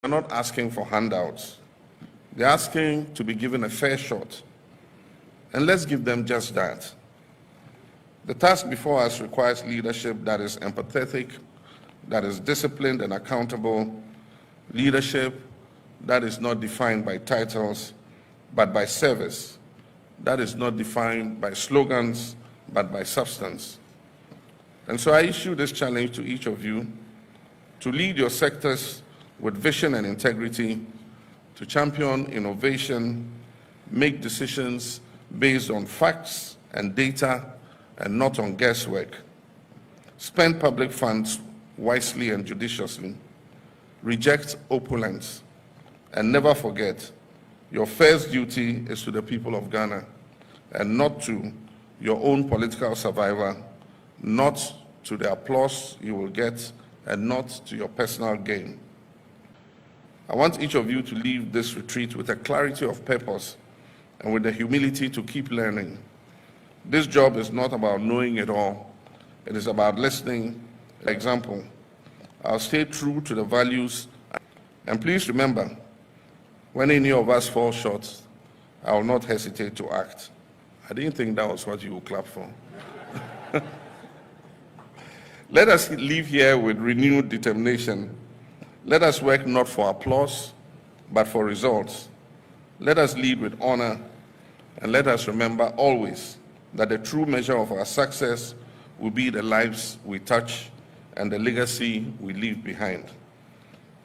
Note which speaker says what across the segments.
Speaker 1: They're not asking for handouts. They're asking to be given a fair shot. And let's give them just that. The task before us requires leadership that is empathetic, that is disciplined and accountable, leadership that is not defined by titles, but by service, that is not defined by slogans, but by substance. And so I issue this challenge to each of you to lead your sectors with vision and integrity, to champion innovation, make decisions based on facts and data and not on guesswork. Spend public funds wisely and judiciously. Reject opulence. And never forget, your first duty is to the people of Ghana and not to your own political survival, not to the applause you will get, and not to your personal gain. I want each of you to leave this retreat with a clarity of purpose and with the humility to keep learning. This job is not about knowing it all. It is about listening. For example, I'll stay true to the values. And please remember, when any of us fall short, I will not hesitate to act. I didn't think that was what you would clap for. Let us leave here with renewed determination. Let us work not for applause, but for results. Let us lead with honor, and let us remember always that the true measure of our success will be the lives we touch and the legacy we leave behind.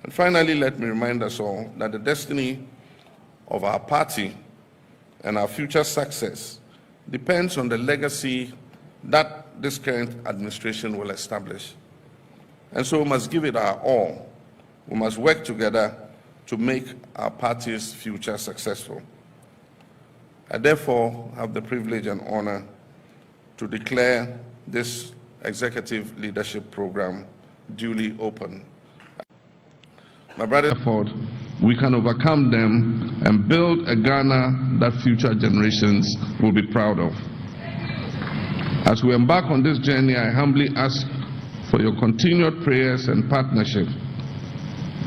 Speaker 1: And finally, let me remind us all that the destiny of our party and our future success depends on the legacy that this current administration will establish. And so we must give it our all. We must work together to make our party's future successful. I therefore have the privilege and honor to declare this executive leadership program duly open. My brother, we can overcome them and build a Ghana that future generations will be proud of. As we embark on this journey, I humbly ask for your continued prayers and partnership.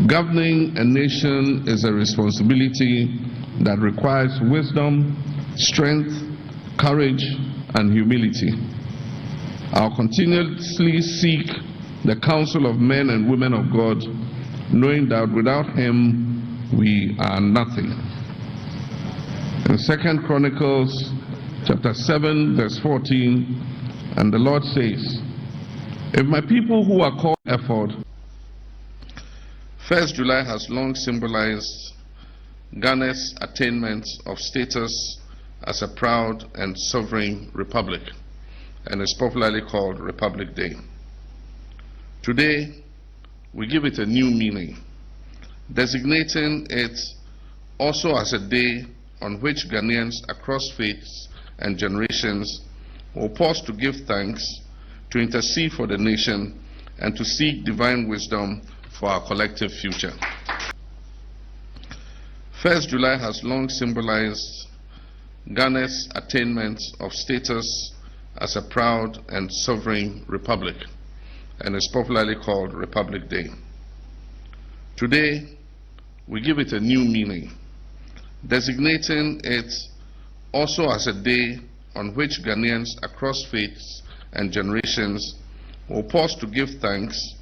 Speaker 1: Governing a nation is a responsibility that requires wisdom, strength, courage, and humility. I'll continuously seek the counsel of men and women of God, knowing that without him we are nothing. In 2 Chronicles chapter 7 verse 14, and the Lord says, if my people who are called effort. 1st July has long symbolized Ghana's attainment of status as a proud and sovereign republic, and is popularly called Republic Day. Today, we give it a new meaning, designating it also as a day on which Ghanaians across faiths and generations will pause to give thanks, to intercede for the nation, and to seek divine wisdom for our collective future. 1st July has long symbolized Ghana's attainment of status as a proud and sovereign republic, and is popularly called Republic Day. Today, we give it a new meaning, designating it also as a day on which Ghanaians across faiths and generations will pause to give thanks,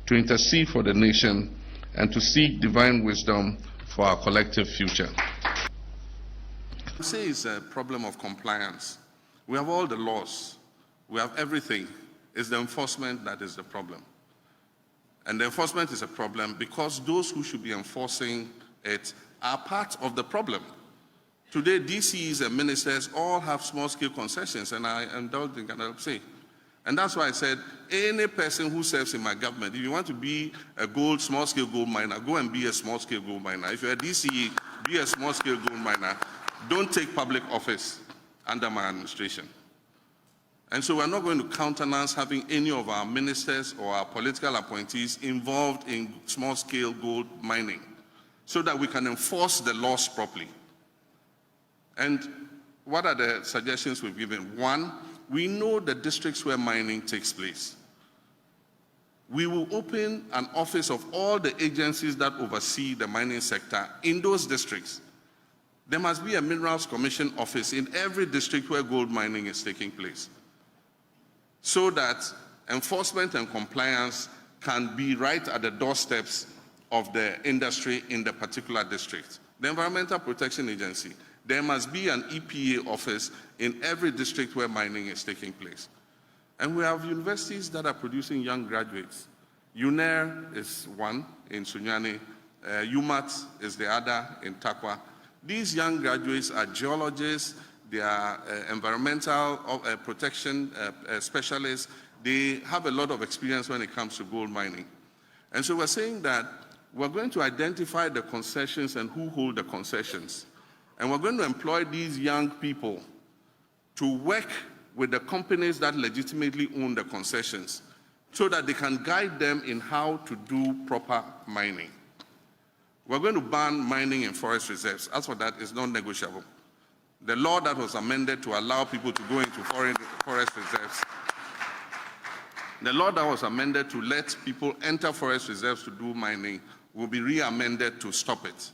Speaker 1: to intercede for the nation, and to seek divine wisdom for our collective future. I say it's a problem of compliance. We have all the laws, we have everything. It's the enforcement that is the problem. And the enforcement is a problem because those who should be enforcing it are part of the problem. Today, DCs and ministers all have small-scale concessions, and I indulge in what I say. And that's why I said, any person who serves in my government, if you want to be a small-scale gold miner, go and be a small-scale gold miner. If you're a DCE, be a small-scale gold miner. Don't take public office under my administration. And so we're not going to countenance having any of our ministers or our political appointees involved in small-scale gold mining so that we can enforce the laws properly. And what are the suggestions we've given? One, we know the districts where mining takes place. We will open an office of all the agencies that oversee the mining sector in those districts. There must be a Minerals Commission office in every district where gold mining is taking place, so that enforcement and compliance can be right at the doorsteps of the industry in the particular district. The Environmental Protection Agency, there must be an EPA office in every district where mining is taking place. And we have universities that are producing young graduates. UNER is one in Sunyani, UMAT is the other in Takwa. These young graduates are geologists, they are environmental protection specialists. They have a lot of experience when it comes to gold mining. And so we're saying that we're going to identify the concessions and who hold the concessions. And we're going to employ these young people to work with the companies that legitimately own the concessions so that they can guide them in how to do proper mining. We're going to ban mining in forest reserves. As for that, it's non-negotiable. The law that was amended to allow people to go into forest reserves, the law that was amended to let people enter forest reserves to do mining will be re-amended to stop it.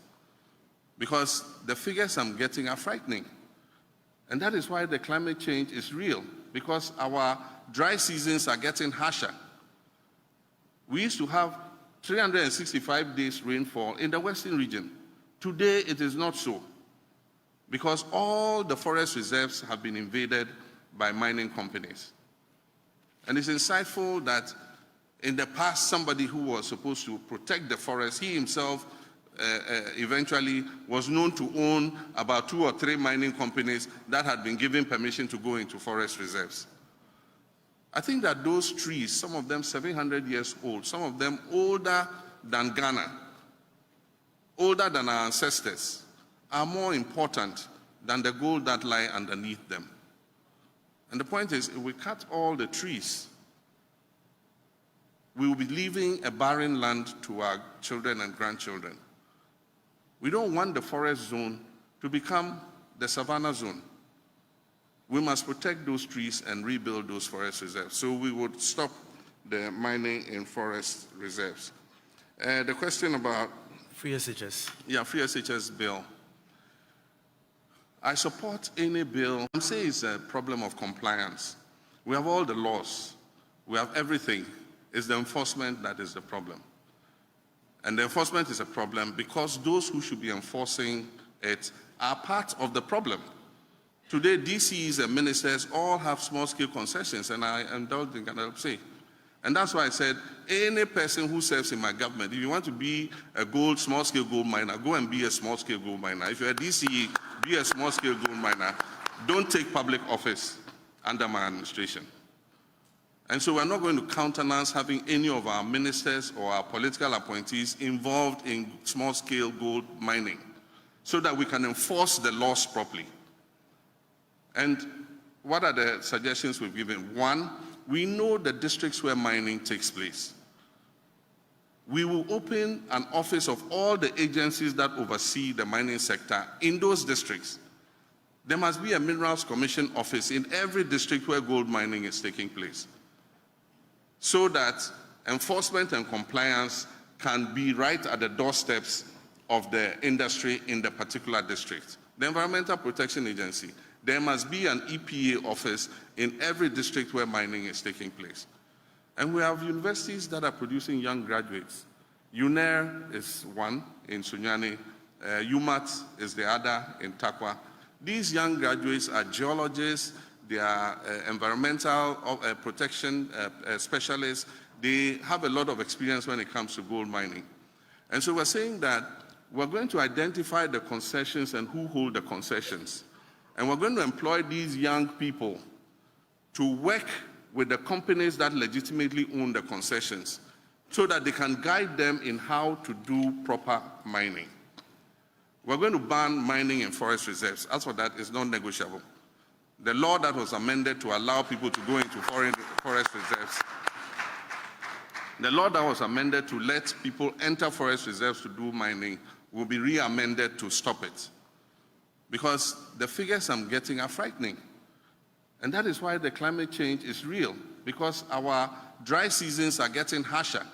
Speaker 1: Because the figures I'm getting are frightening. And that is why the climate change is real, because our dry seasons are getting harsher. We used to have 365 days rainfall in the western region. Today it is not so, because all the forest reserves have been invaded by mining companies. And it's insightful that in the past, somebody who was supposed to protect the forest, he himself eventually was known to own about 2 or 3 mining companies that had been given permission to go into forest reserves. I think that those trees, some of them 700 years old, some of them older than Ghana, older than our ancestors, are more important than the gold that lie underneath them. And the point is, if we cut all the trees, we will be leaving a barren land to our children and grandchildren. We don't want the forest zone to become the savannah zone. We must protect those trees and rebuild those forest reserves. So we would stop the mining in forest reserves. The question about
Speaker 2: free SHS.
Speaker 1: Yeah, free SHS bill. I support any bill. I'm saying it's a problem of compliance. We have all the laws. We have everything. It's the enforcement that is the problem. And the enforcement is a problem because those who should be enforcing it are part of the problem. Today, DCs and ministers all have small-scale concessions, and I indulge in kind say. And that's why I said, any person who serves in my government, if you want to be a small-scale gold miner, go and be a small-scale gold miner. If you're a DCE, be a small-scale gold miner. Don't take public office under my administration. And so we're not going to countenance having any of our ministers or our political appointees involved in small-scale gold mining so that we can enforce the laws properly. And what are the suggestions we've given? One, we know the districts where mining takes place. We will open an office of all the agencies that oversee the mining sector in those districts. There must be a Minerals Commission office in every district where gold mining is taking place, so that enforcement and compliance can be right at the doorsteps of the industry in the particular district. The Environmental Protection Agency, there must be an EPA office in every district where mining is taking place. And we have universities that are producing young graduates. UNER is one in Sunyani, UMAT is the other in Takwa. These young graduates are geologists, they are environmental protection specialists. They have a lot of experience when it comes to gold mining. And so we're saying that we're going to identify the concessions and who hold the concessions. And we're going to employ these young people to work with the companies that legitimately own the concessions so that they can guide them in how to do proper mining. We're going to ban mining in forest reserves. As for that, it's non-negotiable. The law that was amended to allow people to go into forest reserves, the law that was amended to let people enter forest reserves to do mining will be re-amended to stop it. Because the figures I'm getting are frightening. And that is why the climate change is real, because our dry seasons are getting harsher.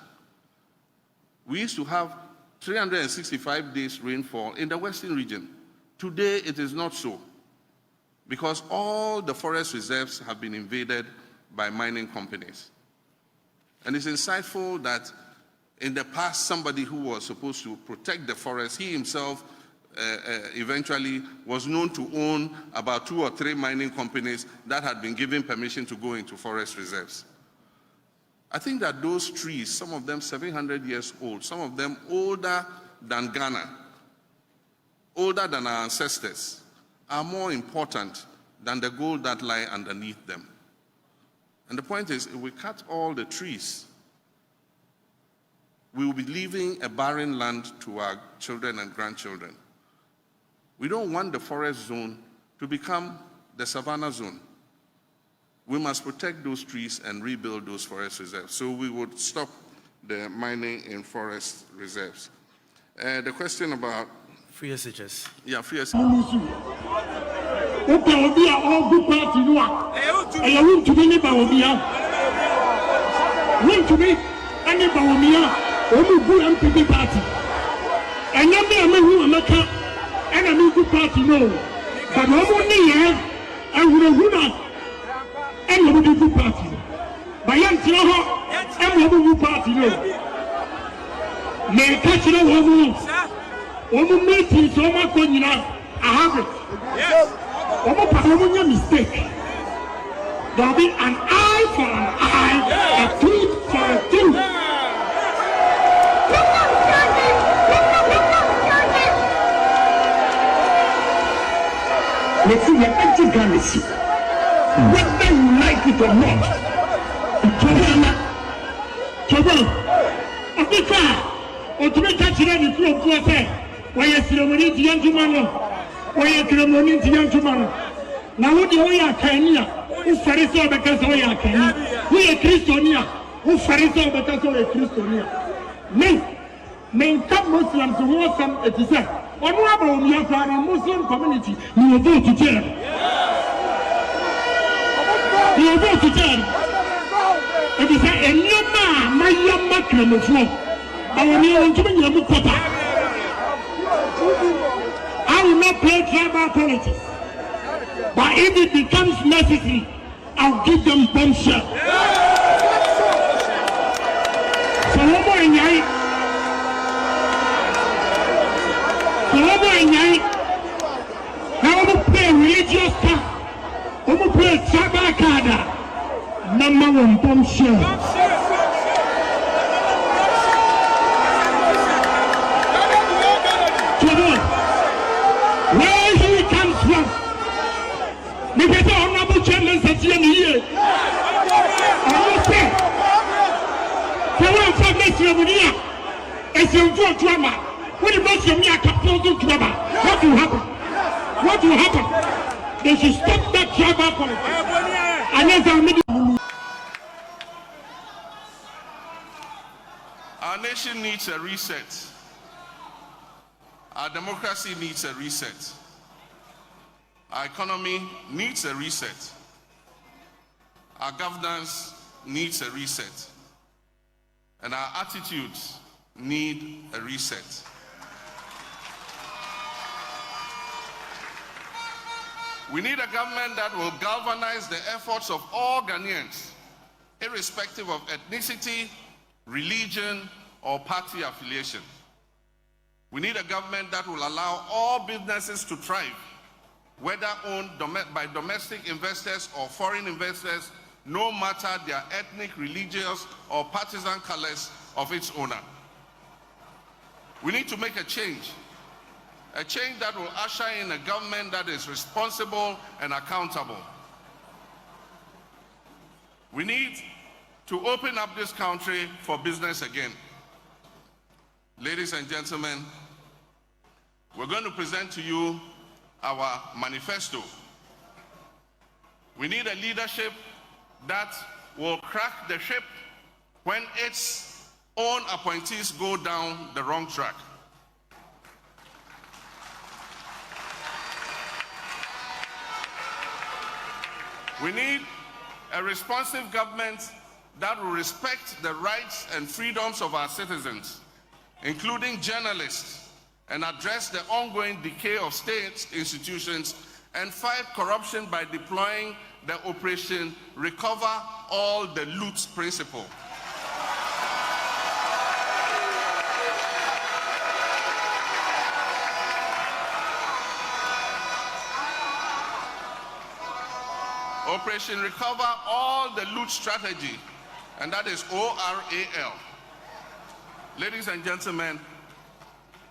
Speaker 1: We used to have 365 days rainfall in the western region. Today, it is not so, because all the forest reserves have been invaded by mining companies. And it's insightful that in the past, somebody who was supposed to protect the forest, he himself eventually was known to own about 2 or 3 mining companies that had been given permission to go into forest reserves. I think that those trees, some of them 700 years old, some of them older than Ghana, older than our ancestors, are more important than the gold that lie underneath them. And the point is, if we cut all the trees, we will be leaving a barren land to our children and grandchildren. We don't want the forest zone to become the savannah zone. We must protect those trees and rebuild those forest reserves. So we would stop the mining in forest reserves. The question about
Speaker 2: free SHS.
Speaker 1: Yeah, free SHS.
Speaker 3: MPP party. And you may have and a new party, no. But I'm only here, and we will not. And you will be good party. By young Tioho, and we will be party, no. May catch it over. Woman meeting so much when you know. I have it. Yes. Woman, mistake. There'll be an eye for an eye, a tooth for a tooth. Let's see the anti-galaxy. Whether you like it or not. Trouble. Africa. Or to make a children in club to why a ceremony to young man. Why a ceremony to young man. Now, what do we are Kenya? Who Pharisees because we are Kenya? We are Christiania. Who Pharisees because we are Christiania? Men come Muslims who want some it is said. On the Muslim community, you will go to jail. You will go to jail. It is a new man, my young macro of law. I will need to be your quota. I will not play tribal politics. But if it becomes necessary, I'll give them bombshell. So, what more in your now we play religious stuff. We play tribal card. Number 1 bombshell. Where he comes from? Because the honorable chairman said here in the year. I say, for one for next year, it's a drama. When you make your mere proposal to them, what will happen? What will happen? They should stop that tribal politics.
Speaker 1: Our nation needs a reset. Our democracy needs a reset. Our economy needs a reset. Our governance needs a reset. And our attitudes need a reset. We need a government that will galvanize the efforts of all Ghanaians, irrespective of ethnicity, religion, or party affiliation. We need a government that will allow all businesses to thrive, whether owned by domestic investors or foreign investors, no matter their ethnic, religious, or partisan colors of its owner. We need to make a change that will usher in a government that is responsible and accountable. We need to open up this country for business again. Ladies and gentlemen, we're going to present to you our manifesto. We need a leadership that will crack the ship when its own appointees go down the wrong track. We need a responsive government that will respect the rights and freedoms of our citizens, including journalists, and address the ongoing decay of state institutions and fight corruption by deploying the Operation Recover All the Loot principle. Operation Recover All the Loot strategy, and that is ORAL. Ladies and gentlemen,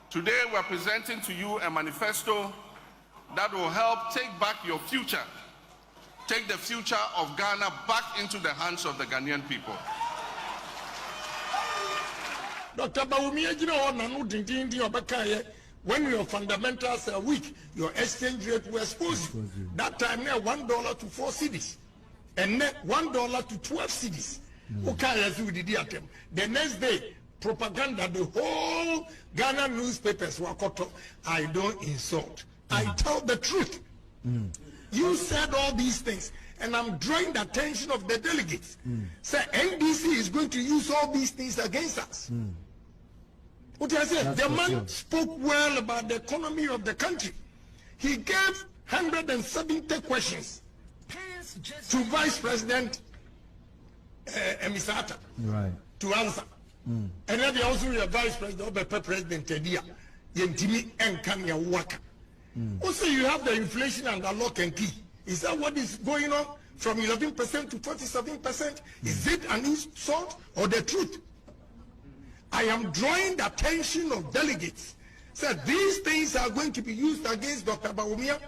Speaker 1: today we're presenting to you a manifesto that will help take back your future, take the future of Ghana back into the hands of the Ghanaian people.
Speaker 3: Dr. Bawumia, you know, when your fundamentals are weak, your exchange rate will expose you. That time, now $1 to 4 cedis, and now $1 to 12 cedis. The next day, propaganda, the whole Ghana newspapers were caught up. I don't insult. I tell the truth. You said all these things, and I'm drawing the attention of the delegates. Say NDC is going to use all these things against us. What I said, the man spoke well about the economy of the country. He gave 170 questions to Vice President Emisata to answer. And then they also have Vice President President Tedia. Yentimi Enkanya Waka. Also, you have the inflation and the lock and key. Is that what is going on from 11% to 47%? Is it an insult or the truth? I am drawing the attention of delegates. Said these things are going to be used against Dr. Bawumia.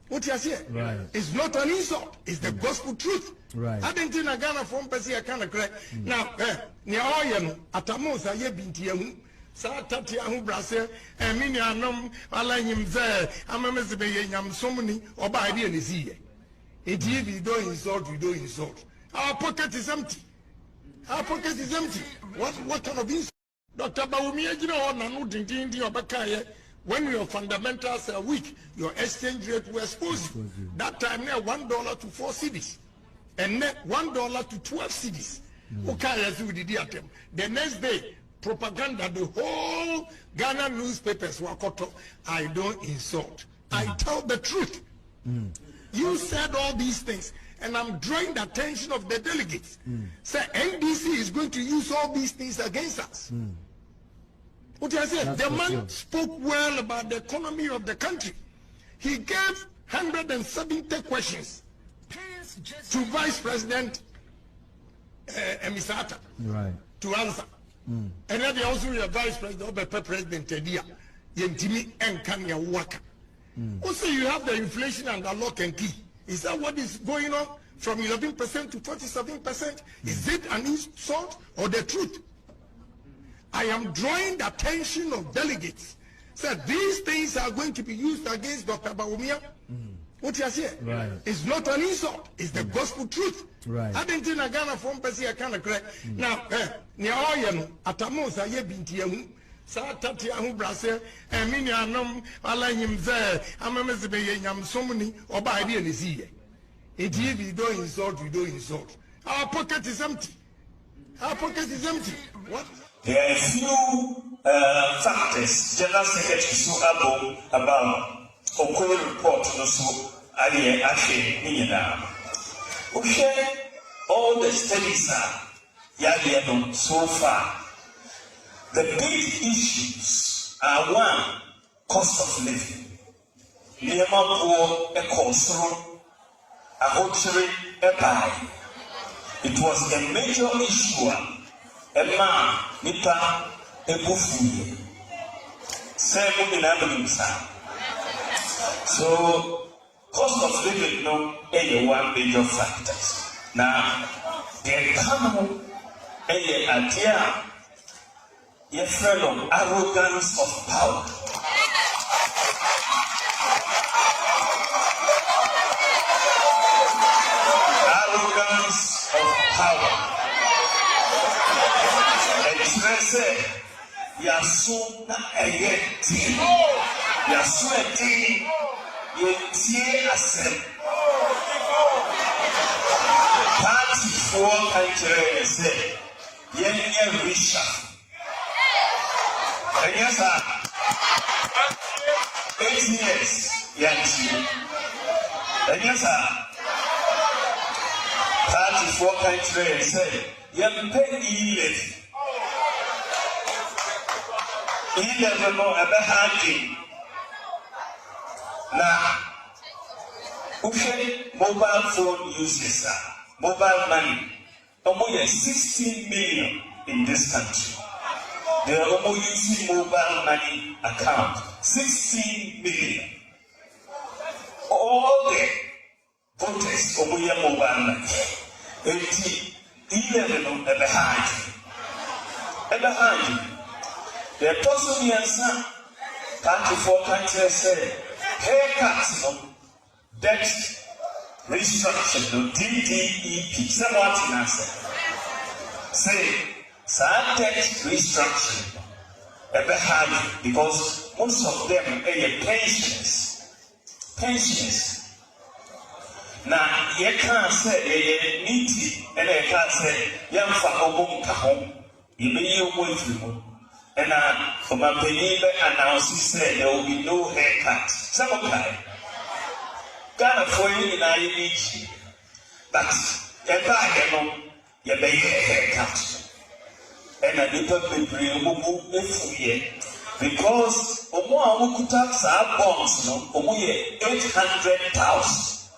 Speaker 3: What you say? It's not an insult. It's the gospel truth. I didn't think Ghana from Persia I can't correct. Now, Niaoyan, Atamosa, Yebintiamu, Satatiahu Brase, and Minianum, Alayim there, Amazabeyam, so many, or by the Nizia. Indeed, we don't insult, we don't insult. Our pocket is empty. Our pocket is empty. What kind of insult? Dr. Bawumia, you know, when your fundamentals are weak, your exchange rate will expose you. That time now $1 to 4 cedis, and then $1 to 12 cedis. The next day, propaganda, the whole Ghana newspapers were caught up. I don't insult. I tell the truth. You said all these things, and I'm drawing the attention of the delegates. Say NDC is going to use all these things against us. What I said, the man spoke well about the economy of the country. He gave 170 questions to Vice President Emisata to answer. And then they also have Vice President President Tedia. Yentimi Enkanya Waka. Also, you have the inflation and the lock and key. Is that what is going on from 11% to 47%? Is it an insult or the truth? I am drawing the attention of delegates. Said these things are going to be used against Dr. Bawumia. What you say? It's not an insult. It's the gospel truth. I didn't think Ghana from Persia I can't correct. Now, Niaoyan, Atamosa, Yebintiamu, Satatiahu Brase, and Minianum, Alayim there, Amazabeyam, so many, or by the Nizia. Indeed, we don't insult, we don't insult. Our pocket is empty. Our pocket is empty. What?
Speaker 2: There are a few factors General Secretary so about Okoye report so I actually okay, all the studies are done so far. The big issues are one, cost of living. A concern, a hotel, a buy. It was a major issue. A man, Nipa, a buffy. Seven in Abelisa. So, cost of living, no, one major factors. Now, the economy, a idea, a friend of arrogance of power. Arrogance of power. Yasu na ayeti, yasu eti, yeti asem. partyfoɔ ka kyerɛ sɛ yɛnyɛ reshuffle. Ɛnyɛ saa 8 years yɛnkyi. Ɛnyɛ saa partyfoɔ ka kyerɛ sɛ yɛmpɛ E11. E11 no ɛbɛha adwen. Na wohwɛ mobile phone users mobile money, almost 16 million in this country. They are almost using mobile money account. 16 million. All the voters almost use mobile money. 11 at the high. At the high. The person here, country for country say, haircuts, debt restructuring, DDEP, somewhat in answer. Say, sad debt restructuring, ever hard because most of them are pensioners. Now, you can't say a meeting and you can't say, young for home, you may you wait for him. And from a penny announcing said there will be no haircut. Some of them. Ghana for you in IEG, but you buy a haircut. And a little bit because Omo could tax our bonds, no, Omo 800,000.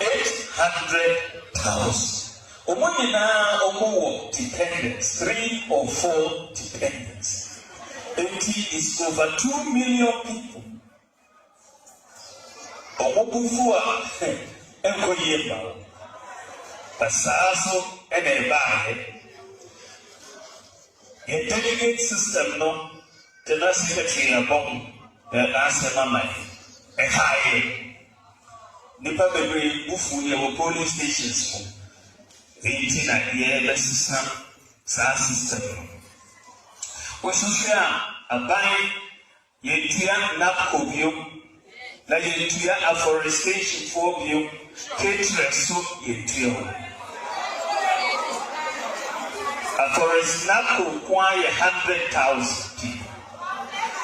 Speaker 2: 800,000. Omo dependents, 3 or 4 dependents. 80 is over 2 million people. Omobufua enkoyeba basaso enebae ye delegate system no tena secretary abom asema mai high nipa bebre bufu ye wo police stations ko enti na ye besisa sa system wo sosia aban ye tia napko bio na yentua afforestation for bio caterers so yentua afforestation require 100,000 people.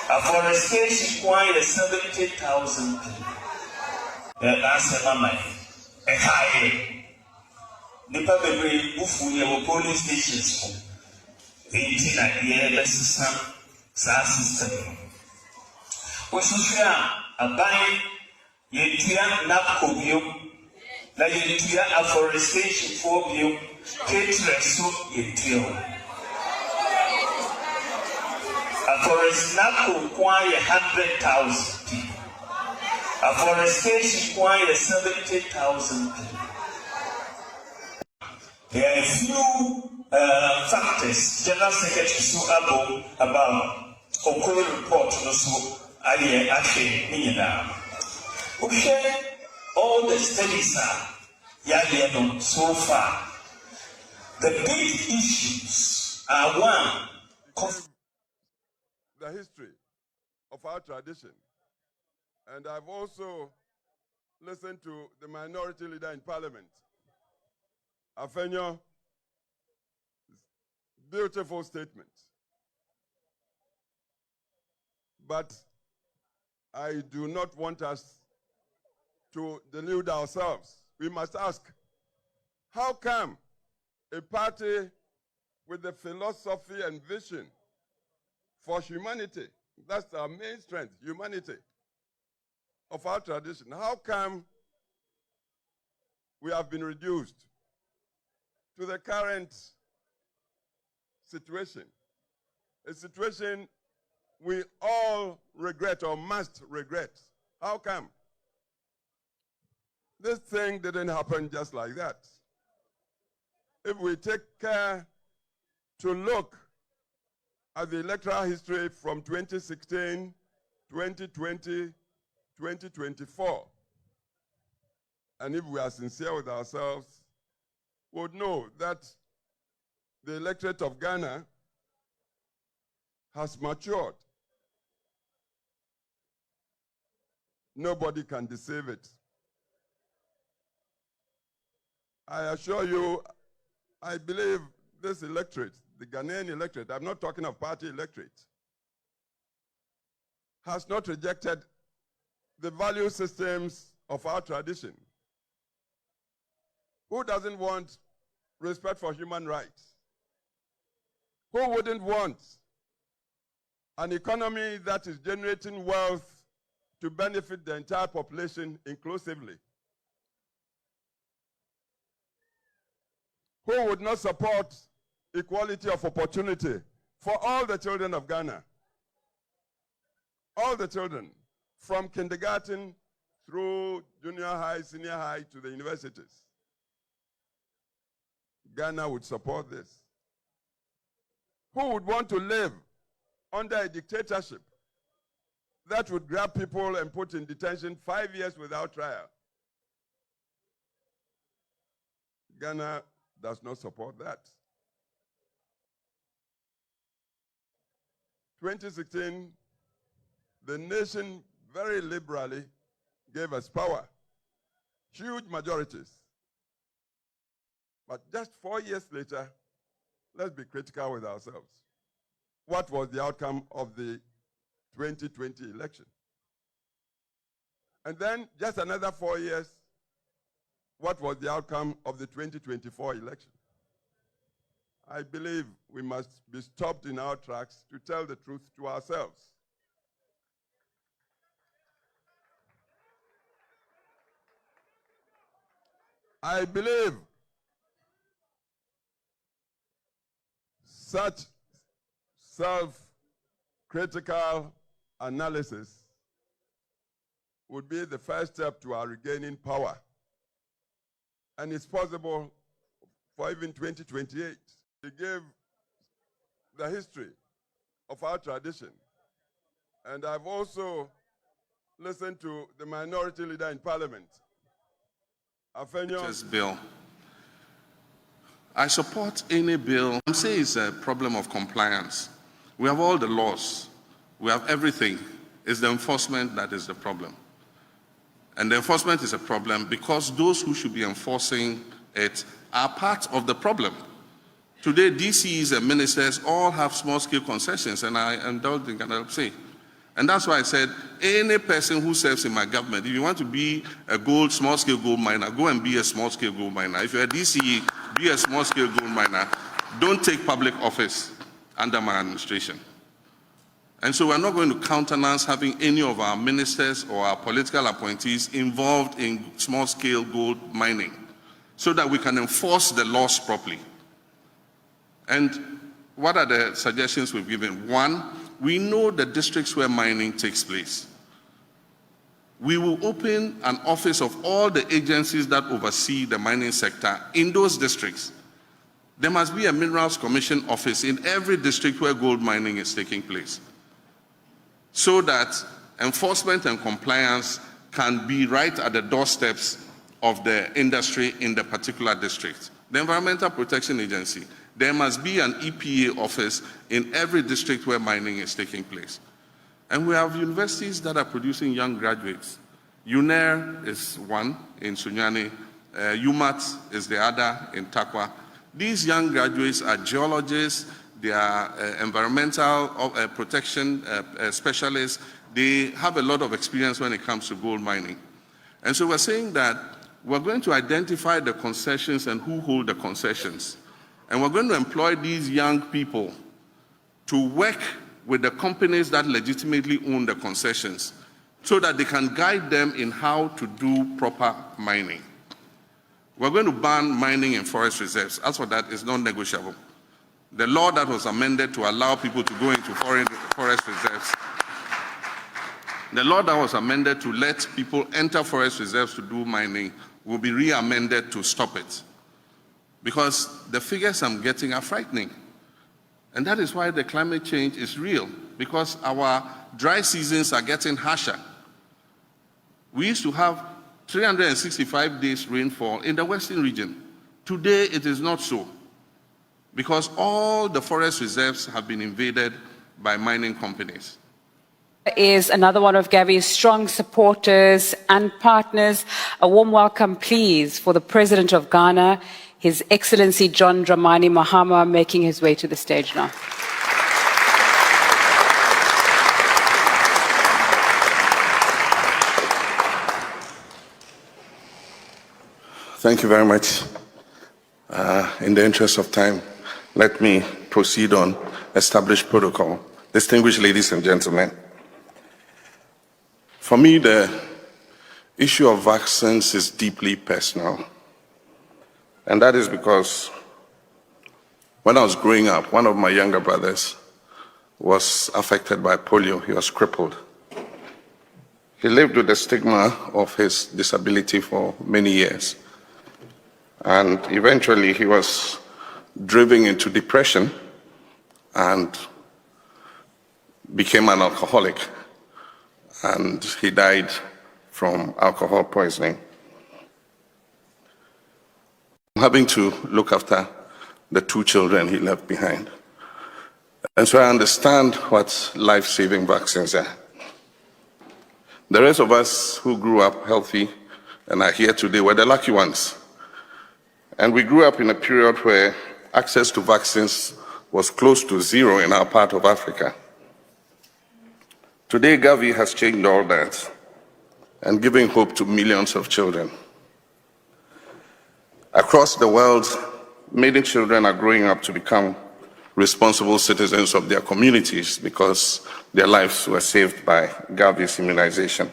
Speaker 2: Afforestation require 70,000 people. That's a mama. A high nipa bebre bufu ye wo police stations ko enti na ye besisa sa system wo sosia aban yentua napko bio na yentua afforestation for bio caterers so yentua afforestation require 100,000 people. Afforestation require 70,000 people. There are a few factors General Secretary so about Okoro report also actually okay, all the studies are so far. The big issues are one,
Speaker 4: the history of our tradition. And I've also listened to the minority leader in parliament, Afenyo's beautiful statement. But I do not want us to delude ourselves. We must ask, how come a party with the philosophy and vision for humanity, that's our main strength, humanity, of our tradition, how come we have been reduced to the current situation, a situation we all regret or must regret? How come? This thing didn't happen just like that. If we take care to look at the electoral history from 2016, 2020, 2024, and if we are sincere with ourselves, we would know that the electorate of Ghana has matured. Nobody can deceive it. I assure you, I believe this electorate, the Ghanaian electorate, I'm not talking of party electorate, has not rejected the value systems of our tradition. Who doesn't want respect for human rights? Who wouldn't want an economy that is generating wealth to benefit the entire population inclusively? Who would not support equality of opportunity for all the children of Ghana? All the children, from kindergarten through junior high, senior high, to the universities. Ghana would support this. Who would want to live under a dictatorship that would grab people and put in detention 5 years without trial? Ghana does not support that. 2016, the nation very liberally gave us power, huge majorities. But just 4 years later, let's be critical with ourselves. What was the outcome of the 2020 election? And then just another 4 years, what was the outcome of the 2024 election? I believe we must be stopped in our tracks to tell the truth to ourselves. I believe such self-critical analysis would be the first step to our regaining power. And it's possible for even 2028. To give the history of our tradition. And I've also listened to the minority leader in Parliament,
Speaker 1: This bill. I support any bill. I'm saying it's a problem of compliance. We have all the laws. We have everything. It's the enforcement that is the problem. And the enforcement is a problem because those who should be enforcing it are part of the problem. Today, DCs and ministers all have small-scale concessions, and I indulge in Canada say. And that's why I said, any person who serves in my government, if you want to be a small-scale gold miner, go and be a small-scale gold miner. If you're a DCE, be a small-scale gold miner. Don't take public office under my administration. And so we're not going to countenance having any of our ministers or our political appointees involved in small-scale gold mining so that we can enforce the laws properly. And what are the suggestions we've given? One, we know the districts where mining takes place. We will open an office of all the agencies that oversee the mining sector in those districts. There must be a Minerals Commission office in every district where gold mining is taking place, so that enforcement and compliance can be right at the doorsteps of the industry in the particular district. The Environmental Protection Agency, there must be an EPA office in every district where mining is taking place. And we have universities that are producing young graduates. UNER is one in Sunyani, UMAT is the other in Takwa. These young graduates are geologists, they are environmental protection specialists. They have a lot of experience when it comes to gold mining. And so we're saying that we're going to identify the concessions and who hold the concessions. And we're going to employ these young people to work with the companies that legitimately own the concessions so that they can guide them in how to do proper mining. We're going to ban mining in forest reserves. As for that, it's non-negotiable. The law that was amended to allow people to go into forest reserves, the law that was amended to let people enter forest reserves to do mining will be re-amended to stop it. Because the figures I'm getting are frightening. And that is why the climate change is real, because our dry seasons are getting harsher. We used to have 365 days rainfall in the western region. Today, it is not so, because all the forest reserves have been invaded by mining companies.
Speaker 5: Is another one of Gavi's strong supporters and partners. A warm welcome, please, for the President of Ghana, His Excellency John Dramani Mahama, making his way to the stage now.
Speaker 1: Thank you very much. In the interest of time, let me proceed on established protocol. Distinguished ladies and gentlemen, for me, the issue of vaccines is deeply personal. And that is because when I was growing up, one of my younger brothers was affected by polio. He was crippled. He lived with the stigma of his disability for many years. And eventually he was driven into depression and became an alcoholic. And he died from alcohol poisoning. Having to look after the 2 children he left behind. And so I understand what life-saving vaccines are. The rest of us who grew up healthy and are here today were the lucky ones. And we grew up in a period where access to vaccines was close to zero in our part of Africa. Today, Gavi has changed all that and giving hope to millions of children. Across the world, many children are growing up to become responsible citizens of their communities because their lives were saved by Gavi's immunization.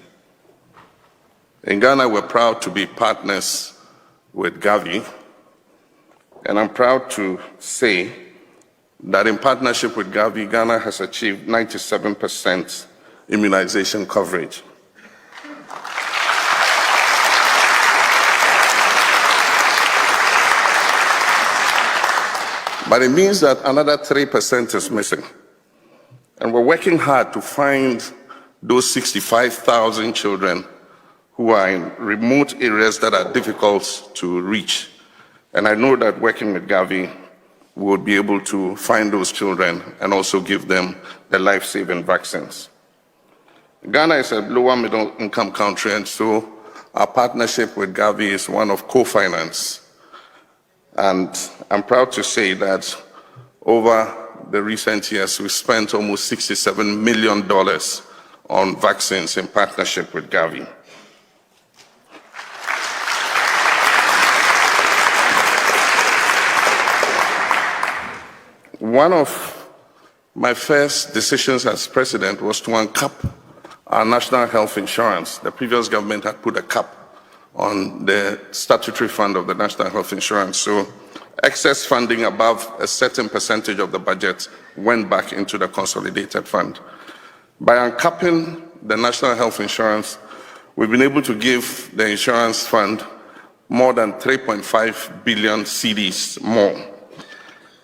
Speaker 1: In Ghana, we're proud to be partners with Gavi, and I'm proud to say that in partnership with Gavi, Ghana has achieved 97% immunization coverage. But it means that another 3% is missing. And we're working hard to find those 65,000 children who are in remote areas that are difficult to reach. And I know that working with Gavi, we will be able to find those children and also give them the life-saving vaccines. Ghana is a lower middle income country, and so our partnership with Gavi is one of co-finance. And I'm proud to say that over the recent years, we spent almost $67 million on vaccines in partnership with Gavi. One of my first decisions as president was to uncap our national health insurance. The previous government had put a cap on the statutory fund of the national health insurance. So excess funding above a certain percentage of the budget went back into the consolidated fund. By uncapping the national health insurance, we've been able to give the insurance fund more than 3.5 billion cedis more.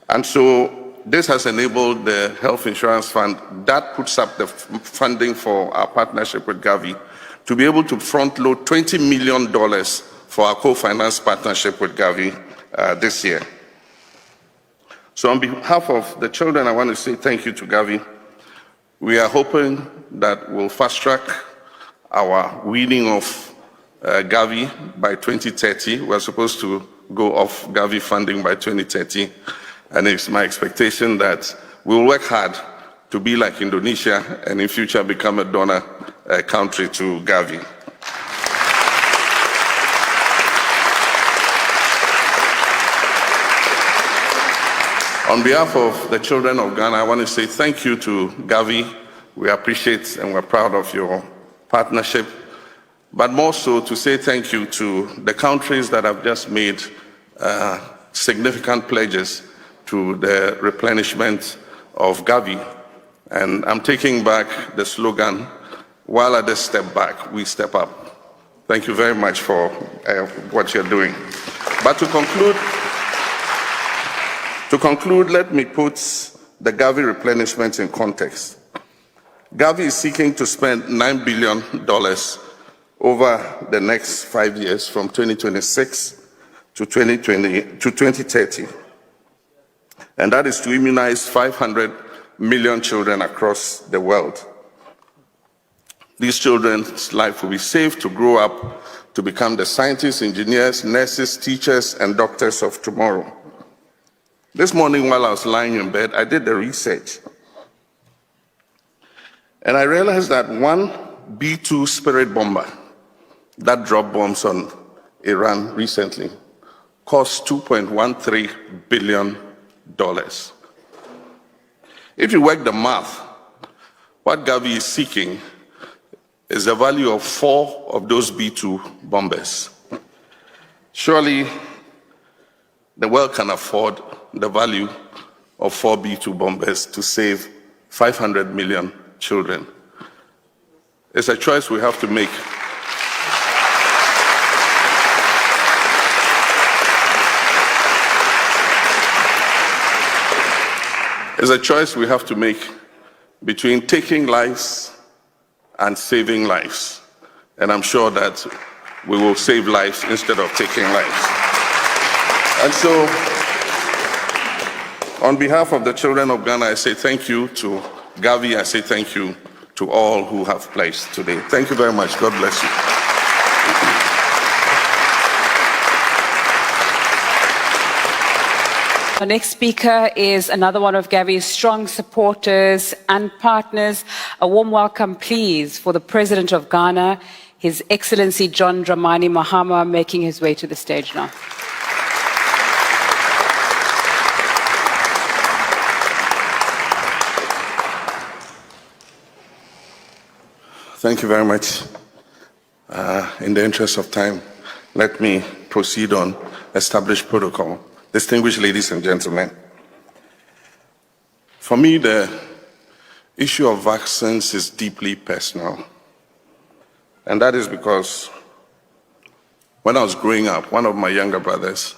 Speaker 1: And so this has enabled the health insurance fund that puts up the funding for our partnership with Gavi to be able to front load $20 million for our co-finance partnership with Gavi this year. So on behalf of the children, I want to say thank you to Gavi. We are hoping that we'll fast track our weaning of Gavi by 2030. We're supposed to go off Gavi funding by 2030. And it's my expectation that we'll work hard to be like Indonesia and in future become a donor country to Gavi. On behalf of the children of Ghana, I want to say thank you to Gavi. We appreciate and we're proud of your partnership, but more so to say thank you to the countries that have just made significant pledges to the replenishment of Gavi. And I'm taking back the slogan, while others step back, we step up. Thank you very much for what you're doing. But to conclude, let me put the Gavi replenishment in context. Gavi is seeking to spend $9 billion over the next 5 years from 2026 to 2030. And that is to immunize 500 million children across the world. These children's life will be safe to grow up to become the scientists, engineers, nurses, teachers, and doctors of tomorrow. This morning while I was lying in bed, I did the research. And I realized that one B-2 Spirit bomber that dropped bombs on Iran recently cost $2.13 billion. If you work the math, what Gavi is seeking is the value of 4 of those B-2 bombers. Surely the world can afford the value of 4 B-2 bombers to save 500 million children. It's a choice we have to make. It's a choice we have to make between taking lives and saving lives. And I'm sure that we will save lives instead of taking lives. And so, on behalf of the children of Ghana, I say thank you to Gavi. I say thank you to all who have pledged today. Thank you very much. God bless you.
Speaker 5: Our next speaker is another one of Gavi's strong supporters and partners. A warm welcome, please, for the President of Ghana, His Excellency John Dramani Mahama, making his way to the stage now.
Speaker 1: Thank you very much. In the interest of time, let me proceed on established protocol. Distinguished ladies and gentlemen, for me, the issue of vaccines is deeply personal. And that is because when I was growing up, one of my younger brothers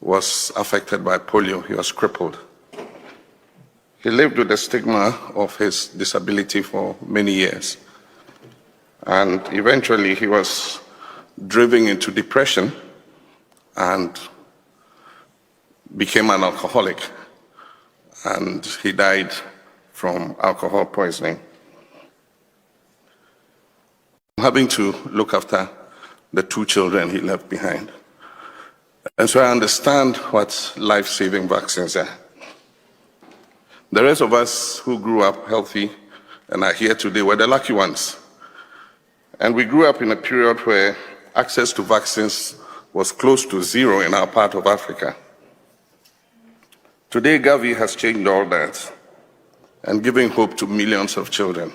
Speaker 1: was affected by polio. He was crippled. He lived with the stigma of his disability for many years. And eventually he was driven into depression and became an alcoholic, and he died from alcohol poisoning. Having to look after the 2 children he left behind. And so I understand what life-saving vaccines are. The rest of us who grew up healthy and are here today were the lucky ones. And we grew up in a period where access to vaccines was close to zero in our part of Africa. Today, Gavi has changed all that and giving hope to millions of children.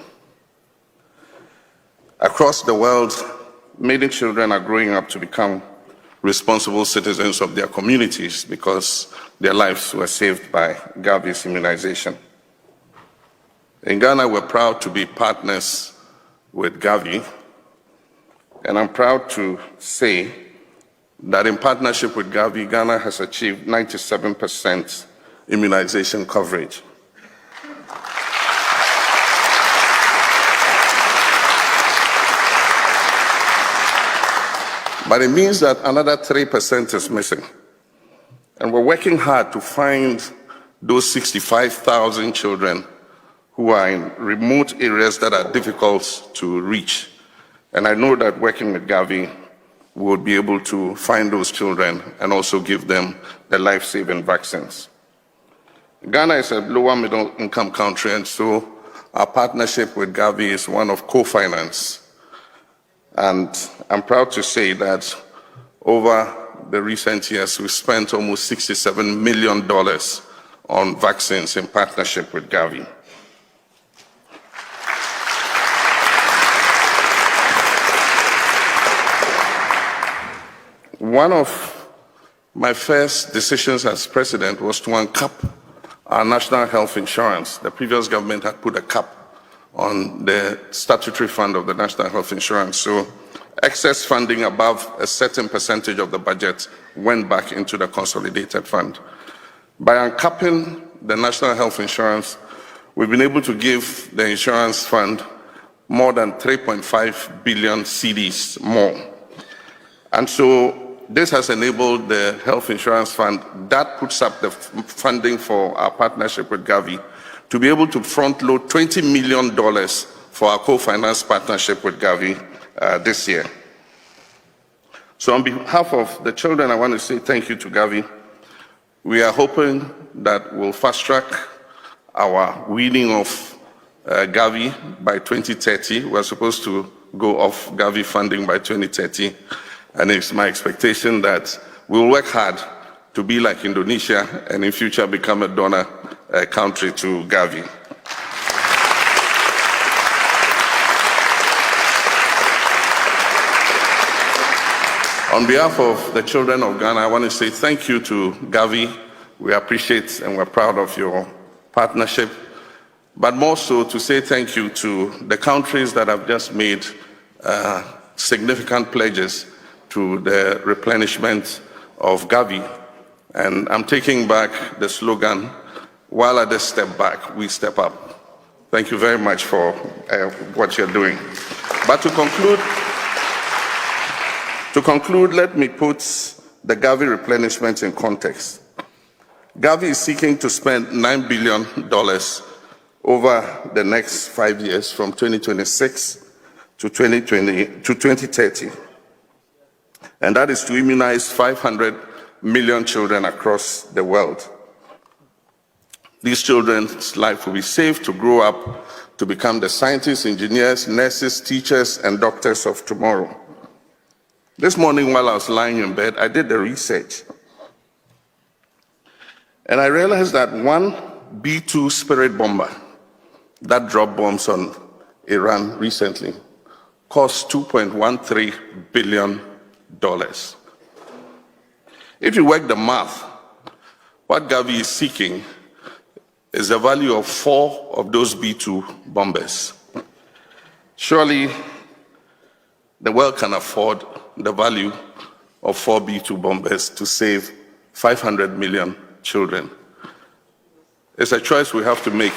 Speaker 1: Across the world, many children are growing up to become responsible citizens of their communities because their lives were saved by Gavi's immunization. In Ghana, we're proud to be partners with Gavi, and I'm proud to say that in partnership with Gavi, Ghana has achieved 97% immunization coverage. But it means that another 3% is missing. And we're working hard to find those 65,000 children who are in remote areas that are difficult to reach. And I know that working with Gavi, we will be able to find those children and also give them the life-saving vaccines. Ghana is a lower middle income country, and so our partnership with Gavi is one of co-finance. And I'm proud to say that over the recent years, we spent almost $67 million on vaccines in partnership with Gavi. One of my first decisions as president was to uncap our national health insurance. The previous government had put a cap on the statutory fund of the national health insurance. So excess funding above a certain percentage of the budget went back into the consolidated fund. By uncapping the national health insurance, we've been able to give the insurance fund more than 3.5 billion cedis more. And so this has enabled the health insurance fund that puts up the funding for our partnership with Gavi to be able to front load $20 million for our co-finance partnership with Gavi this year. So on behalf of the children, I want to say thank you to Gavi. We are hoping that we'll fast-track our weaning of Gavi by 2030. We're supposed to go off Gavi funding by 2030. And it's my expectation that we'll work hard to be like Indonesia and in future become a donor country to Gavi. On behalf of the children of Ghana, I want to say thank you to Gavi. We appreciate and we're proud of your partnership, but more so to say thank you to the countries that have just made significant pledges to the replenishment of Gavi. And I'm taking back the slogan, while others step back, we step up. Thank you very much for what you're doing. But to conclude, let me put the Gavi replenishment in context. Gavi is seeking to spend $9 billion over the next 5 years from 2026 to 2030. And that is to immunize 500 million children across the world. These children's life will be safe to grow up to become the scientists, engineers, nurses, teachers, and doctors of tomorrow. This morning while I was lying in bed, I did the research. And I realized that one B-2 Spirit bomber that dropped bombs on Iran recently cost $2.13 billion. If you work the math, what Gavi is seeking is the value of 4 of those B-2 bombers. Surely the world can afford the value of 4 B-2 bombers to save 500 million children. It's a choice we have to make.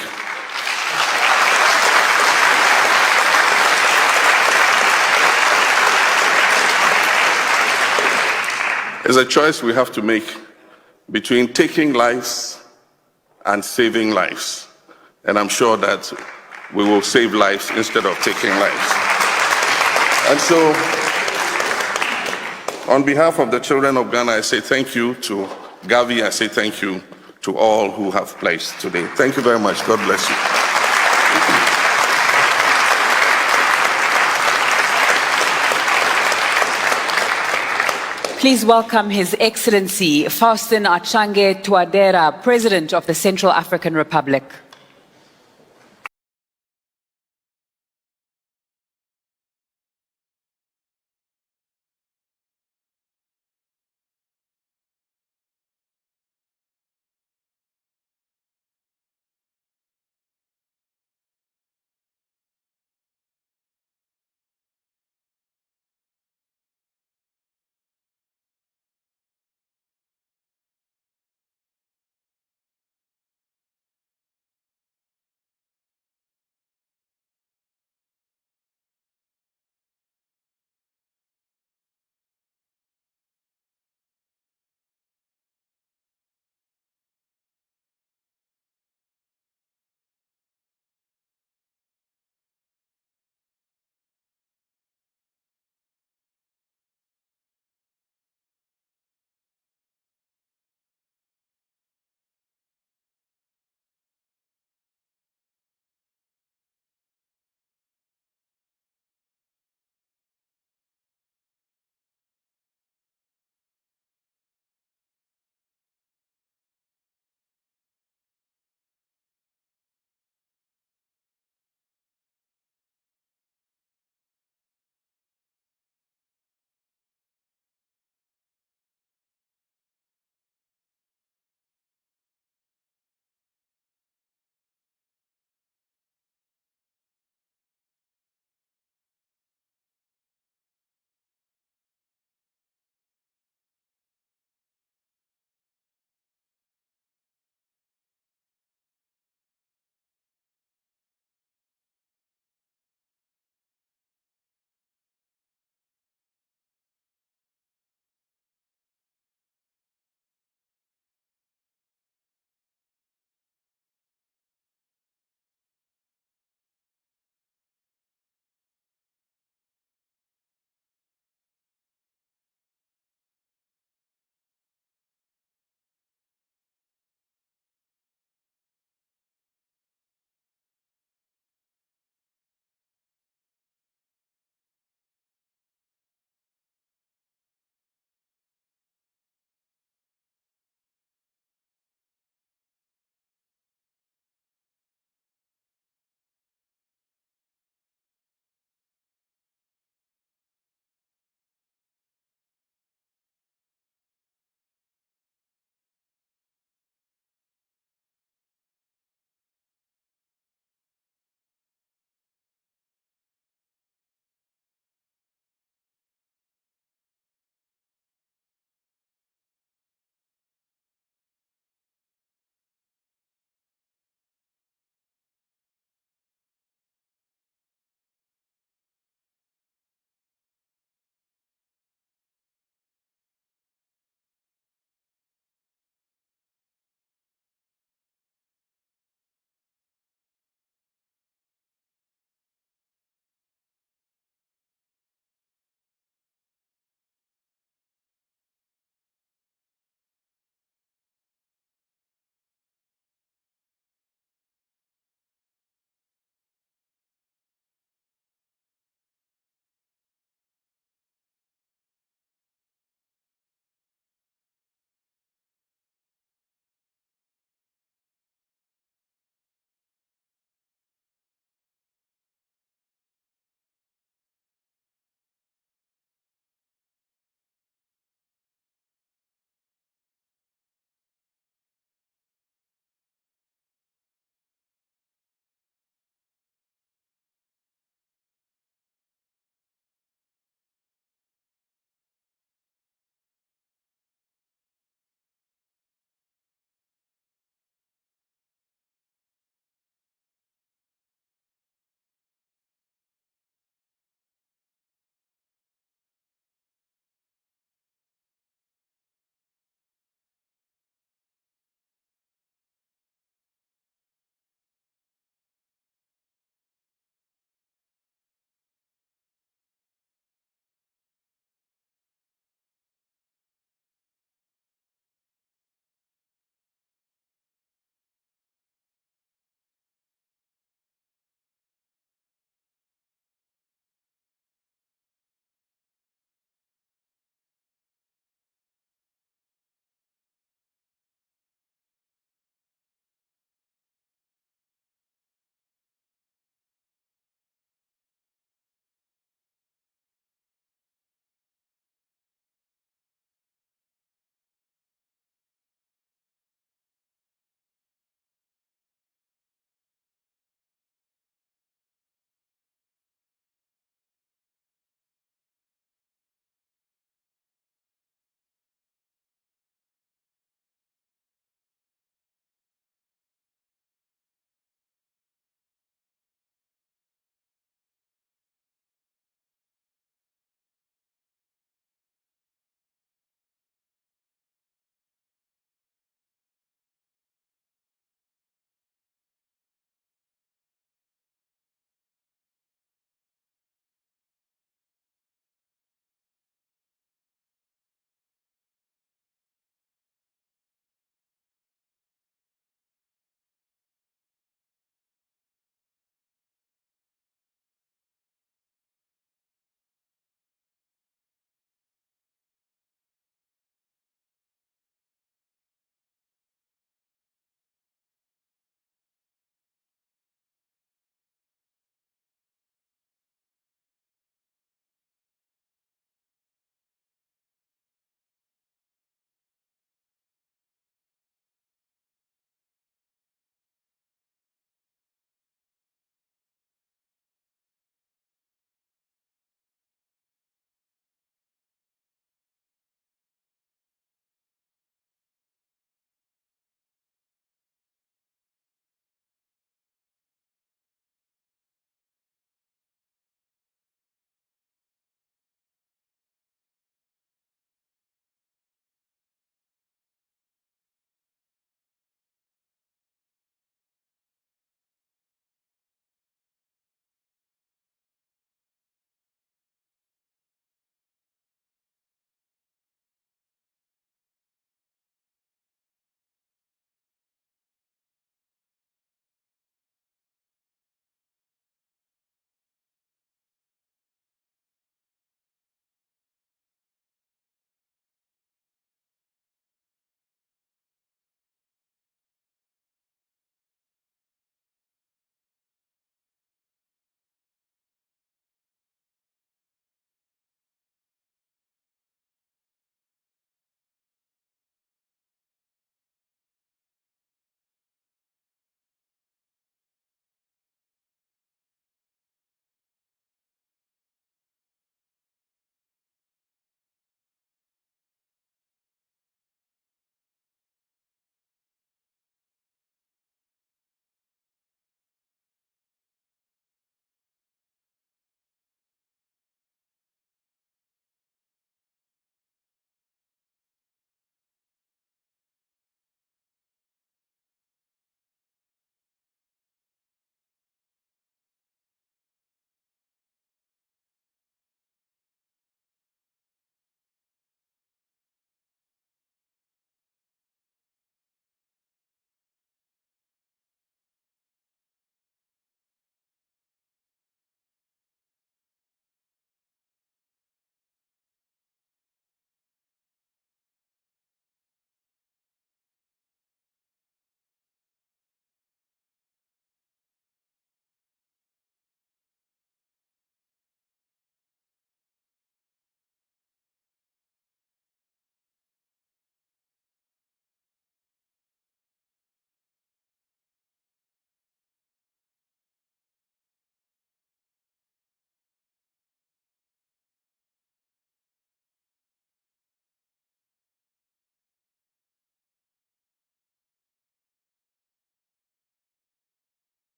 Speaker 1: It's a choice we have to make between taking lives and saving lives. And I'm sure that we will save lives instead of taking lives. And so, on behalf of the children of Ghana, I say thank you to Gavi. I say thank you to all who have pledged today. Thank you very much. God bless you.
Speaker 5: Please welcome His Excellency Faustin Archange Touadera, President of the Central African Republic.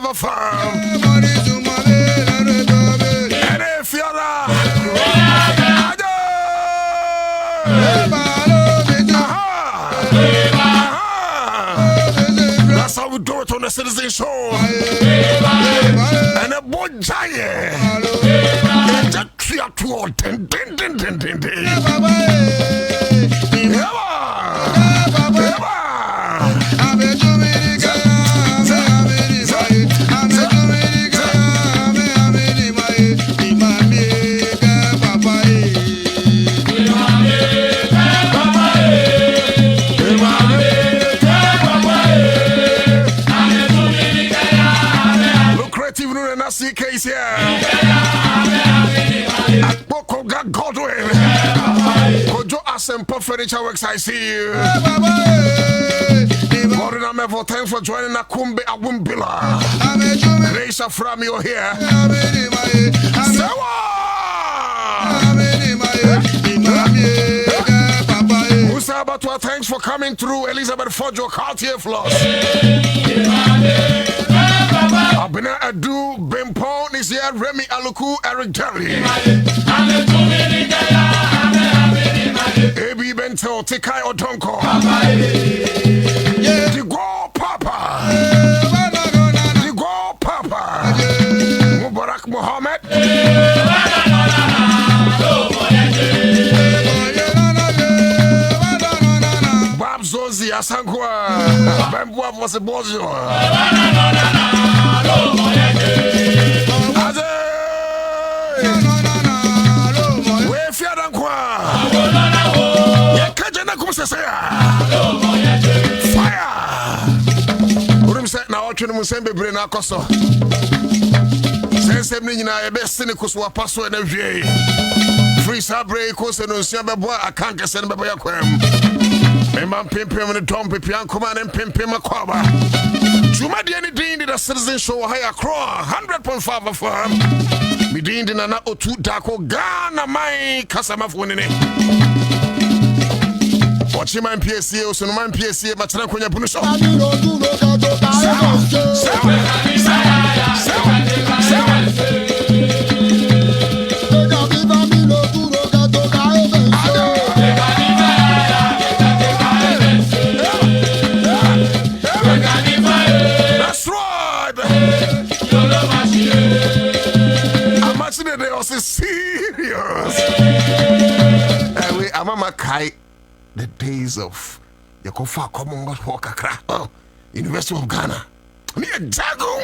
Speaker 6: a farm. And if you're that's how we do it on the Citizen Show. And a boy giant. Just 3 or 2 or 10. Case here. Boko got Godwin. Kojo Asempo Furniture Works, I see you. Morning, I'm for thanks for joining Akumbe Abumbila. Grace from you here. Musabatwa, thanks for coming through. Elizabeth Fojo, Cartier Floss. Abena Adu, Bempon is here, Remy Aluku, Eric Jerry. Ebi Bento, Tikai Odonko. Digo Papa. Digo Papa. Mubarak Mohammed. Bab Zozi Asankwa. Bambua was a bozo. Fire! Now, Musembe Brena Coso. Sense Nina, best cynicus were passo and FJ. Free Sabre, Costa, no Siamba, I can't get sent by a quam. Member Pimpim and the Tom Pipian Command and Pimpim Aquaba. Juma Diani Dean did a Citizen Show higher crow, 100.5 of farm. Midin did an O2 Darko Ghana, my Casama winning it. Watching my PSA, so my PSA, but I'm going to punish you. That's right. I'm actually there was serious. Anyway, I'm a Makai. The days of Yakofa Commonwealth Walk Accra, University of Ghana. Near Jago.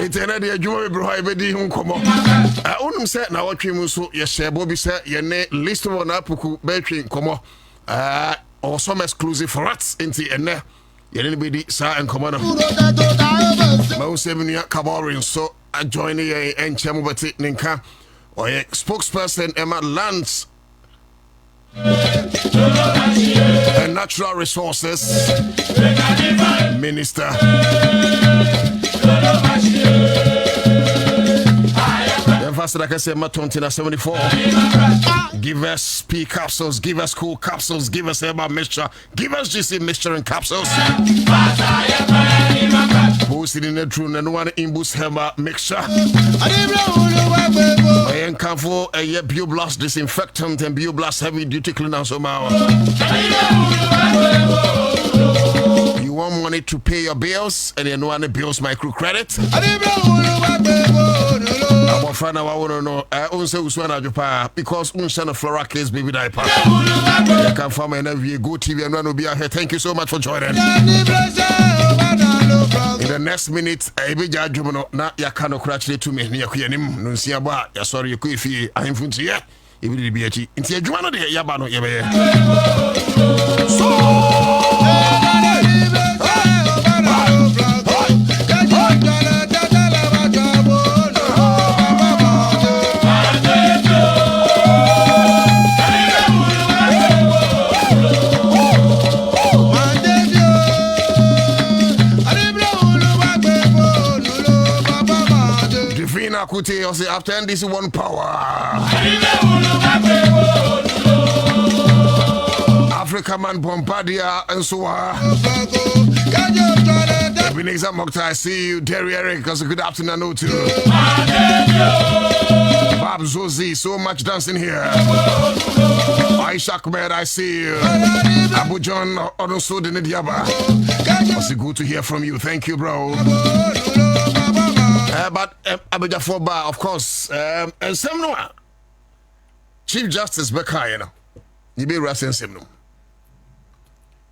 Speaker 6: Internet, you bro, I be home come on. I only said now what you so yes, Bobby said your list of an apuku battery come on. Or some exclusive for rats into and anybody sa and commander. Most 7 year Cabarin so I join a and Chamubati Ninka or a spokesperson Emma Lance and Natural Resources Minister. Faster like I said, Matontina 74. Give us P capsules, give us cool capsules, give us Emma mixture, give us GC mixture and capsules. Posted in the true and one in boost Emma mixture. I am careful a Bioblast disinfectant and Bioblast heavy duty cleaner. So you want money to pay your bills and you want the bills microcredit. I'm friend, I want to know. I also was one of your because Unshana Flora case baby diaper. I can farm and every good TV and will be here. Thank you so much for joining. In the next minute, I be judgment not ya cannot congratulate to me. Yakuanim, no see about ya sorry you could feel I'm from here. It will be a tea. Into a Juana de Yabano Yabe. Nina Kuti, after NDC one power. Africa man Bombardier and so on. Ebenezer Mokhtar, I see you. Derry Eric, good afternoon to you. Bob Zozi, so much dancing here. Aisha Ahmed, I see you. Abu John, Onoso Denediaba. It's good to hear from you. Thank you, bro. But Abuja Foba, of course, and some Chief Justice Beka, you know, you be racing him.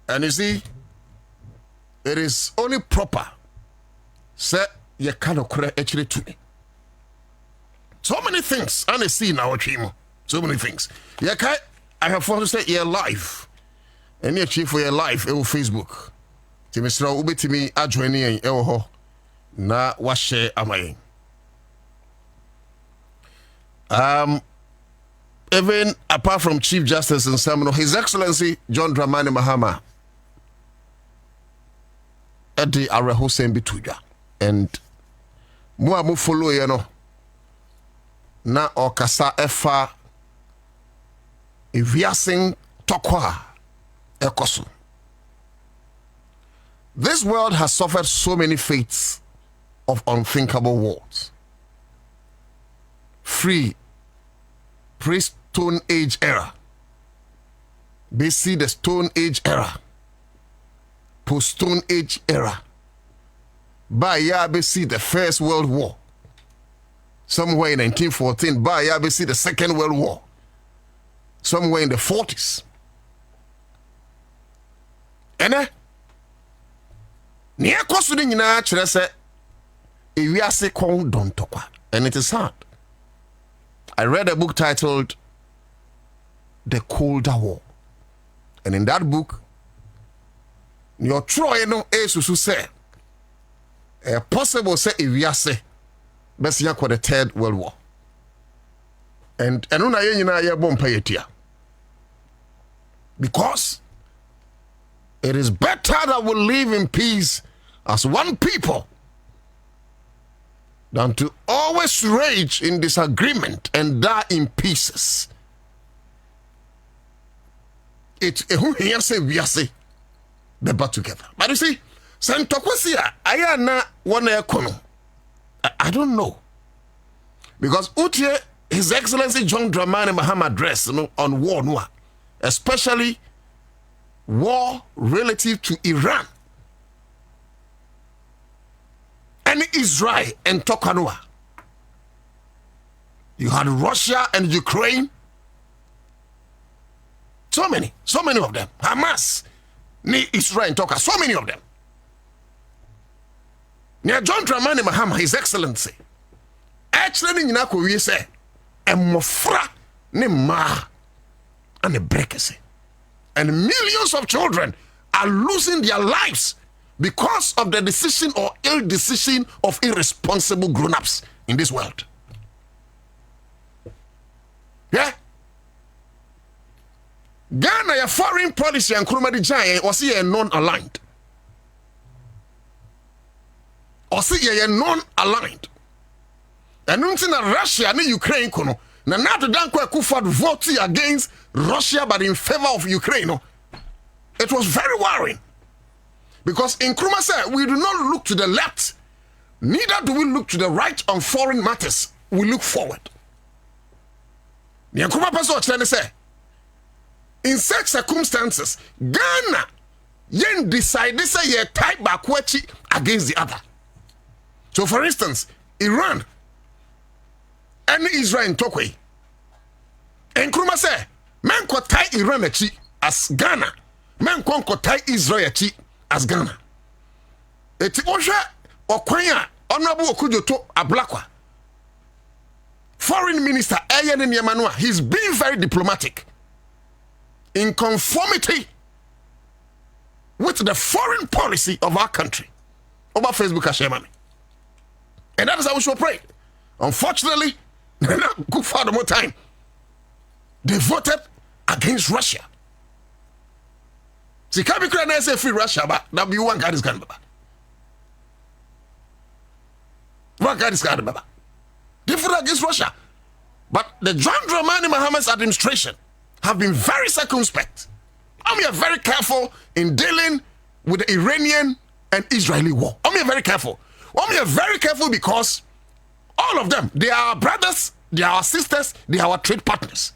Speaker 6: And you see, it is only proper. Say, you cannot correct actually to me. So many things, and I see in our team. So many things. I have to say, your life. And your chief for your life, Facebook. Timisra Ubi Timi, Adjoining, Eho. Na washe amayin. Even apart from Chief Justice and Seminole, His Excellency John Dramani Mahama Edi Areho Sembi Tuja. And mu follow you know na okasa efa eviasing tokwa ekoso. This world has suffered so many fates of unthinkable wars. Free pre-Stone Age era. BC the Stone Age era. Post-Stone Age era. By ya BC the First World War. Somewhere in 1914. By ya BC the Second World War. Somewhere in the 40s. Ene? Niye kosu ni nyina chere se ewiase kon don tokwa, and it is sad. I read a book titled The Colder War, and in that book your Troy no esusu say possible say ewiase besi yakwa the Third World War, and eno na ye nyina ye bompa yetia, because it is better that we live in peace as one people than to always rage in disagreement and die in pieces. Who here say we are say better together. But you see, Santokwasia, I na one ekono. I don't know. Because Utie, His Excellency John Dramani Mahama address on war, especially war relative to Iran and Israel and Tokanua. You had Russia and Ukraine. So many of them. Hamas, ni Israel and Toka, so many of them. Near John Dramani Mahama, His Excellency, actually, we say, a mofra ni ma and a brekese. And millions of children are losing their lives because of the decision or ill decision of irresponsible grown-ups in this world. Yeah? Ghana, your foreign policy and Kurumadi Jai was here non-aligned. Or see here non-aligned. And nothing Russia and Ukraine kono. Na NATO danko Akufo voted against Russia but in favor of Ukraine. It was very worrying. Because in Nkrumah said, we do not look to the left, neither do we look to the right on foreign matters. We look forward. The Nkrumah person say, in such circumstances, Ghana yen decide this say ye type bakwachi against the other. So for instance, Iran and Israel in Tokwe. And Nkrumah say, men ko tie Iran achi as Ghana. Men ko tie Israel achi as Ghana. Eti osha okwanya honorable Okujoto Ablakwa. Foreign Minister Eyen Nyemanua, he's being very diplomatic in conformity with the foreign policy of our country. Over Facebook Ashemani. And that is how we should pray. Unfortunately, good for the more time. They voted against Russia. See, can't be crying say free Russia, but that be one guy is going to be. One guy is going to be. warfare against Russia. But the John Dramani Mahama's administration have been very circumspect. And we are very careful in dealing with the Iranian and Israeli war. And we are very careful. And we are very careful because all of them, they are our brothers, they are our sisters, they are our trade partners.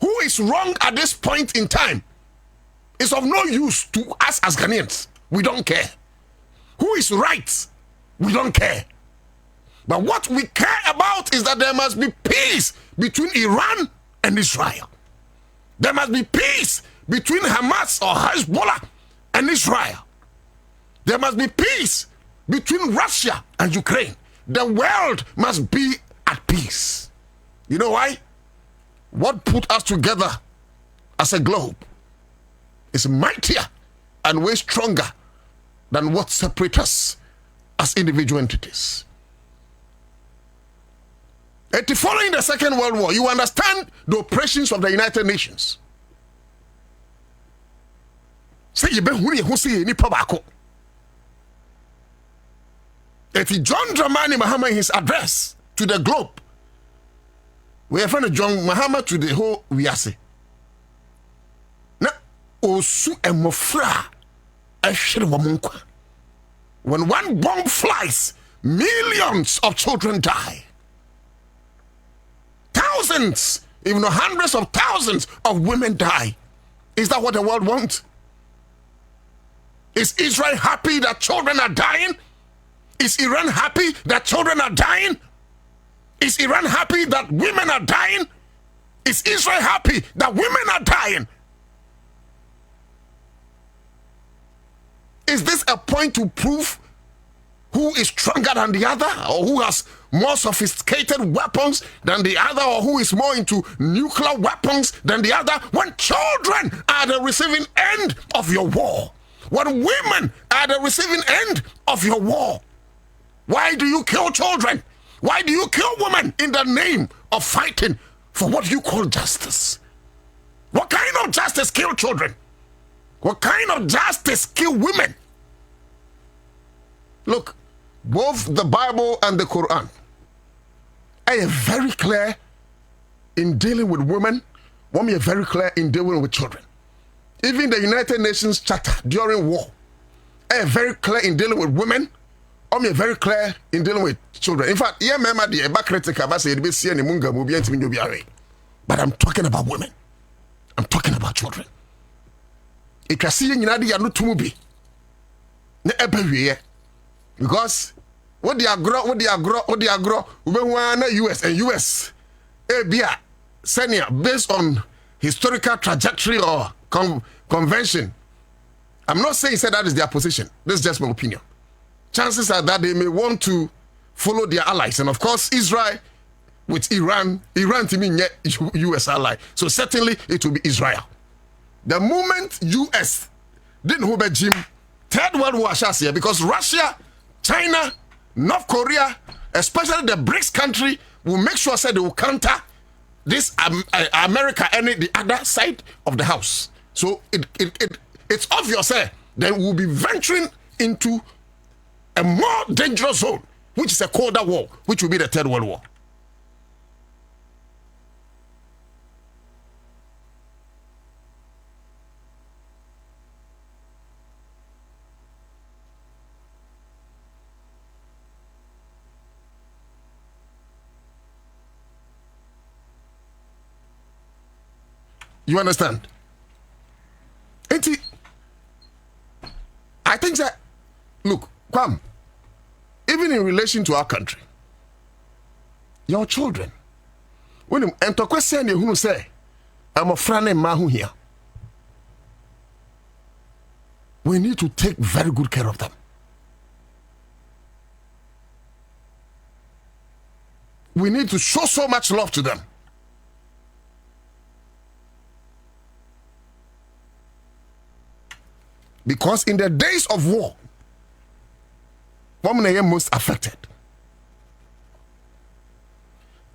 Speaker 6: Who is wrong at this point in time is of no use to us as Ghanaians. We don't care. Who is right? We don't care. But what we care about is that there must be peace between Iran and Israel. There must be peace between Hamas or Hezbollah and Israel. There must be peace between Russia and Ukraine. The world must be at peace. You know why? What put us together as a globe is mightier and way stronger than what separates us as individual entities. And following the Second World War, you understand the operations of the United Nations. Say you be who say ni pabako. Eti John Dramani Mahama in his address to the globe, we have found John Mahama to the whole wiase. Na osu emofra ehwere womunkwa. When one bomb flies, millions of children die. Thousands, even hundreds of thousands of women die. Is that what the world wants? Is Israel happy that children are dying? Is Iran happy that children are dying? Is Iran happy that women are dying? Is Israel happy that women are dying? Is this a point to prove who is stronger than the other, or who has more sophisticated weapons than the other, or who is more into nuclear weapons than the other? When children are the receiving end of your war, when women are the receiving end of your war, why do you kill children? Why do you kill women in the name of fighting for what you call justice? What kind of justice kill children? What kind of justice kill women? Look, both the Bible and the Quran are very clear in dealing with women. One is very clear in dealing with children. Even the United Nations Charter during war are very clear in dealing with women. One is very clear in dealing with children. In fact, but I'm talking about women. I'm talking about children. If you see because what they agro, US and US, senior based on historical trajectory or convention. I'm not saying that is their position. This is just my opinion. Chances are that they may want to follow their allies, and of course, Israel with Iran to me US ally. So certainly it will be Israel. The moment US didn't hold Jim, Third World War shall see, because Russia, China, North Korea, especially the BRICS country, will make sure that they will counter this America and the other side of the house. So it's obvious that we'll be venturing into a more dangerous zone, which is a colder war, which will be the Third World War. You understand? I think that, look, Kwam, even in relation to our country, your children, when you enter question, you say, I'm a friend of Mahu here. We need to take very good care of them. We need to show so much love to them. Because in the days of war, women are most affected.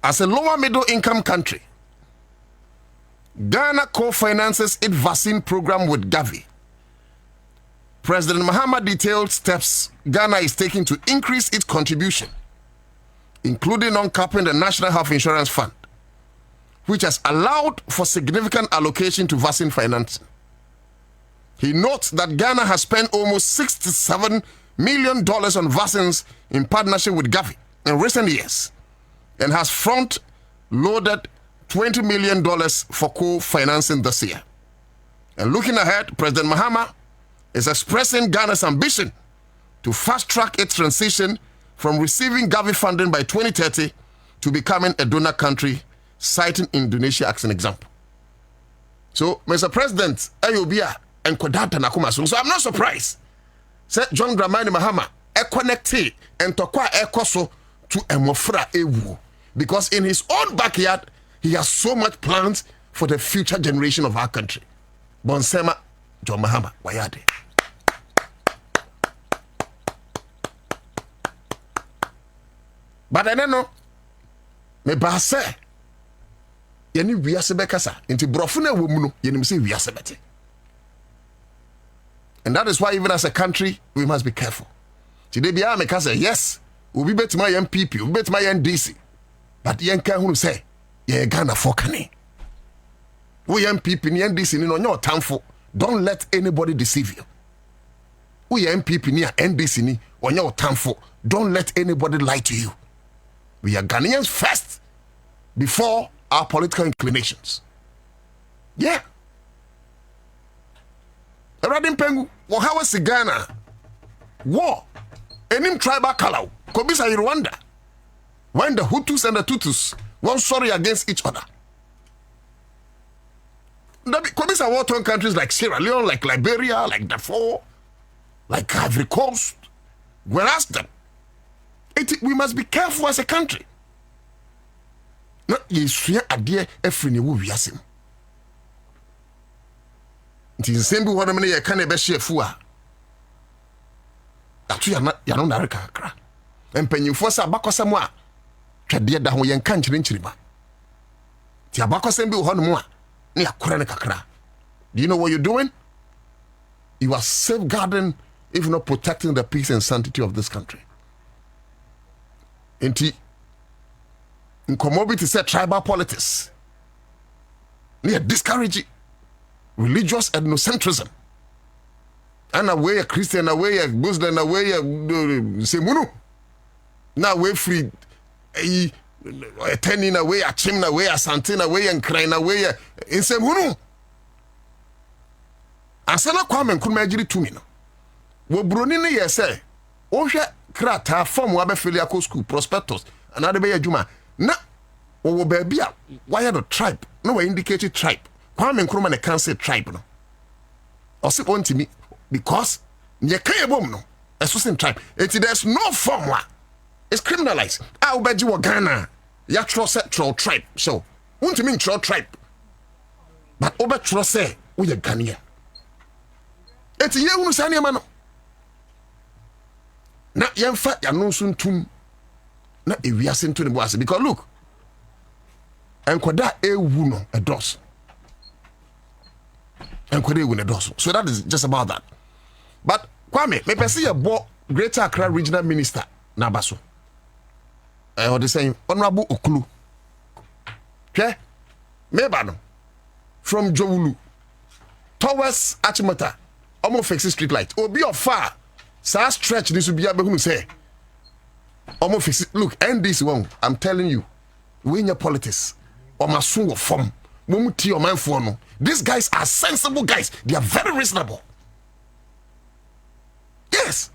Speaker 6: As a lower middle income country, Ghana co-finances its vaccine program with Gavi. President Mahama detailed steps Ghana is taking to increase its contribution including uncapping the National Health Insurance Fund, which has allowed for significant allocation to vaccine financing. He notes that Ghana has spent almost $67 million on vaccines in partnership with Gavi in recent years and has front-loaded $20 million for co-financing this year. And looking ahead, President Mahama is expressing Ghana's ambition to fast-track its transition from receiving Gavi funding by 2030 to becoming a donor country, citing Indonesia as an example. So, Mr. President, Ayobia and Kodata Nakumasu. So I'm not surprised. Say John Dramani Mahama connected and tokwa ekoso to Emofra Ewu. Because in his own backyard, he has so much plans for the future generation of our country. Bonsema John Mahama, wayade. But I don't know. Me ba say yeni wiase bekasa nti brofo na womu no yenim say wiase bete. And that is why even as a country we must be careful. Today bia me say yes, obi betima yen PP, obi betima yen DC. But yen kan hunu say ye Ghana for kane. We yen PP ni yen DC ni no nyo tamfo. Don't let anybody deceive you. We yen PP ni NDC ni onyo tamfo. Don't let anybody lie to you. We are Ghanaians first before our political inclinations. Yeah. Radin Pengu, how was Ghana? War. Enim tribal kalau. Kobisa Rwanda. When the Hutus and the Tutus were sorry against each other. Kobisa war-torn countries like Sierra Leone, like Liberia, like Darko, like Ivory Coast. We'll ask them. We must be careful as a country. No, you swear a dear every new wiasim. It is the same way one many can be share fua. That you are not Accra. And penny force a bako samoa. Tradia da ho yen kan chiriba. Ti abako sembi ho no a na yakora ne kakra. Do you know what you're doing? You are safeguarding, if not protecting, the peace and sanctity of this country. In commodity said tribal politics. Near discouraging religious ethnocentrism. And away a Christian, away a Muslim, away a Semunu. Now we free a tenin away a chimna away a santina away and crying away in Semunu. Asana kwame kumajiri tumino. Wo bronini ye say, Osha krata form wabe filiako school prospectus another be juma na wo baby a why the tribe no we indicated tribe Kwame Nkrumah na can say tribe no osi ontimi because nye kan ebom no esusin tribe there's no form wa it's criminalized a obeji wo Ghana ya tro tribe so ontimi tro tribe but obetro say we ye Ghanaian ye unu sane ma no na yemfa ya no suntum na ewiase nto ne boase because look enkoda ewu no edos enkoda ewu no edos so that is just about that. But Kwame me pese ye bo Greater Accra Regional Minister na baso or the same Honorable Okulu okay me ba no from Jowulu towards Achimota almost fix street light obi of far sa stretch this will be able to say almost fix it. Look, end this one. I'm telling you, we in your politics or my son of form. Mumuti or man for no. These guys are sensible guys. They are very reasonable. Yes.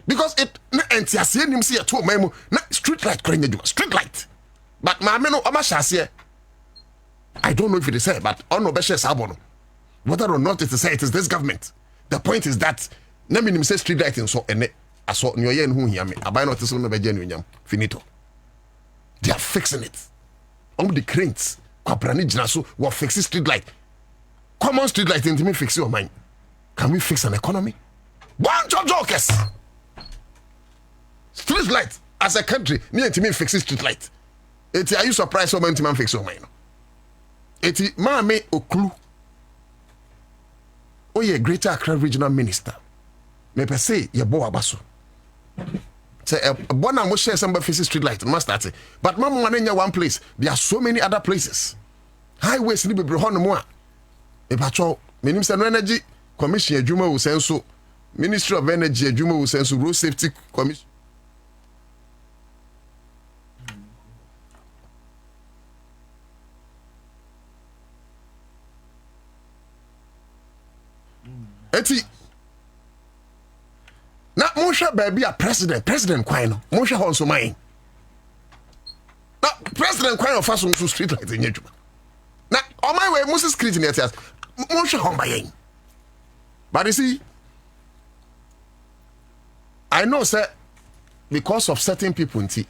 Speaker 6: Because it street light street light. But my no I don't know if it is said, but on no sabono. Whether or not it is said, it is this government. The point is that na minimum say street lighting so ene aso nyoye nhu hia me abai not so no be genu nyam finito. They are fixing it. The cranes kwabrani gina so we fix street light. Common street light intimi fix your mind. Can we fix an economy? Bunch of jokers. Street light as a country near intimi fix street light. Are you surprised so many man fix your mind? Mame Okulu. Oh, yeah, Greater Accra Regional Minister. Me per se ye bo abaso. say bona mo share some face street light must start. But mama wan one place. There are so many other places. Highways ni bebre ho no mo a. E pacho menim say no energy commission adwuma wo senso Ministry of Energy adwuma wo senso road safety commission. Eti na monsha baby a president kwan no monsha ho so man na president kwan of aso street light nyadwuma na on my way Moses street near tias monsha ho bayen. But you see, I know sir because of certain people nti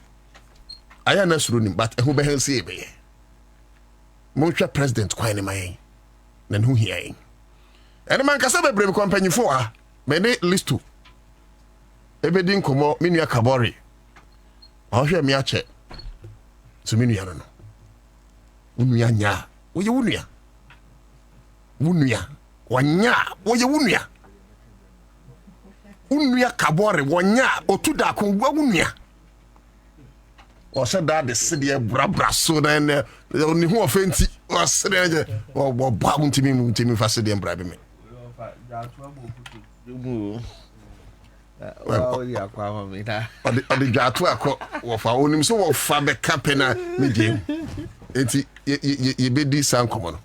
Speaker 6: I am not running but who be say be monsha president kwan man na who here and man kasa bebre company for me ne list to ebedi nkomo menu akabori ahwe me ache so menu ya no unua nya oye unua wanya oye unua kabori wanya otuda konwa unua o said that the city brabra so na ni hu ofenti o sere o ba muntimi fa city brabe me ɔde dwato akɔ wɔfa onim so wɔfa bɛka pɛ na medium enti yɛbɛdi saa nkɔmmɔ no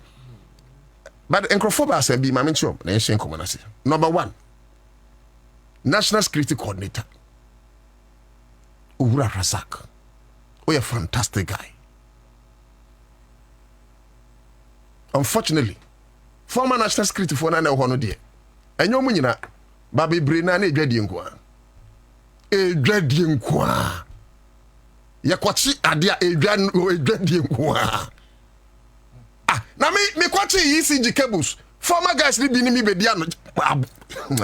Speaker 6: but nkurɔfoɔ baasa bi ma menkyerɛ na yɛhyɛ nkɔmmɔ no ase. Number 1, National Security Coordinator Owura Razak. Oh, a fantastic guy. Unfortunately, former National Security for na ɛhɔ no deɛ ɛnyɛ ɔmo nyina ba bebree na edwadi nko a yakwachi ade a edwadi nko a na me kwachi ECG cables former guys ni bi ni mi bedi ano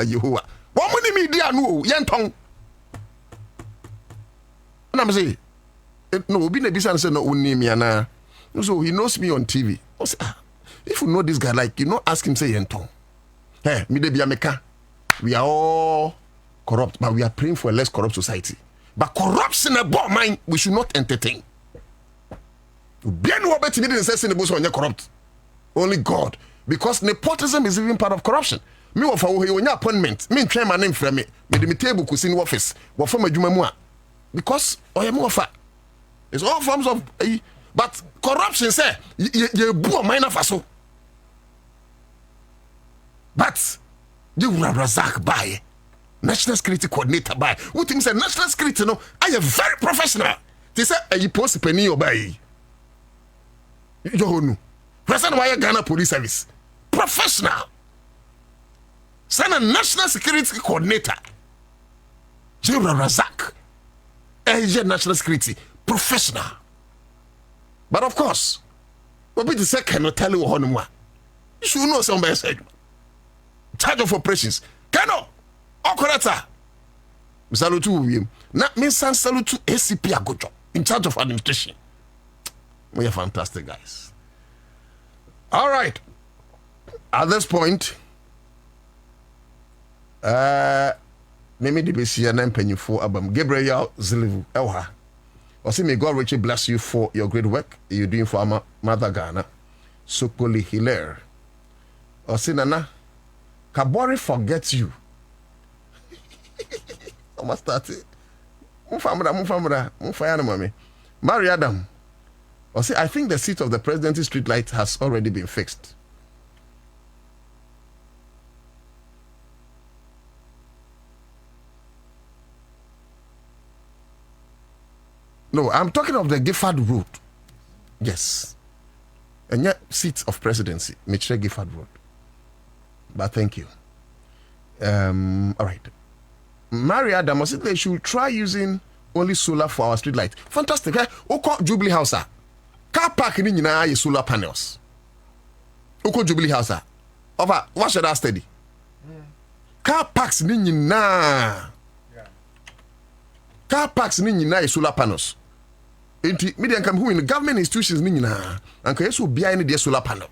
Speaker 6: Yehowa wo mo ni mi di ano o yenton na me say no obi na bisa say no onni mi ana so he knows me on TV. If you know this guy, like, you know, ask him say yenton. Hey, me de bia meka. We are all corrupt, but we are praying for a less corrupt society. But corruption a bad mind, we should not entertain. Bien no bet me didn't say in the bush when you're corrupt. Only God. Because nepotism is even part of corruption. Me of your appointment, me train my name from me the table could see in office, what from a juma. Because I am more fat. It's all forms of but corruption say you boo minor faso. But you will Razak by National Security Coordinator by what things say National Security no I am very professional. They say you post penny or by you know President why Ghana Police Service professional. Send a National Security Coordinator General Razak National Security professional. But of course, what be the second no tell you honor. You should know somebody said charge of operations. Kano Okorata Salutu William. Not me san salutu ACP Agojo in charge of administration. We are fantastic guys. All right. At this point, Mimi de Bessia and Penny4 album Gabriel Zilivu Elha. I say may God richly bless you for your great work you're doing for our mother Ghana. Sokoli Hilaire. I say Nana Kabori forgets you. I must start it. Mufamra, mommy. Mary Adam. I say I think the seat of the presidency street light has already been fixed. No, I'm talking of the Gifford Road. Yes. And yet, seat of presidency, Mitchell Gifford Road. But thank you. All right. Maria Adam, they should try using only solar for our street light. Fantastic. Oko Jubilee House. Car park in solar panels. Oko Jubilee House. Over, what should I study? Car parks na. Car parks ni solar panels. Enti media come who in the government institutions ni nyina anka yeso bia ni de solar panel.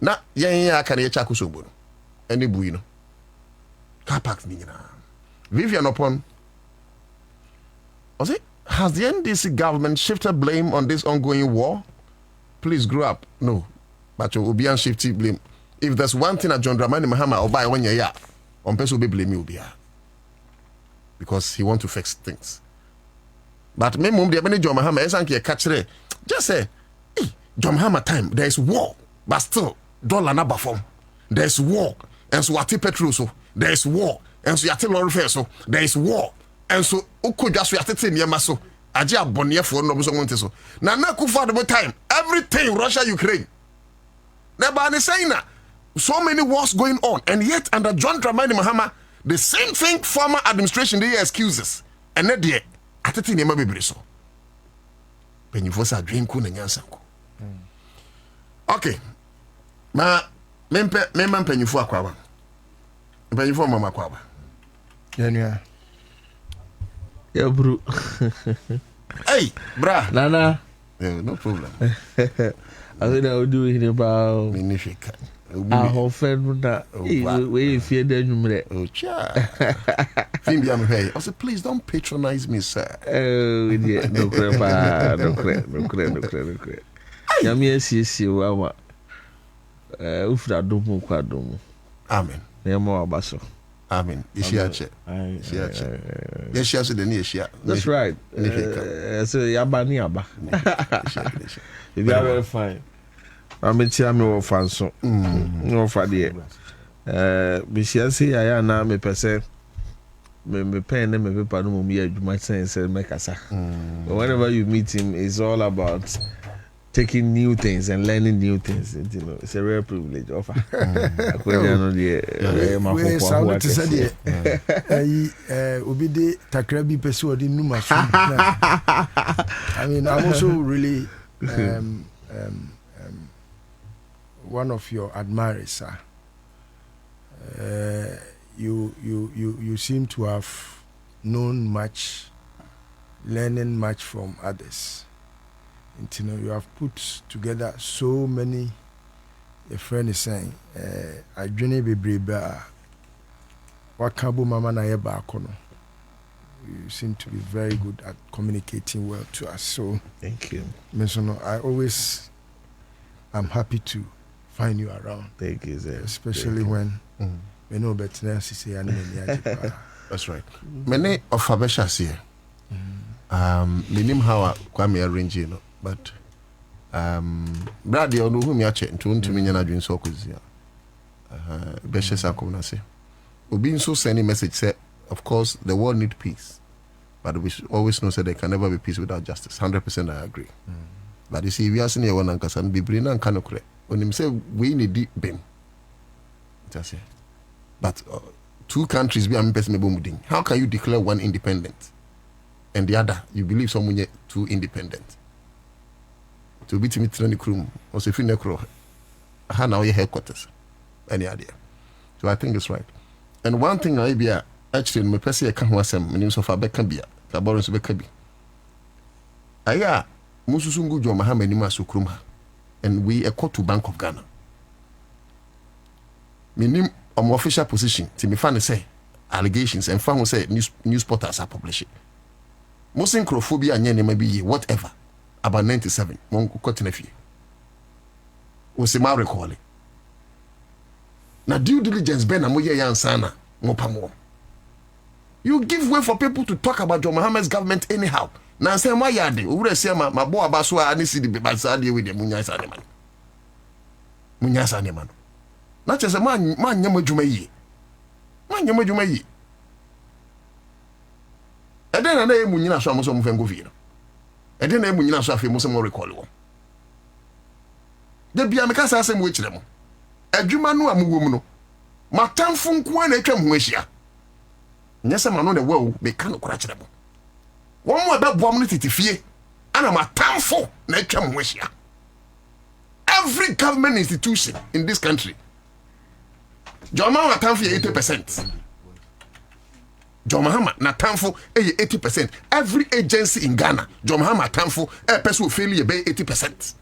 Speaker 6: Na yen aka na ye cha kosobo no. Ene bui no. Car parks ni nyina. Vivian upon Was it? Has the NDC government shifted blame on this ongoing war? Please grow up. No. But you will be shifting blame. If there's one thing that John Dramani Mahama or by when you're here, on person will be blame you here. Because he want to fix things. But me mum the John Mahama is anki catch there. Just say, hey, John Mahama time, there is war, but still, dollar na perform. There is war, and so ati petrol so. There is war, and so yati lorry fare so. There is war, and so uko just yati te niyama so. Aji abonye for no so monte so. Na kufa the time, everything Russia Ukraine. Neba ni saying na so many wars going on, and yet under John Dramani Mahama, the same thing former administration they excuses, and not there. Atete niyama bebre so. Penyifo sa dream ku na nyansa ko. Okay. Memma penyifo akwa. Penyifo mama kwa ba.
Speaker 7: Yeah, bro.
Speaker 6: Hey, bra.
Speaker 7: Nana.
Speaker 6: Yeah, no problem.
Speaker 7: I think I will do it about
Speaker 6: Magnifica.
Speaker 7: I hope that we fear the number.
Speaker 6: Oh, cha. Fimbi am here. I said, please don't patronize me, sir.
Speaker 7: Oh, yeah. No credit. Yami SCC, Wawa. Ufra domo kwa domo.
Speaker 6: Amen.
Speaker 7: Nemo abaso.
Speaker 6: Amen. Ishiache. Yeshiache the Nishia.
Speaker 7: That's right. So Yabani Aba. You are very fine. I'm a chairman fan so. No for the Bishiasi, I am now me per se. Me pen and me paper no me you might say make us. But whenever you meet him, it's all about taking new things and learning new things. You know, it's a rare privilege. Offer.
Speaker 3: We sound to say Obide Takrabi Pesu di Numa. I mean, I'm also really one of your admirers, sir. You seem to have known much, learning much from others. And, you know, you have put together so many. A friend is saying, I journey be brave. What kabo mama na yeba kono. You seem to be very good at communicating well to us. So
Speaker 7: thank you.
Speaker 3: I always am happy to find you around.
Speaker 7: Thank you, sir.
Speaker 3: Especially when we know better.
Speaker 6: That's right. Many of Fabesha here. Minim how Kwame arrange you know, but Brad you know whom you are chatting to me na doing so kuzi. Besha sa komna say. Obi so sending message say, of course the world need peace, but we always know that there can never be peace without justice. 100% I agree. But you see, we are seeing here one ankasan be bring and kanokre. When him say we need deep bin. That's it. But two countries be am person mebomudin. How can you declare one independent and the other you believe someone yet two independent? To be to me training crew or if you necro. How now your headquarters? Any idea? So I think it's right. And one thing I be actually my person I can't was my name so far back can be a borrow so back be. Aya Mususungu Jo Mahama Nima Sukruma. And we a court to Bank of Ghana. Minim on official position, Timmy Fan say allegations and fan will say news portals are publishing. Most synchrophobia and yenny maybe whatever about 97. Monku cut in a few. Was a recalling. Now due diligence Ben Amoye Yansana, Mopamo. You give way for people to talk about John Mahama's government anyhow. Now say my yadi, who say my boy Baswa and see the Basadi with the Munyas Animan. Munyas Animan. Not just a man Yamujumayi. Man Yamujumayi. And then I name Munina Shamosom Fengovino. And then I Munina Shafi Musamo recall. The Biamacasa same which them. A Jumanu Amuno. Matam Funkwan a Chamwishia. Nessa man on the world, they can't crash them. One more about womanity to fear, and I'm a townful nature wisher. Every government institution in this country, John Mahama account for 80%. John Mahama na account for 80%. Every agency in Ghana, John Mahama account for a person will fail you by 80%.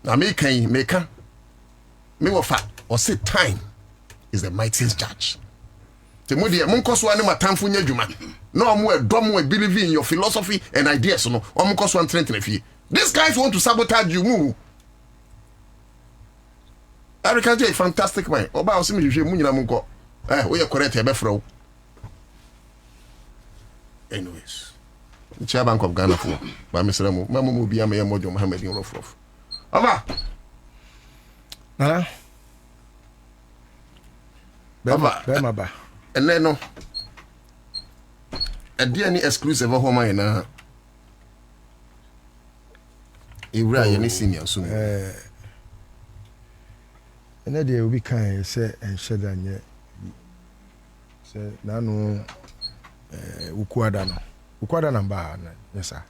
Speaker 6: Now me wafa or say time is the mightiest judge. Temudi monkoswa ne matamfo nya dwuma No more dumb way believe in your philosophy and ideas. No, cost one trend. These guys want to sabotage you. Move. Eric is a fantastic man. Oba osi mi hwehwe mu nyina mu nko. We are correct e be fro. Anyways. The Chair Bank of Ghana for by Mr. Mamu bi am ye mojo Mohammed in rof. Oba.
Speaker 7: Nana. Bema.
Speaker 6: And then no. A dear any exclusive of home na. Ira ye ni senior so.
Speaker 8: And that day will be kind say and shed and yet say nano Ukwadano. Ukwadana ba yes sir.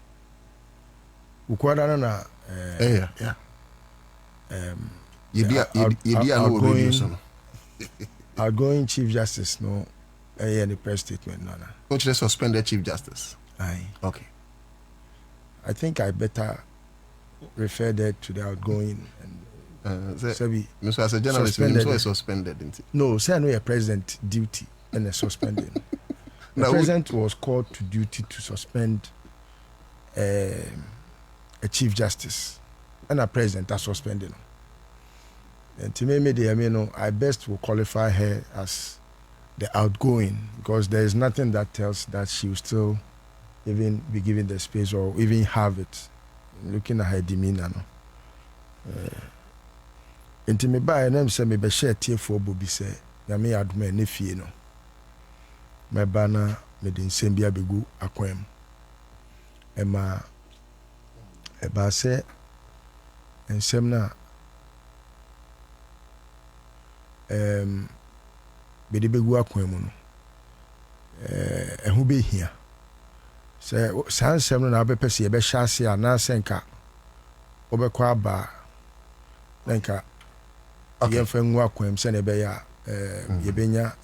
Speaker 8: Ukwadana na
Speaker 6: yeah. You
Speaker 8: outgoing Chief Justice no any press statement no.
Speaker 6: Coach, let's suspend the Chief Justice.
Speaker 8: Aye.
Speaker 6: Okay.
Speaker 8: I think I better refer that to the outgoing and
Speaker 6: Mr. As a journalist, you suspended, didn't it?
Speaker 8: No, say no, a president duty and a suspending. The president was called to duty to suspend a chief justice, and a president are suspending. And to me, I best will qualify her as the outgoing because there is nothing that tells that she will still even be given the space or even have it. Looking at her demeanor, no. Nti me ba na mse me be share tiefo bobi se na me adoma ne fie no me ba na me de nsem bia begu akwam ema e ba se nsem na be de begu akwam no ehu be hia se san nsem no na be pese e be hya ase ana senka obekwa aba nenka okay. A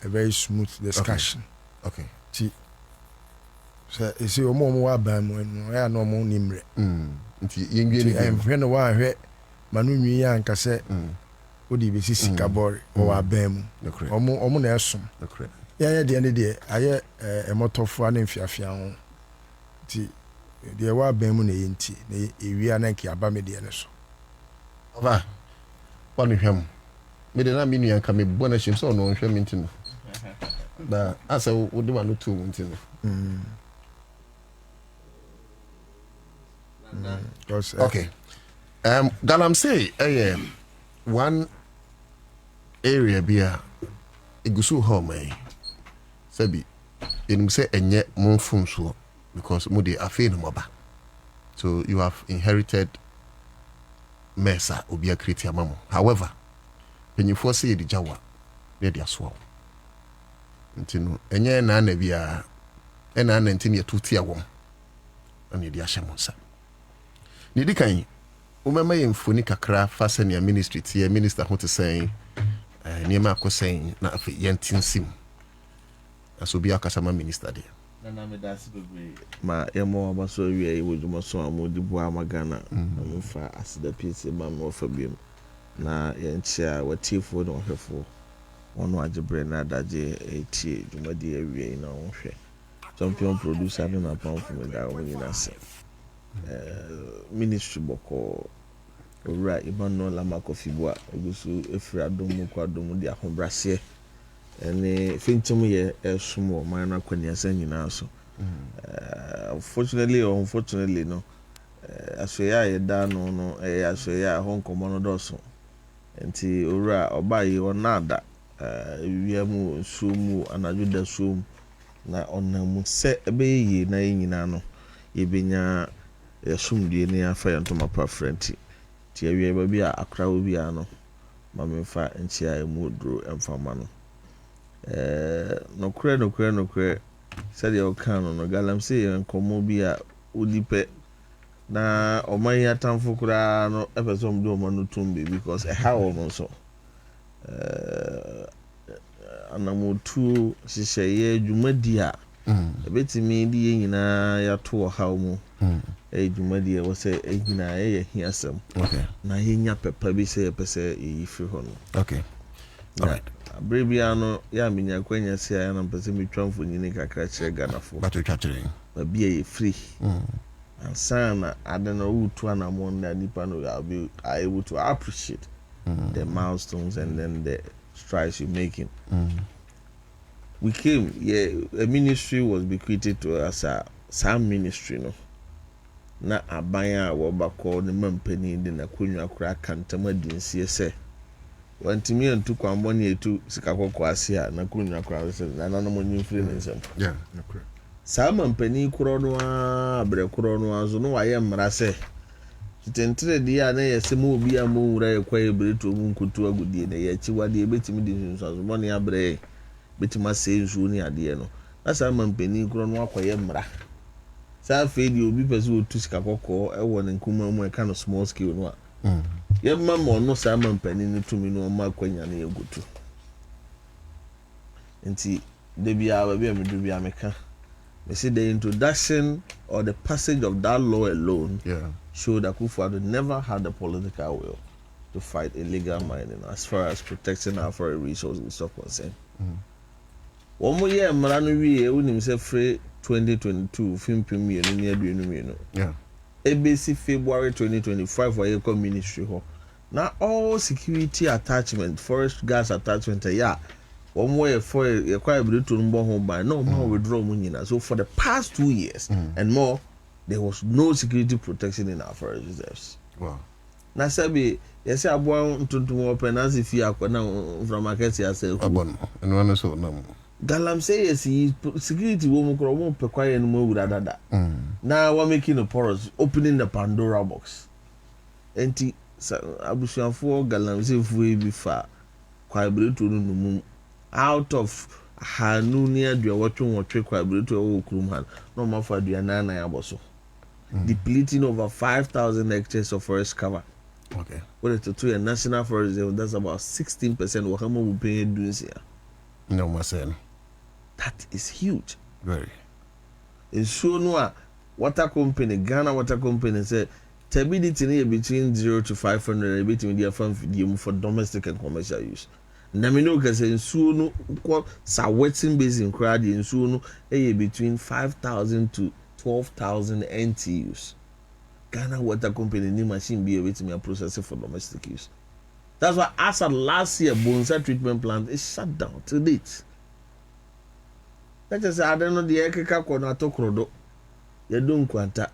Speaker 8: very smooth discussion.
Speaker 6: Okay.
Speaker 8: See, so you see, more bam when I no more nimre. And when one Manu Yan Cassette, would you be Sikabori or Bam or more Nelson? Yeah, the end of the day, I hear a motto for an infiafian. The wa Bamuni inti, we are Nanki Abamedianes.
Speaker 6: Over. One of him. Me de na me nua ka me bona him so no hwe me ntino ba asa wo de ma no tu ntino okay galam say one area bia egusu ho mai sabi enum say enye monfum so because mo de afi no moba so you have inherited mesa obi akriti amamo however when you foresee the Jawa, they are swell. Ntino, enye na na bia, ena na ntini ya tutia wom. Ani dia shamonsa. Ni dikan, umema ye mfuni kakra fasa ni ya ministry ti ya minister hote saying, niema ako saying na afi yentinsim. Asobi akasama minister dia.
Speaker 7: Nana me dasi bebre. Ma emo abaso wiye iwo jumaso amodi bua magana. Amufa asida pisi ma me ofa biem. Na yenchia watifo no hwefo ono ajebre na daje etie dwumadi awie na onhwe champion producer no na pamfo me da woni na se ministry boko ora Emmanuel Lamakofiboa ogusu efira domu kwadomu di ahobrase ene fintum ye esumo man na kwani asa nyina so unfortunately no asoya ye da no asoya honkomo no doso enti ora obayi onada wiamu nsumu anajuda sum na onamu se ebeyi na nyina no yebenya yasumdie ne afa yantoma pa frenti ti awie ba bia akra obi ano mamemfa nchia emu dro emfama no nokre said o kan no galam se enkomo bi a odipe na oman ya tamfo kura no epesom do man no tumbe because how no so anamotu shishaye adwumadi a ebetimi di nyina ya to haw mu adwumadi e wo se nyina ye hiasem
Speaker 6: okay
Speaker 7: na yenya pepa bi se pese yi fi ho no
Speaker 6: okay all right
Speaker 7: Brebiano, ya minya kwenya sia ya na mpese mitwa mfonyini kakra kire Ghana fo.
Speaker 6: But we catching.
Speaker 7: Ba bia free. And sana adena utu na monda nipa no are able to appreciate the milestones and then the strides you're making. We came, a ministry was bequeathed to us some ministry no. Na abaya wo bakọ ne mampani de na konwa kura kantama dinsie se. Wantimi antu kwambo ne etu sikakọkọ ase a na konwa kura se na na mo nyimfire ne nsem.
Speaker 6: Yeah.
Speaker 7: Saa mampani kuro no a abre kuro no azo no waye mmara se. Titentre di a na yesemu obi a mo wura ekwa ebreto mu nkutu agudie na ye chiwade ebetimi di nso azo mo ne abre betima se nsu ni ade no. Na saa mampani kuro no akwaye mmara. Saa fedi obi pese otu sikakọkọ ewo ne nkuma mu e kind of small scale no a. Ye mama no saa mampani ni tumi no ma kwanya na yegutu. Nti de bia ba bia me do bia meka. We see the introduction or the passage of that law alone showed that Akufo-Addo never had the political will to fight illegal mining as far as protecting our foreign resources is concerned. One more year, Marano we say free 2022 film premiere near the ABC February 2025 for Eco Ministry. Now all security attachment, forest gas attachment, one way for a quite to home by no more withdraw money. So for the past 2 years and more, there was no security protection in our forest reserves.
Speaker 6: Wow.
Speaker 7: Now, Sabi, yes, I want to open as if you are from market yourself.
Speaker 6: And one so no.
Speaker 7: Galam say yes, security won't require any more with that. Now we're making a porous, opening the Pandora box. And Abushan for Galam say if we be far, quite to out of Hanunia, do watching what trick quite to Krumhan, no more for the Anana Yaboso. Depleting over 5,000 hectares of forest cover.
Speaker 6: Okay.
Speaker 7: What is to a national forest reserve? That's about 16% of what we pay doing here.
Speaker 6: No, my son.
Speaker 7: That is huge.
Speaker 6: Very.
Speaker 7: In Shonua, water company, Ghana Water Company said, stability between 0 to 500 between the farm for domestic and commercial use. Namino can say in Suno, Sawetin basin crowd in Suno, between 5,000 to 12,000 NTUs. Ghana Water Company new machine be able to process it for domestic use. That's why as of last year, Bonsa treatment plant is shut down to date. Let us say, I don't know the Ekeka Kona Tokrodo. You don't quanta.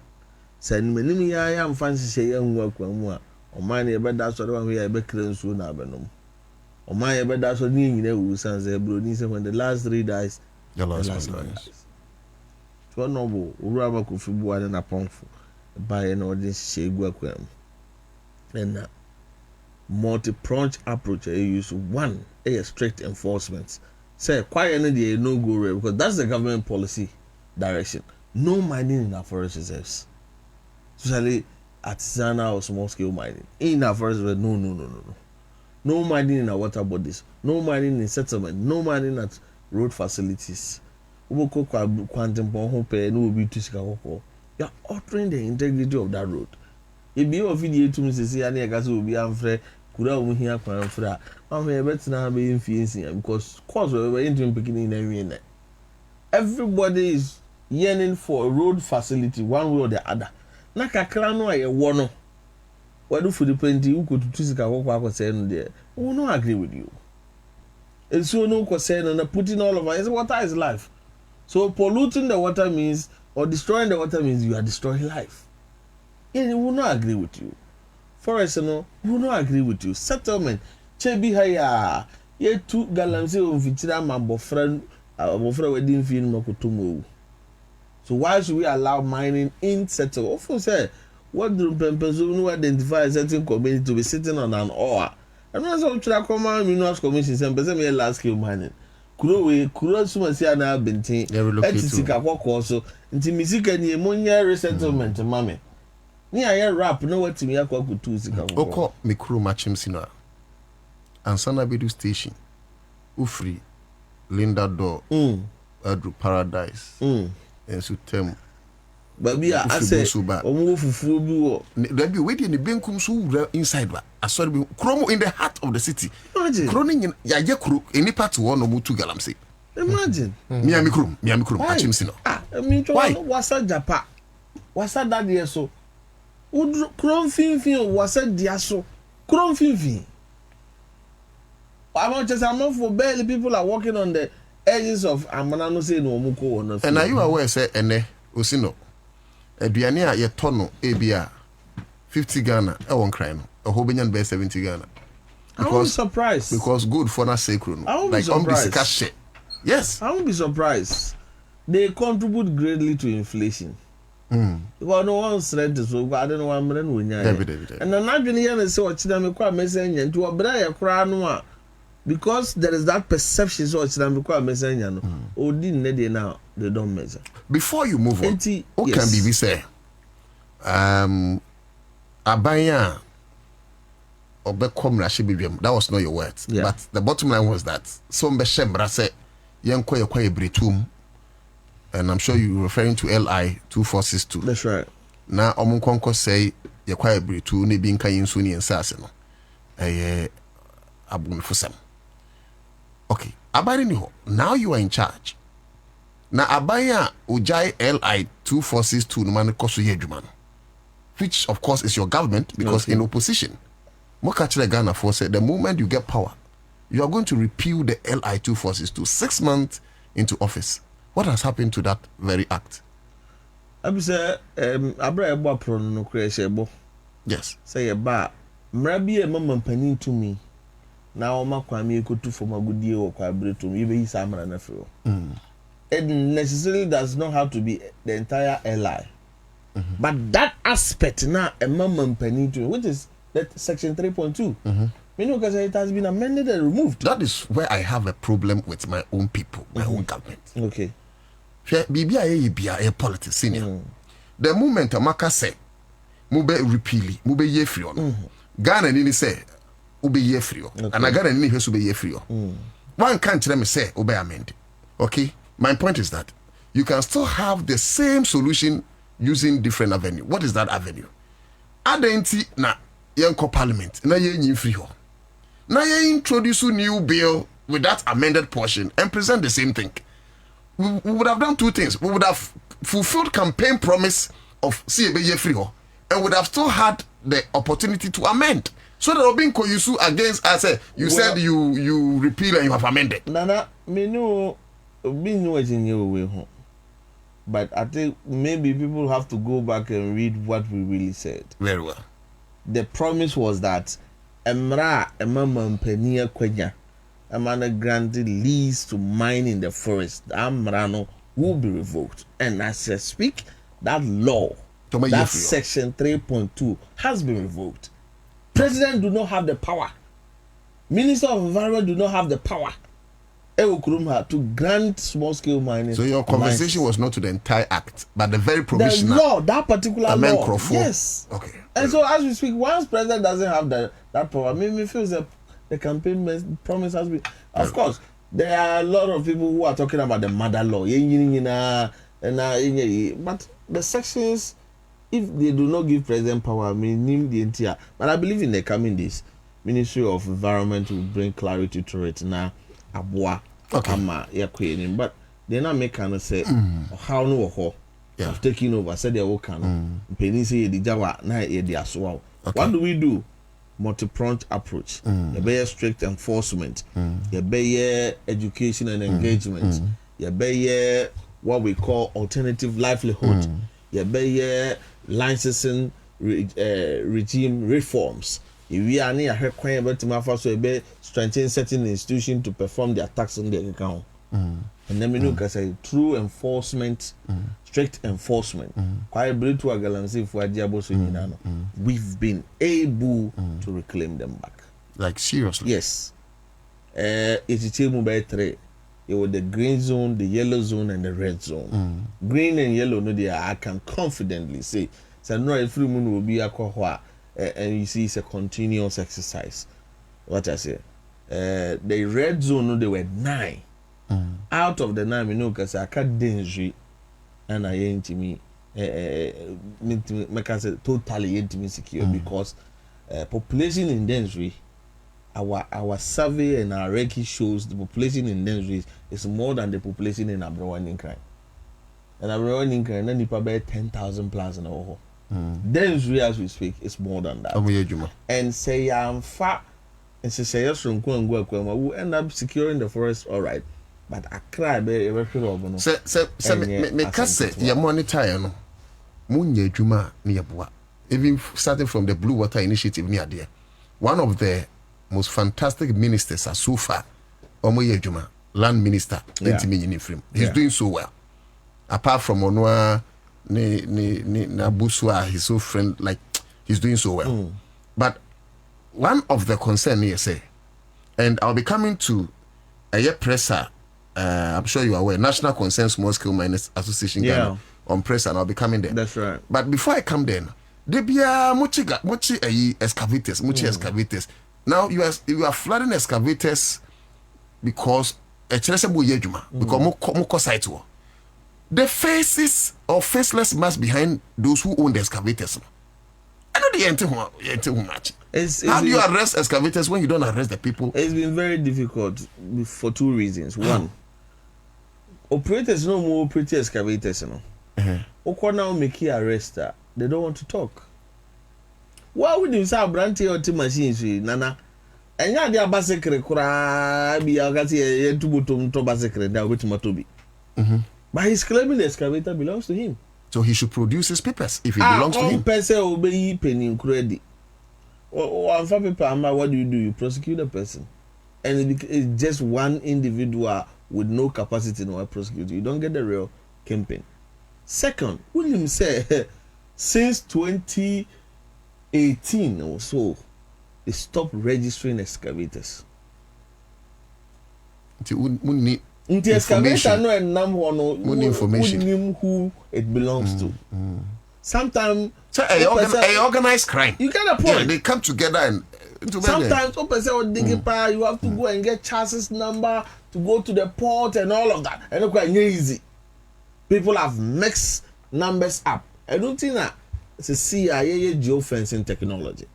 Speaker 7: Send me I am fancy say young work one more. Or mine a bed that's what we are becoming soon. Abenum. Or my bed that's what you know, Sans Ebro, when the last 3 dies,
Speaker 6: The last one dies.
Speaker 7: So noble, Urama Kufibu and a pump by an audience Shegua. And multi-pronged approach I use one a strict enforcement. Say quite any no go rare because that's the government policy direction. No mining in our forest reserves. Especially artisanal or small scale mining. In our forest reserves, no. No mining in our water bodies, no mining in settlement, no mining at road facilities. You are altering the integrity of that road. If you have video to Mrs. Yani Agasu will be unfair, could I win here? I'm here better now be influencing because cause we're into beginning every everybody is yearning for a road facility one way or the other. Accra100 a one. What do for the plenty who could choose a walk saying there? We will not agree with you. And so no concern and putting all of us water is life. So polluting the water means or destroying the water means you are destroying life. And we will not agree with you. Forest no, we will not agree with you. Settlement, chebi haya, ye two galamse on fitira mabofra wedding film makutumo. So why should we allow mining in settle? Often say, what do people identify a certain community to be sitting on an ore? And that's what Common Minerals Commission said, but some large scale mining. Kuro suma si ana benti. Etisika kwako so. Nti misika ni emonya resettlement mame. Ni aye rap no wati mi akwa kutu sika kwako.
Speaker 6: Oko mikuru machim sino. Ansana Bedu Station. Ufri Linda Door. Adru Paradise. Ensu Temu.
Speaker 7: But we are, I say, omo fufu bi wo.
Speaker 6: There be waiting the benkum so inside ba. I saw be Kromo in the heart of the city.
Speaker 7: Imagine.
Speaker 6: Kroning ya je kro any part one no mutu galamse.
Speaker 7: Imagine.
Speaker 6: Miami krom achim si no.
Speaker 7: Me to wasa japa. Wasa that year so. Krom finfin wasa dia so. Krom finfin. I'm just for barely people are walking on the edges of Amanano say no muko on.
Speaker 6: And are you aware say ene osino aduane a ye tono ebia 50 Ghana e won cry no a whole benyan be 70 Ghana.
Speaker 7: I won't be surprised.
Speaker 6: Because good for na sacred no.
Speaker 7: I won't be surprised.
Speaker 6: Yes.
Speaker 7: I won't be surprised. They contribute greatly to inflation. Because no one's read this, so I don't know what I'm doing. And I'm not going to hear so much. I'm quite messaging to a brother crown because there is that perception so much. I'm quite messaging. Oh, didn't they now? They don't measure.
Speaker 6: Before you move on, what can be say? Abaya or become Rashibium. That was not your words.
Speaker 7: Yeah.
Speaker 6: But the bottom line was that some Beshembra say, Yanko Yakwa Britum. And I'm sure you're referring to LI 2462.
Speaker 7: That's right.
Speaker 6: Now, Omunkonko say, Yakwa Britu, Nebinka Yinsuni and Sassano. Abun Fusam. Okay. Abari now you are in charge. Now, Abaya Ujai LI 2462 Numan Kosu Yejuman. Which, of course, is your government because in opposition. Mokachile Ghana for said the moment you get power, you are going to repeal the LI 2462 6 months into office. What has happened to that very act?
Speaker 7: I say, Abra Ebo Pro no creation.
Speaker 6: Yes.
Speaker 7: Say a bar. Mrabi a mama penny to me. Now, my kwame could do for my good deal or quabre to me, even summer and a few. It necessarily does not have to be the entire LI. But that aspect now, a mama penny to me, which is that section 3.2. Meaning because it has been amended and removed.
Speaker 6: That is where I have a problem with my own people, my own government.
Speaker 7: Okay.
Speaker 6: Bibia a politics senior. The moment Amaka say, Mube repeal, Mube ye free on. Ghana nini say, Ube ye free. And I Ghana nini has ube ye free. One can't let me say, Ube amend. Okay? My point is that you can still have the same solution using different avenue. What is that avenue? Adenti na yenko parliament, na ye free ho. Now you introduce a new bill with that amended portion and present the same thing. We would have done two things. We would have fulfilled campaign promise of CBA free and would have still had the opportunity to amend. So that being Koyusu against us, you said you repeal and you have amended.
Speaker 7: Nana, me know being in your way home. But I think maybe people have to go back and read what we really said.
Speaker 6: Very well.
Speaker 7: The promise was that Emra Emma Penia Quenya Amana granted lease to mine in the forest. Amrano will be revoked. And as I speak, that law, that section 3.2 has been revoked. President do not have the power. Minister of Environment do not have the power. To grant small scale mining.
Speaker 6: So your conversation was not to the entire act, but the very provision.
Speaker 7: The law, that particular law. Yes.
Speaker 6: Okay.
Speaker 7: And so as we speak, once president doesn't have that power, me feels that the campaign promise has been. Of course, there are a lot of people who are talking about the mother law. But the sections, if they do not give president power, name the entire. But I believe in the coming days, Ministry of Environment will bring clarity to it now. Abua, okay. But they're not making say how no ho of taking over. Said they will can. Penny say the Java na the What do we do? Multi-pronged approach. You bear strict enforcement. You bear education and engagement. You bear what we call alternative livelihood. You bear licensing regime reforms. If we are near her claim about to my so be strengthen certain institution to perform their tax on their account. And then we look at a true enforcement, strict enforcement. Quite brave to a galancy for a diabo. We've been able to reclaim them back.
Speaker 6: Like seriously?
Speaker 7: Yes. It's a mobile three. It was the green zone, the yellow zone, and the red zone. Green and yellow, no, they I can confidently say. So no, every moon will be a kohwa. And you see, it's a continuous exercise. What I say, the red zone, there were 9. Out of the 9, we know because I can't danger, and I ain't me make us totally intimate secure because population in Densry, our survey and our recce shows the population in Densry is more than the population in Accra100 crime. And Accra100 crime, then about 10,000 plus in our Densry, as we speak, is more than that. And say I'm fat, and say yes from Kwangu, we end up securing the forest, all right. But Accra, be a sure.
Speaker 6: Me kase ya monitor no. Munye juma ni yabwa. Even starting from the Blue Water Initiative near there. One of the most fantastic ministers so far, Omoye Juma, land minister, he's doing so well. Apart from Onwa Nabuswa, he's so friend, like he's doing so well. But one of the concern here say, and I'll be coming to a presser. I'm sure you are aware, National Concern Small Scale Miners Association Ghana on press, and I'll be coming there.
Speaker 7: That's right.
Speaker 6: But before I come there, there be a much excavators. Now you are flooding excavators because because the faces or faceless mass behind those who own the excavators. I know the enter much. How do you arrest excavators when you don't arrest the people?
Speaker 7: It's been very difficult for two reasons. One, operators no more operate excavators, you know. Now make you arrest her. They don't want to talk. Why would you say branty or machines, Nana? And ya dia basekre kura bi agati e tubutum to basekre da with matobi. But he's claiming the excavator belongs to him.
Speaker 6: So he should produce his papers if it belongs to him.
Speaker 7: Person obey penny credit. What do? You prosecute a person. And it's just one individual with no capacity to prosecute. You don't get the real campaign. Second, William said since 2018 or so, they stopped registering excavators. The excavator no information who it belongs to. Sometimes
Speaker 6: organized crime.
Speaker 7: You get a point.
Speaker 6: Yeah, they come together and
Speaker 7: sometimes you have to go and get chassis number to go to the port and all of that. And it's quite easy. People have mixed numbers up. I don't think that it's a CIA geofencing technology.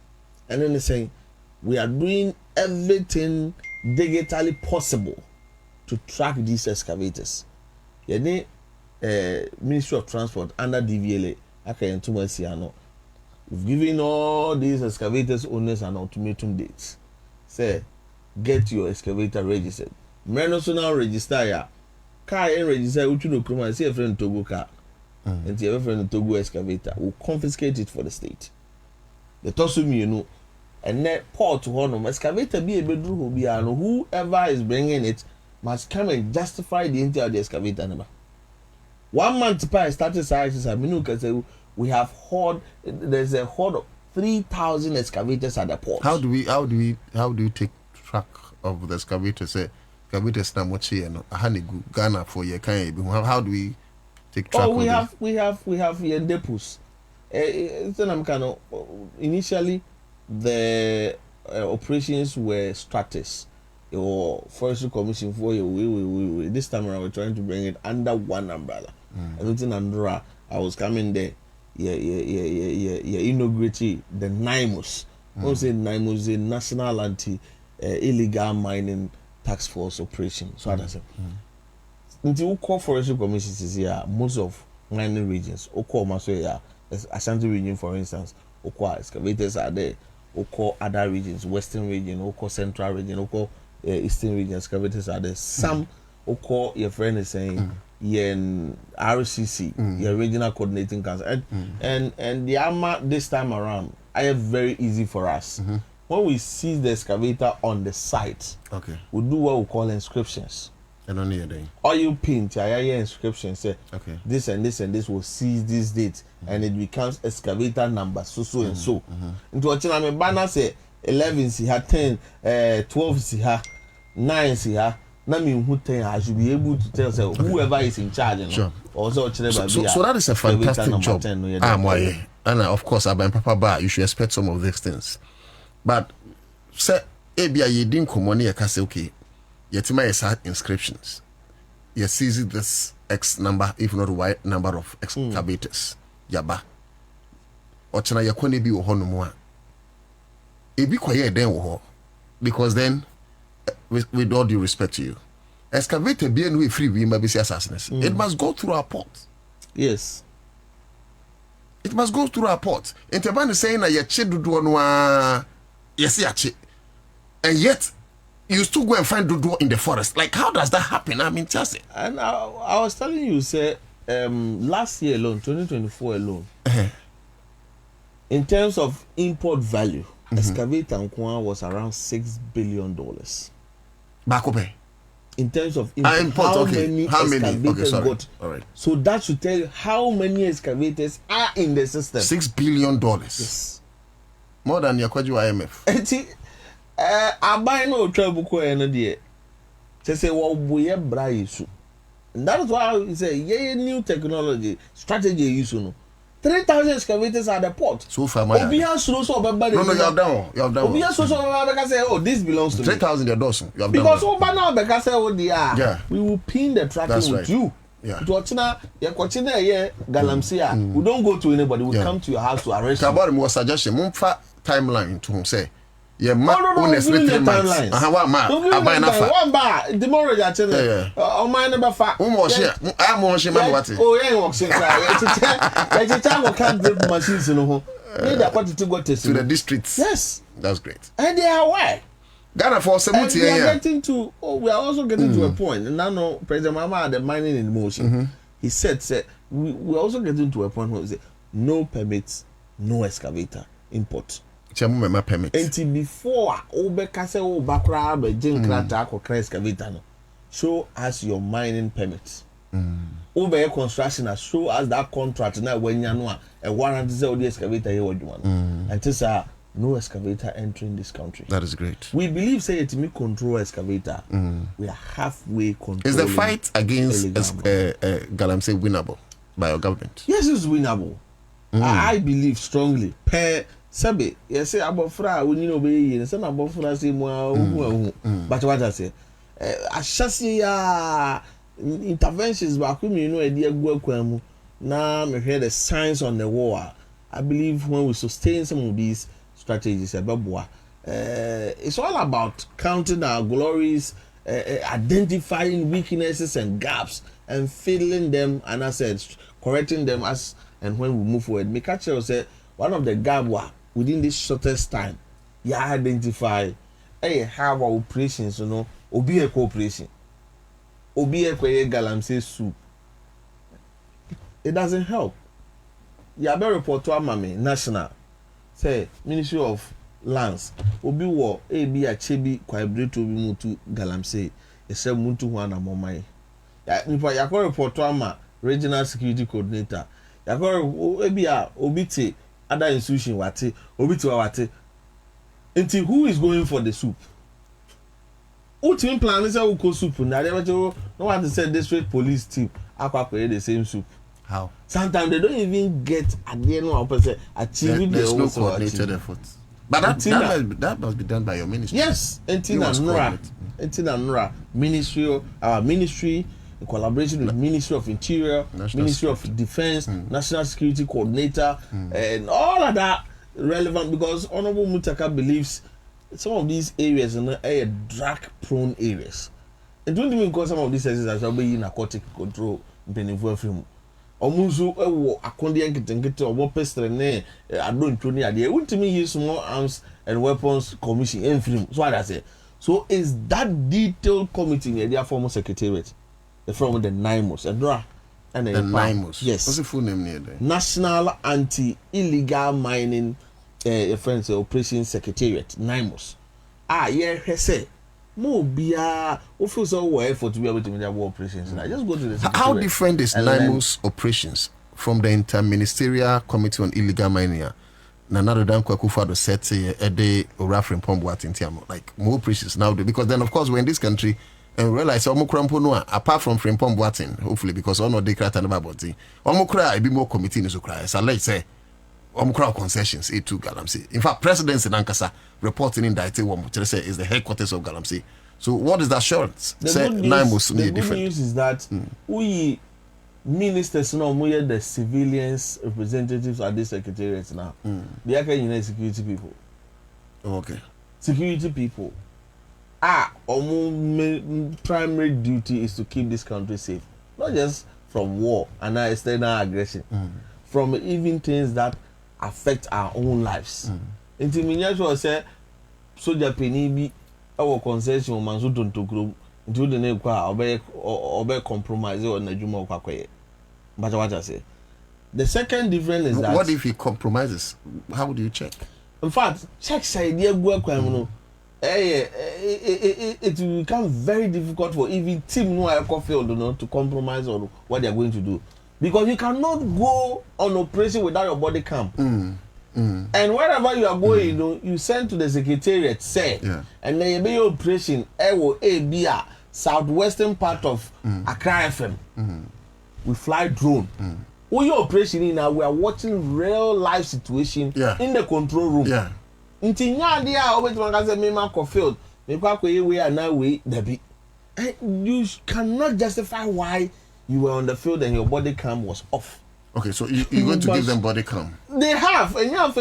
Speaker 7: And then they're saying we are doing everything digitally possible to track these excavators. Ministry of Transport under DVLA, we've given all these excavators owners an ultimatum dates. Say, get your excavator registered. National register ya. Car and register which you know, see a friend Togo car. And see a friend Togo excavator will confiscate it for the state. The Tosumi, you know, and net port to honor excavator be a bedroom will be an whoever is bringing it must come and justify the entry of the excavator number. 1 month prior started sizes we have there's a hoard of 3,000 excavators at the port.
Speaker 6: How do you take track of the excavators? Excavators na mochi no ahanigu Ghana for your kind. How do we take track?
Speaker 7: We have your depots. Initially the operations were strategies. Your Forestry Commission for we this time around we're trying to bring it under one umbrella. Everything under I was coming there. Inaugurating the NIMOS. What say NIMOS? The National Anti Illegal Mining Task Force Operation. So that's it. Until call Forestry Commission is here, most of mining regions. Oko Masoya, Ashanti region, for instance. Oko excavators are there. Oko other regions, Western region, Oko Central region, Oko Eastern region excavators are there. Some Oko your friend is saying RCC, your regional coordinating council, and the AMA this time around, I have very easy for us. When we see the excavator on the site, we do what we call inscriptions.
Speaker 6: And only a day.
Speaker 7: Or you paint your inscription say this and this and this will seize this date, and it becomes excavator number so and so. Into what I banner say 11 see her 10, 12 see her 9 see her. I should be able to tell whoever is in charge.
Speaker 6: Sure.
Speaker 7: Also,
Speaker 6: so that is a fantastic job. And of course, Papa Bar, you should expect some of these things. But say, Abia, you didn't come on here, okay. Yetima is had inscriptions. You see this X number, if not Y number of excavators. yaba ochena yakone bi wo ho no mo a ebi kwaye den wo ho because then with all due respect to you excavator bi enu free we ma be assassination it must go through our port.
Speaker 7: Yes,
Speaker 6: it must go through our port. Interban is saying that yache dudu no yes yache, and yet you still go and find dudu in the forest. Like, how does that happen? I mean, just it.
Speaker 7: And I was telling you, say, last year alone, 2024 alone, in terms of import value, excavator and Kwan was around $6 billion.
Speaker 6: Back up.
Speaker 7: In terms of import, how many excavators got?
Speaker 6: All right.
Speaker 7: So that should tell you how many excavators are in the system.
Speaker 6: $6 billion.
Speaker 7: Yes.
Speaker 6: More than your IMF.
Speaker 7: I buy no trouble coin dear. Say well we bra issue. And that is why I say yeah new technology strategy use no. 3,000 excavators at the port.
Speaker 6: So far, my
Speaker 7: no, you have done.
Speaker 6: You have done.
Speaker 7: Say, oh, this belongs to
Speaker 6: 3,000 you have done.
Speaker 7: Because over now, because say, oh,
Speaker 6: yeah,
Speaker 7: we will pin the tracking with
Speaker 6: right.
Speaker 7: you.
Speaker 6: Yeah.
Speaker 7: To Ochina, Galamsia. We don't go to anybody. We come to your house to arrest you.
Speaker 6: About more suggestion. Mumfa timeline to say. Yeah,
Speaker 7: no, timelines. One bar. The more you tell me. Oh, my number 5.
Speaker 6: I'm what.
Speaker 7: Oh, yeah, walks in. Like a can't break machines in the home. Need a party to go to
Speaker 6: the districts.
Speaker 7: Yes,
Speaker 6: that's great.
Speaker 7: And they are aware.
Speaker 6: Ghana for 70
Speaker 7: years. We are also getting to a point. And now, President Mama had the mining in motion. He said, we're also getting to a point where we say, no permits, no excavator, import. Until before, Obekase Bakra, Jenkrata, excavator. Show us your mining permits. Over construction, show us that contract now when you know a warrant is the excavator here. And this no excavator entering this country.
Speaker 6: That is great.
Speaker 7: We believe say to me control excavator. We are halfway control.
Speaker 6: Is the fight against Galamsey winnable by our government?
Speaker 7: Yes, it's winnable. I believe strongly. Per Sabe, yes, say abofra we need obey and say abofra say mo but what I say ashasi interventions back we know e dey go akwamu na me hear the signs on the wall. I believe when we sustain some of these strategies it's all about counting our glories, identifying weaknesses and gaps and filling them, and I said correcting them as and when we move forward. Me catch you say one of the gap within this shortest time, you identify have our operations, obi a cooperation, obi a galamsey soup. It doesn't help. You better report to Amami National, say Ministry of Lands, obi wo be a chebi kwaibreto obi mutu galamsey, yese muntu wana momai. Ya ko report to Ama Regional Security Coordinator. Ya ko be a obiti other institution wate obiti wate. Until who is going for the soup? Who team plan is a go soup na dey no want to say district police team akwa the same soup.
Speaker 6: How?
Speaker 7: Sometimes they don't even get at the end of achieving
Speaker 6: there's no coordinated effort. But that must be done by your ministry.
Speaker 7: Yes, Nura Ministry, our ministry, in collaboration with Ministry of Interior, Ministry of Defense, National Security Coordinator, and all of that relevant because Honorable Mutaka believes some of these areas are drug-prone areas. And don't even call some of these areas as being narcotic control in Omuzu akondi nkete obo pestre ne ado ntoni ade wuntimi use more arms and weapons commission in film. So what I say, so is that detailed committee in their former secretariat from the NIMOS and the
Speaker 6: NIMOS?
Speaker 7: Yes,
Speaker 6: what's the full name near there?
Speaker 7: National Anti-Illegal Mining Friends Operation Secretariat, NIMOS. Yeah, say more bia office or effort to be able to make their war operations. I just go to the
Speaker 6: how different is NIMOS operations from the Interministerial Committee on Illegal Mining? Nanado Danko Akufo-Addo said a day or Rafrin Pomboat in Tiamo, like more operations now because then of course we're in this country and realize Omukrampo apart from Frimpong Boatin, hopefully because all no decree and about the Omukra be more committee in Ukraine. So let's say Omukra concessions to Galamsey. In fact, President in Ankasa reporting in Daite say is the headquarters of Galamsey. So what is the assurance?
Speaker 7: The good news is that we ministers no mo the civilians representatives at this secretariat now. They are kind security people.
Speaker 6: Okay.
Speaker 7: Security people. Primary duty is to keep this country safe, not just from war and external aggression, from even things that affect our own lives. Until me say soldier penny be our concession man so don't to grow until the name obey compromise or najuma kwakoye. But what I say, the second difference is that
Speaker 6: what if he compromises? How do you check?
Speaker 7: In fact, check say dear go it will become very difficult for even team field to compromise on what they are going to do, because you cannot go on operation without your body cam. And wherever you are going, you send to the secretariat, say, and then you be operation be a southwestern part of Accra100. We fly drone. We are operation in now. We are watching real life situation in the control room. Until now, they are always going to say, "Me man field. Me we are now we Debbie." You cannot justify why you were on the field and your body cam was off.
Speaker 6: Okay, so you're going to give them body cam? They
Speaker 7: have, and you have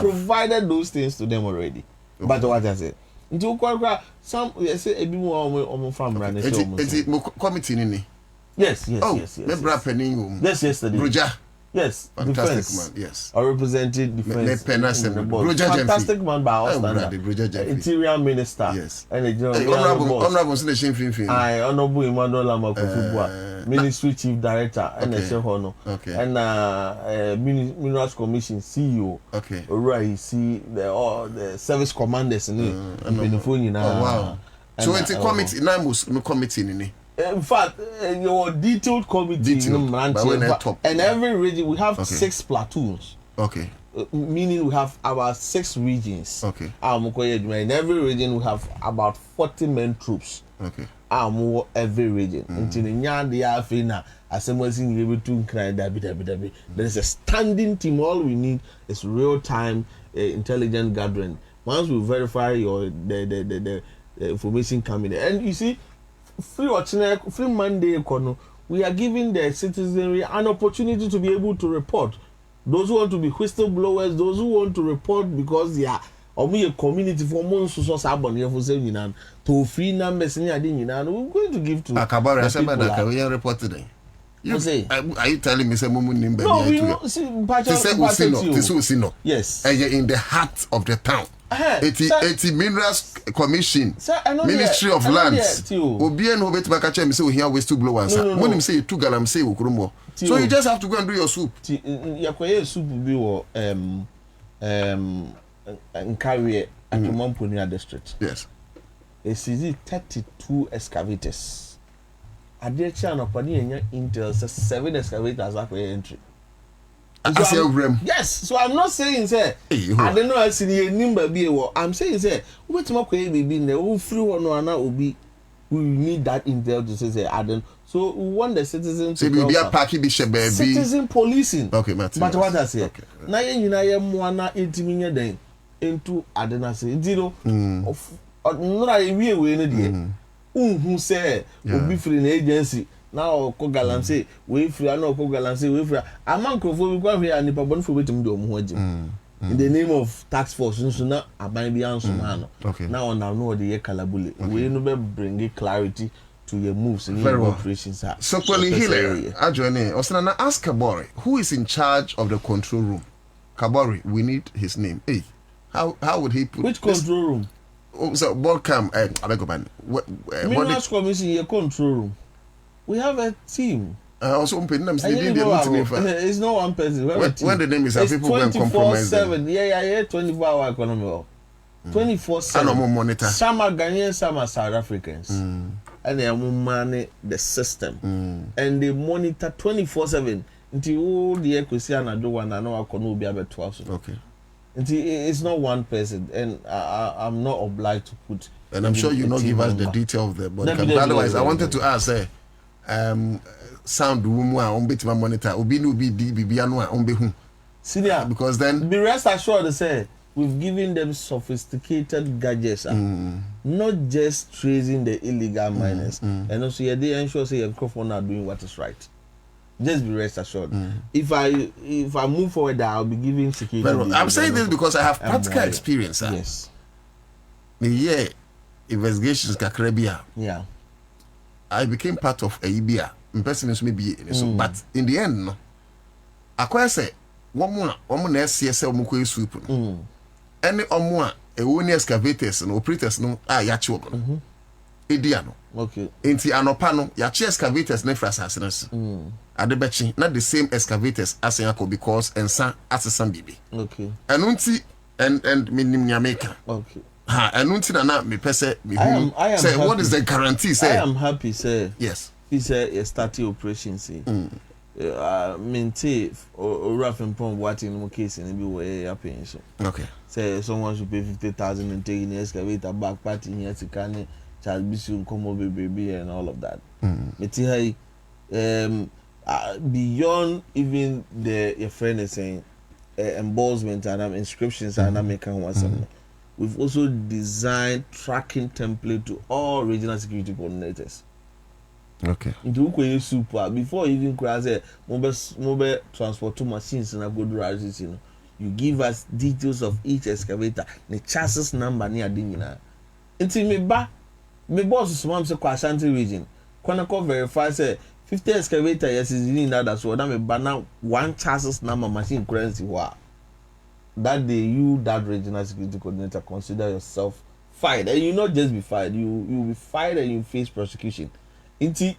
Speaker 7: provided those things to them already. Okay. But what I say, some say a bit more from running.
Speaker 6: Committee nini?
Speaker 7: Yes.
Speaker 6: Yes,
Speaker 7: yesterday.
Speaker 6: Bruja.
Speaker 7: Yes,
Speaker 6: fantastic
Speaker 7: defense.
Speaker 6: Man. Yes,
Speaker 7: I represented defense. Fantastic man by our standard. Interior Minister.
Speaker 6: Yes,
Speaker 7: and
Speaker 6: honorable Selection.
Speaker 7: Honorable Emmanuel Amakufubua, Ministry Chief Director, and and Minerals Commission CEO.
Speaker 6: Okay,
Speaker 7: right. See the service commanders in
Speaker 6: wow. So it's a committee. No committee.
Speaker 7: In fact, your detailed committee and every region we have 6 platoons.
Speaker 6: Okay.
Speaker 7: Meaning we have about 6 regions.
Speaker 6: Okay.
Speaker 7: In every region we have about 40 men troops.
Speaker 6: Okay.
Speaker 7: Every region. There is a standing team. All we need is real time intelligence gathering. Once we verify the information coming in, and you see. Free Monday, we are giving the citizenry an opportunity to be able to report. Those who want to be whistleblowers, those who want to report because they are a community for months to free numbers we're going to give to
Speaker 6: Akabari. We are reporting. Are you telling me some name?
Speaker 7: No, we know. Yes.
Speaker 6: In the heart of the town. 80 Minerals Commission, Ministry of Lands. Obien who bet back at me say we here whistleblowers. When him say 2 galam say ukurumo. So you just have to go and do your soup.
Speaker 7: Yakoye soup be wo Nkawie at Mamponia district.
Speaker 6: Yes.
Speaker 7: It's 32 excavators. Adecha no pani enya intel 7 excavators are entry. Yes, so I'm not saying say I don't know I see number be I'm saying say wait more baby ne free one obi we need that intel to say I don't, so we want the citizens to
Speaker 6: be a party be
Speaker 7: citizen policing.
Speaker 6: Okay,
Speaker 7: but what I say na ye mwana intiminya den into adena say of no we ne dey who say obi free na agency. Now, ko galamse we free no ko galamse we free amankofo bi kwa hwe anipa bon fo betum de omo hagim in the name of tax force so na aban bi anso ma no now on no dey kalabule we no be bring clarity to your moves in your operations.
Speaker 6: So Hile Adjoine Osana ask Kabori who is in charge of the control room. Kabori, we need his name. Hey, how would he put
Speaker 7: which control room?
Speaker 6: Oh, so board cam abegoban
Speaker 7: Minerals Commission your control room. We have a team.
Speaker 6: Also,
Speaker 7: it's not one person.
Speaker 6: When the name is, people can compromise.
Speaker 7: 24/7. Yeah, 24-hour economy. 24/7.
Speaker 6: And monitor.
Speaker 7: Some are Ghanaians, some are South Africans, and they are manage the system, and they monitor 24/7 until all the equation and do one and no will be able to also.
Speaker 6: Okay.
Speaker 7: It's not one person, and I'm not obliged to put.
Speaker 6: And I'm sure you not give us the detail of the body. Otherwise, I wanted to ask. Sound room on bit my monitor obi no bi di bibia no a on be hu
Speaker 7: senior
Speaker 6: because then
Speaker 7: be rest assured say we've given them sophisticated gadgets, not just tracing the illegal miners. And also, yeah, they ensure say your microphone are doing what is right. Just be rest assured. If I move forward, I'll be giving security.
Speaker 6: Well, I'm saying this because I have practical experience.
Speaker 7: Yes.
Speaker 6: The year investigations Accra100.
Speaker 7: Yeah.
Speaker 6: I became part of a IBIA. But in the end, no. I say one more SCSL muko soup. Any more a excavators and operators no yachi Idiano.
Speaker 7: Okay.
Speaker 6: Inti anopano yachi excavators ne frasasinas. Adebechi not the same excavators as Yako because and san as a san baby.
Speaker 7: Okay.
Speaker 6: Anunti and minim Yamaica.
Speaker 7: Okay.
Speaker 6: Ha anunti na me pese me
Speaker 7: I am
Speaker 6: say
Speaker 7: happy.
Speaker 6: what is the guarantee say?
Speaker 7: I am happy say.
Speaker 6: Yes.
Speaker 7: He said a starting operation say. Maintain or rough and pump what in the case and be way up in so.
Speaker 6: Okay.
Speaker 7: Say someone should pay 50,000 and take the excavator back party here to can child be soon come over baby and all of that. Beyond even your friend is saying embossment and inscriptions and making one. We've also designed tracking template to all regional security coordinators.
Speaker 6: Okay.
Speaker 7: Into super before even cross mobile transport to machines and a good rises, you give us details of each excavator, the chassis number near Dimina. Until me boss is one so Ashanti region. Quanako verify say 50 excavator yes is in that so that me banner one chassis number machine currency that day you that regional security coordinator consider yourself fired, and you not just be fired, you will be fired and you face prosecution. Inti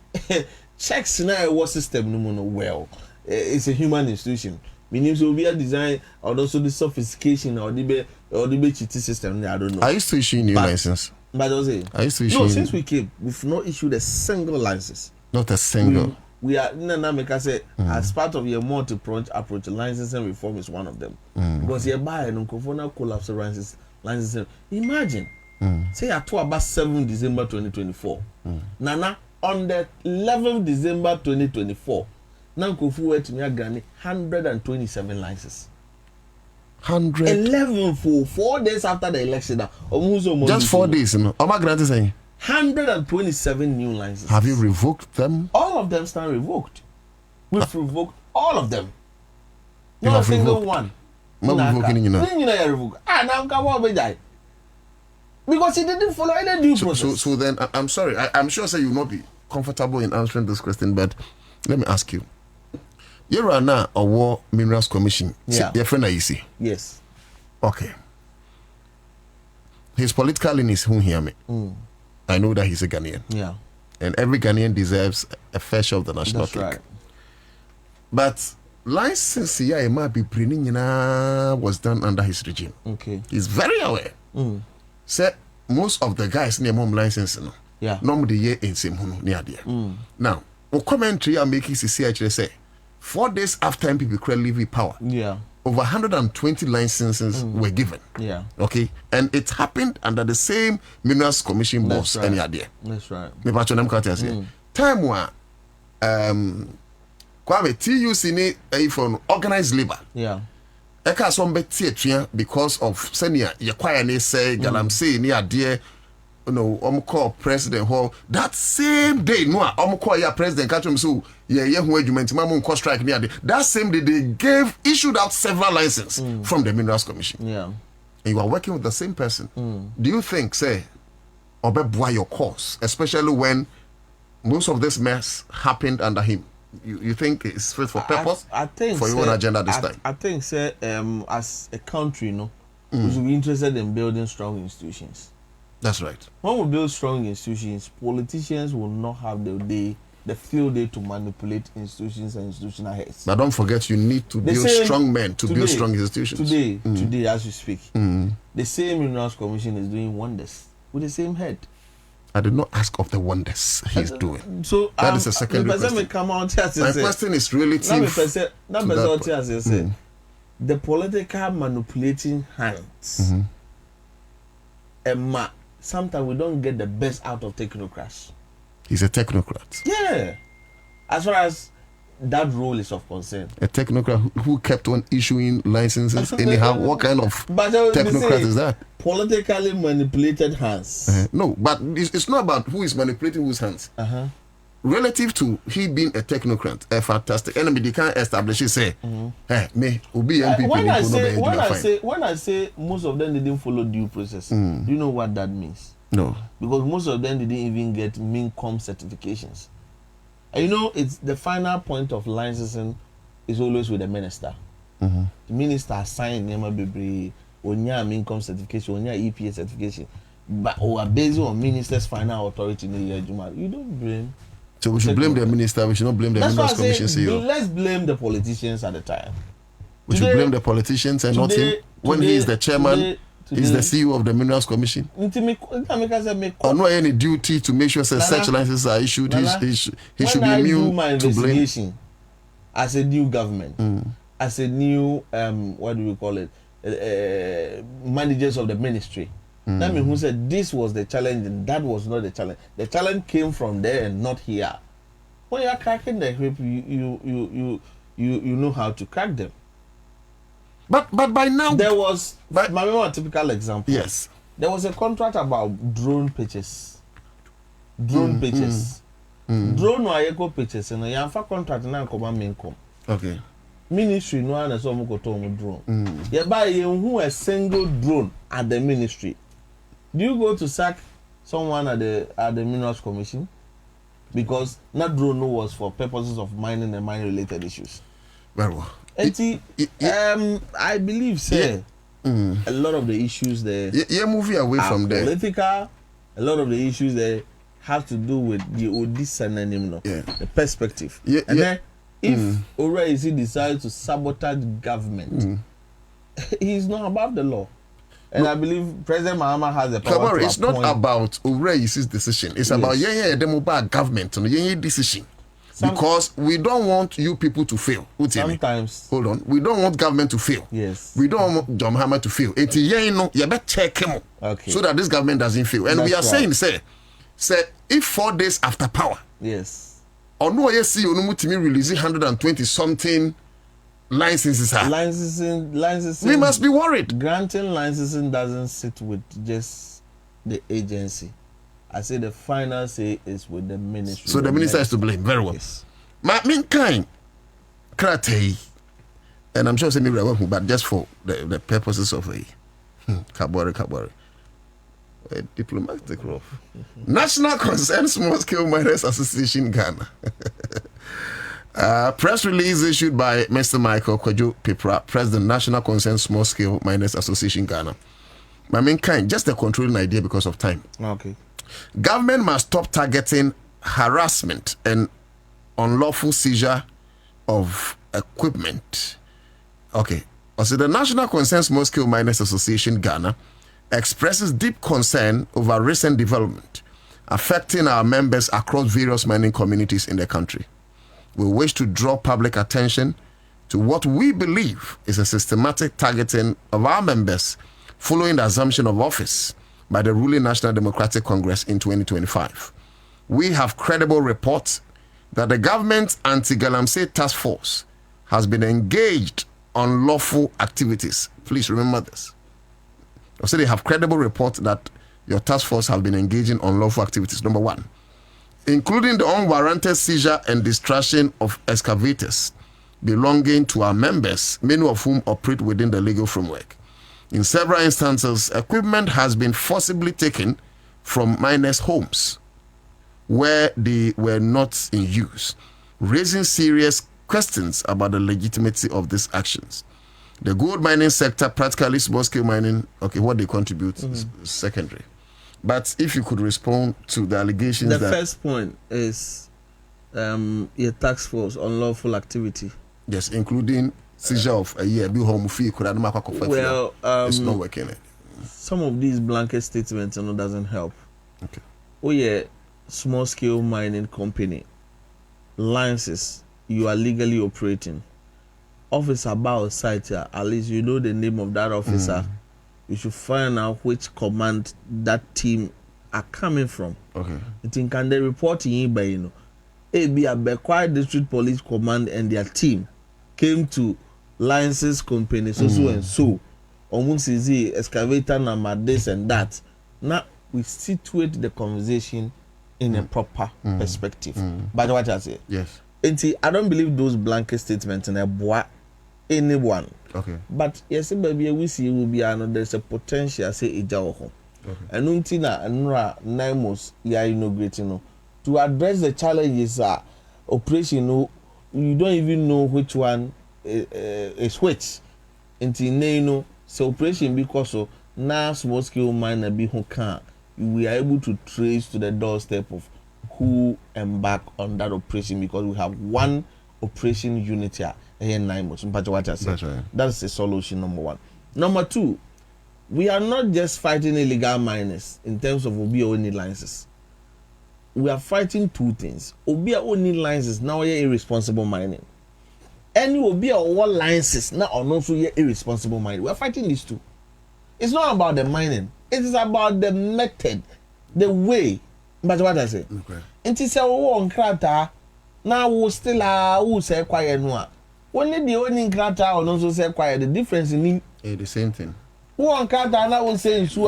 Speaker 7: checks na war system no well. It's a human institution. Meaning so be a design or also the sophistication or the cheating system. I don't know.
Speaker 6: I used to issue new license.
Speaker 7: But I
Speaker 6: used to issue.
Speaker 7: No, since we came, we've not issued a single license.
Speaker 6: Not a single.
Speaker 7: We are say as part of your multi-pronged approach, licensing reform is one of them. Because you buy an unconformal collapse license. Imagine, say at about 7 December 2024. Nana on the 11th December 2024, Nankofu went to me granny 127 licenses. 11 for 4 days after the election.
Speaker 6: Just 4 days, you know. Oma granted saying
Speaker 7: 127 new licenses.
Speaker 6: Have you revoked them?
Speaker 7: All of them stand revoked. We've revoked all of them. Not a single one. Because he didn't follow any due process.
Speaker 6: So then, I'm sorry. I'm sure you will not be comfortable in answering this question, but let me ask you. You are now a War Minerals Commission.
Speaker 7: Yeah.
Speaker 6: Your friend Aisi.
Speaker 7: Yes.
Speaker 6: Okay. His political leanings who hear me. I know that he's a Ghanaian.
Speaker 7: Yeah.
Speaker 6: And every Ghanaian deserves a fair share of the national cake.
Speaker 7: Right.
Speaker 6: But license it might be was done under his regime.
Speaker 7: Okay.
Speaker 6: He's very aware. Say most of the guys near mom license no.
Speaker 7: Yeah.
Speaker 6: Normally year in same near there. Now, what commentary I'm making CCH say 4 days after MPP leave power.
Speaker 7: Yeah.
Speaker 6: Over 120 licenses were given.
Speaker 7: Yeah.
Speaker 6: Okay. And it happened under the same Minerals Commission boss any idea.
Speaker 7: That's right.
Speaker 6: Me patcho nem kata say. Time wa Kwame TUC ni for organized labor.
Speaker 7: Yeah.
Speaker 6: Eka so mbeti atua because of senior ye kwaya ne say galamsey ni ade call president hall that same day no call ya president catch him so ye ho adwuma ntima mo call strike ni ade that same day they issued out several licenses from the Minerals Commission.
Speaker 7: Yeah.
Speaker 6: And you are working with the same person. Do you think say obeboa your cause, especially when most of this mess happened under him? You think it's fit for purpose?
Speaker 7: I think
Speaker 6: for your own agenda this time.
Speaker 7: I think say as a country we should be interested in building strong institutions.
Speaker 6: That's right.
Speaker 7: When we build strong institutions, politicians will not have the field day to manipulate institutions and institutional heads.
Speaker 6: But don't forget, you need to build strong men to build strong institutions.
Speaker 7: Today, as we speak, the same Minerals Commission is doing wonders with the same head.
Speaker 6: I did not ask of the wonders he's doing.
Speaker 7: So
Speaker 6: that is a secondary question. My question is relative to that.
Speaker 7: The political manipulating hands. Sometimes we don't get the best out of technocrats.
Speaker 6: He's a technocrat.
Speaker 7: Yeah. As far as that role is of concern.
Speaker 6: A technocrat who kept on issuing licenses anyhow. What kind of technocrat is that?
Speaker 7: Politically manipulated hands.
Speaker 6: No, but it's not about who is manipulating whose hands. Relative to he being a technocrat, a fantastic enemy, they can't establish it. Say, hey, me, be MPP.
Speaker 7: When I say most of them didn't follow due process, do you know what that means?
Speaker 6: No,
Speaker 7: because most of them didn't even get MINCOM certifications. And you know, it's the final point of licensing is always with the minister. The minister signed Nema Bibri, Onya MINCOM certification, Onya EPA certification, but based on minister's final authority. You don't blame.
Speaker 6: So we should blame the minister. We should not blame the Minerals Commission CEO.
Speaker 7: Let's blame the politicians at the time.
Speaker 6: We should blame the politicians and not him when he is the chairman. He's the CEO of the Minerals Commission. Or no any duty to make sure such licenses are issued. He should be immune to blame.
Speaker 7: As a new government, as a new what do we call it? Managers of the ministry. That means who said this was the challenge and that was not the challenge. The challenge came from there and not here. When you are cracking the whip, you know how to crack them.
Speaker 6: But by now
Speaker 7: there was a typical example.
Speaker 6: Yes,
Speaker 7: there was a contract about drone pitches. Drone pitches. Drone or echo pitches and a contract now come MINCOM.
Speaker 6: Okay.
Speaker 7: Ministry no one so mo drone. Yeah, buy who a single drone at the ministry. Do you go to sack someone at the Minerals Commission? Because that drone was for purposes of mining and mining related issues.
Speaker 6: Very well.
Speaker 7: I believe, sir, a lot of the issues there
Speaker 6: moving away from there.
Speaker 7: Political, a lot of the issues there have to do with the perspective. Then if Ore decides to sabotage government, he's not above the law. And I believe President Mahama has the power to
Speaker 6: it's not about Orei's decision. It's about the mobile government and decision. Because we don't want you people to fail.
Speaker 7: Sometimes.
Speaker 6: Hold on. We don't want government to fail.
Speaker 7: Yes.
Speaker 6: We don't want John Mahama to fail. You better check him so that this government doesn't fail. And we are saying, say, if 4 days after power,
Speaker 7: yes,
Speaker 6: or no, yes, see, you releasing 120 something licenses.
Speaker 7: Licensing.
Speaker 6: We must be worried.
Speaker 7: Granting licensing doesn't sit with just the agency. I say the final say is with the ministry.
Speaker 6: So the minister is to blame. Very well.
Speaker 7: Yes.
Speaker 6: Kind, Krate, and I'm sure say me but just for the purposes of a Kabore. A diplomatic role. National Concerned Small Scale Miners Association Ghana. Press release issued by Mr. Michael Kwajo Pipra, President National Concerned Small Scale Miners Association Ghana. Kind, just a controlling idea because of time.
Speaker 7: Okay.
Speaker 6: Government must stop targeting harassment and unlawful seizure of equipment. Okay. Also, the National Concerned Small Scale Miners Association Ghana expresses deep concern over recent development affecting our members across various mining communities in the country. We wish to draw public attention to what we believe is a systematic targeting of our members following the assumption of office by the ruling National Democratic Congress in 2025. We have credible reports that the government's anti-Galamsey task force has been engaged on lawful activities. Please remember this. So they have credible reports that your task force have been engaging on lawful activities. Number one, including the unwarranted seizure and destruction of excavators belonging to our members, many of whom operate within the legal framework. In several instances, equipment has been forcibly taken from miners' homes where they were not in use, raising serious questions about the legitimacy of these actions. The gold mining sector, practically small-scale mining, what they contribute is secondary. But if you could respond to the allegations
Speaker 7: the first point is your task force on lawful activity.
Speaker 6: Yes, including seizure of a year. Well, it's not working.
Speaker 7: Some of these blanket statements doesn't help.
Speaker 6: Okay.
Speaker 7: Oh yeah, small scale mining company licenses you are legally operating. Officer about site here, at least you know the name of that officer. You should find out which command that team are coming from.
Speaker 6: Okay.
Speaker 7: You think can they report in by Bekwai District Police Command and their team came to License Company, so and so. Almost easy excavator number this and that. Now we situate the conversation in a proper perspective. But what I say?
Speaker 6: Yes.
Speaker 7: And see, I don't believe those blanket statements in a boy anyone.
Speaker 6: Okay.
Speaker 7: But yes, baby, we see will be another. There's a potential say ijawo. And untina and Naimos ya inaugurating to address the challenges operation. You don't even know which one is which. Until so operation because of now small scale miner be who can. We are able to trace to the doorstep of who embarked on that operation because we have one operation unit here in 9 months. That's right. That's the solution number one. Number two, we are not just fighting illegal miners in terms of Obi only licenses. We are fighting two things. Obi only licenses now irresponsible mining. Any Obi all licenses now also irresponsible mining. We are fighting these two. It's not about the mining. It is about the method, the way. But what I say? Okay. And it's a on krata. Now we still who say quiet no. Only the only krata or also say quiet. The difference in
Speaker 6: the same thing.
Speaker 7: Who on krata now will say so.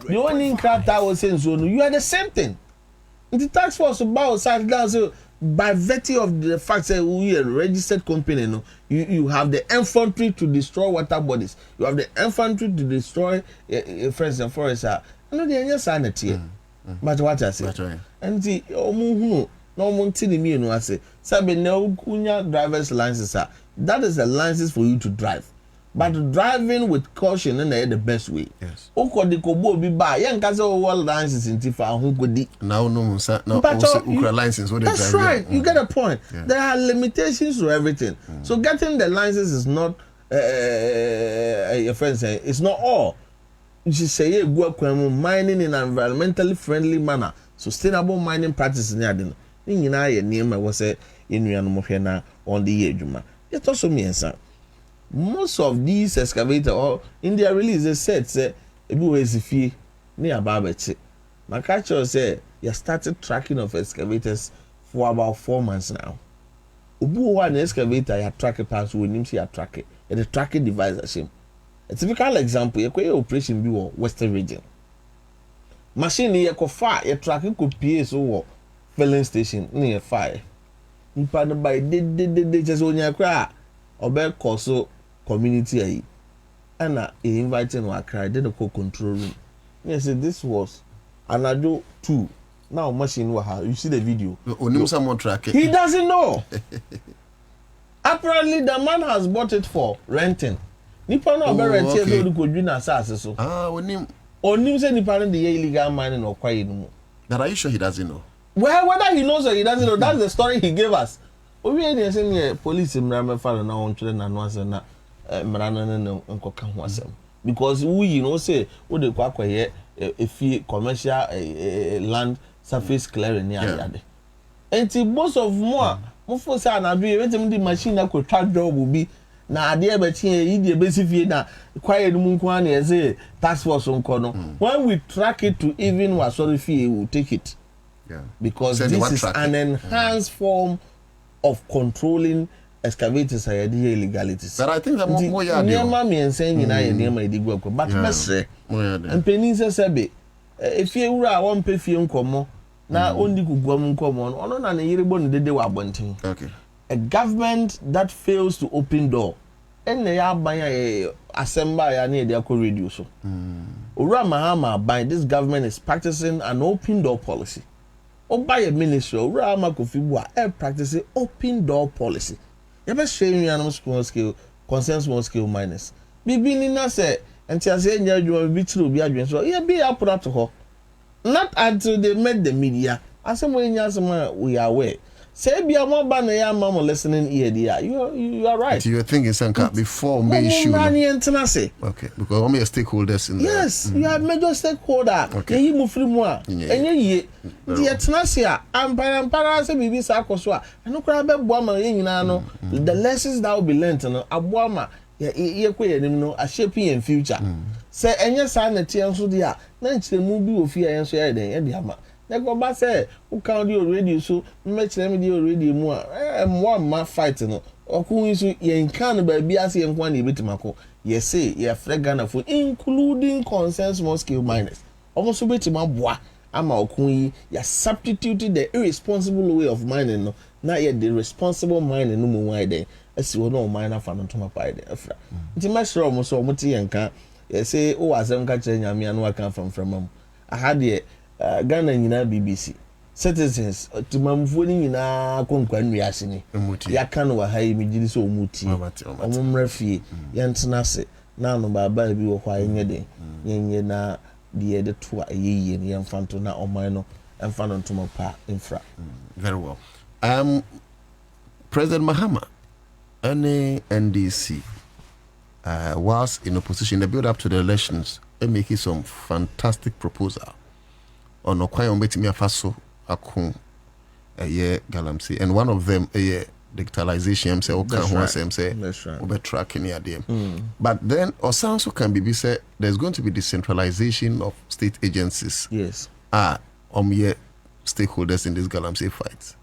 Speaker 7: The only krata will say so. You are the same thing. The tax force about side down so by virtue of the fact that we are a registered company, you have the infantry to destroy water bodies. You have the infantry to destroy friends and forests. I know they are just sanity. But what I say? Right. And see, no one telling me, I say, Sabe no kunya driver's license. That is a license for you to drive. But driving with caution and the best way. Yes. Oko de kobo bi ba yen ka say all license in tifa ho kodi. Now
Speaker 6: license what they
Speaker 7: that's drive. Right. You get a point. Yeah. There are limitations to everything. So getting the license is not your friend say it's not all. You should say mining in an environmentally friendly manner, sustainable mining practices near them. In I name I was say in Yanumofena on the edge. It also means most of these excavators or in their release they said say ebi if fee near Babeche. My catcher say you started tracking of excavators for about 4 months now. Ubu one excavator you track it past when him see you track it. And the tracking device is him. A typical example, you operation be Western region. Machine you go fire, you tracking could PS over filling station near fire. You partner by they just on your cry or bell coso community ayi. And he invited to Accra, then the control room. Yes, this was another 2. Now machine you see the video.
Speaker 6: Someone tracking.
Speaker 7: He doesn't know. Apparently the man has bought it for renting. Nipa no be renting so the could win asase so. Onim say nipa no the illegal mining or quiet no.
Speaker 6: But are you sure he doesn't know?
Speaker 7: Well, whether he knows or he doesn't know, that's the story he gave us. We ain't saying police mrame fa na on children na no say na mrana no nkoka ho asem. Because we say we dey kwa kwaye efie commercial land surface clearing near ade. Enti most of more for say na do wetin the machine na ko twa job bi na ade e be tie e dey besifie na kwaye no nko an e say task force nko no. When we track it to even wasori fee we will take it. Yeah. Because this is an enhanced form of controlling excavators and illegalities.
Speaker 6: But I think that more
Speaker 7: near me and saying in I near my diggo, but best and pennies say if you were one pay fee uncommon, now only could go uncommon, or not a year born the day were bunting. Okay. A government that fails to open door, and they are by a assemble and near their co-reduce. Ura Mahama by this government is practicing an open door policy. Or by a ministry, Ura Makofibua, practicing open door policy. You best shame you on small scale, concern small scale miners. Bibi Nina said, and she said, you will be true, be a so yeah, be up to her. Not until they met the media. As some way, we are aware. Say, be a more banner, mama listening here, dear. You are right.
Speaker 6: You're thinking, Sanka, before me issue. Okay, because only stakeholders in
Speaker 7: yes, you are major stakeholder. Okay, you move from one. And ye, the Etnasia, and Parampara, Bibi Sakoswa, and no crab Bwama in Nano. The lessons that will be learned, a Bwama, a shaping in future. Say, and yes, I am a tear so dear. Then the movie of fear and share the Ediama. go ba say who count the already so match them the already mu one ma fight no okun so yen kan ba bia say yen kwan na ebetimako yes say ye free Ghana for including concerned small scale miners almost betima boa ama okun yi ya substituted the irresponsible way of mining no na yet the responsible mining no mu why then asi wo no miner fa no to ma pa then afra nti ma sure mo so mo ti yen kan yes say o asem ka kire nyame anu aka from am I had the Ghana nyina BBC citizens timamfo ni nyina konkwa nwiase ni ya kan wa ha yi migiri so omuti omumra fie yentena se na no baba bi wo kwa yenye na de to ayeye ni yemfanto na oman no emfa no ntoma pa infra.
Speaker 6: Very well. President Mahama any NDC was in opposition the build up to the elections and making some fantastic proposal on okwan betimi afaso akon galamsey and one of them digitalization say okay who say we tracking here there but then also can be said there's going to be decentralization of state agencies.
Speaker 7: Yes.
Speaker 6: Stakeholders in this galamsey fight.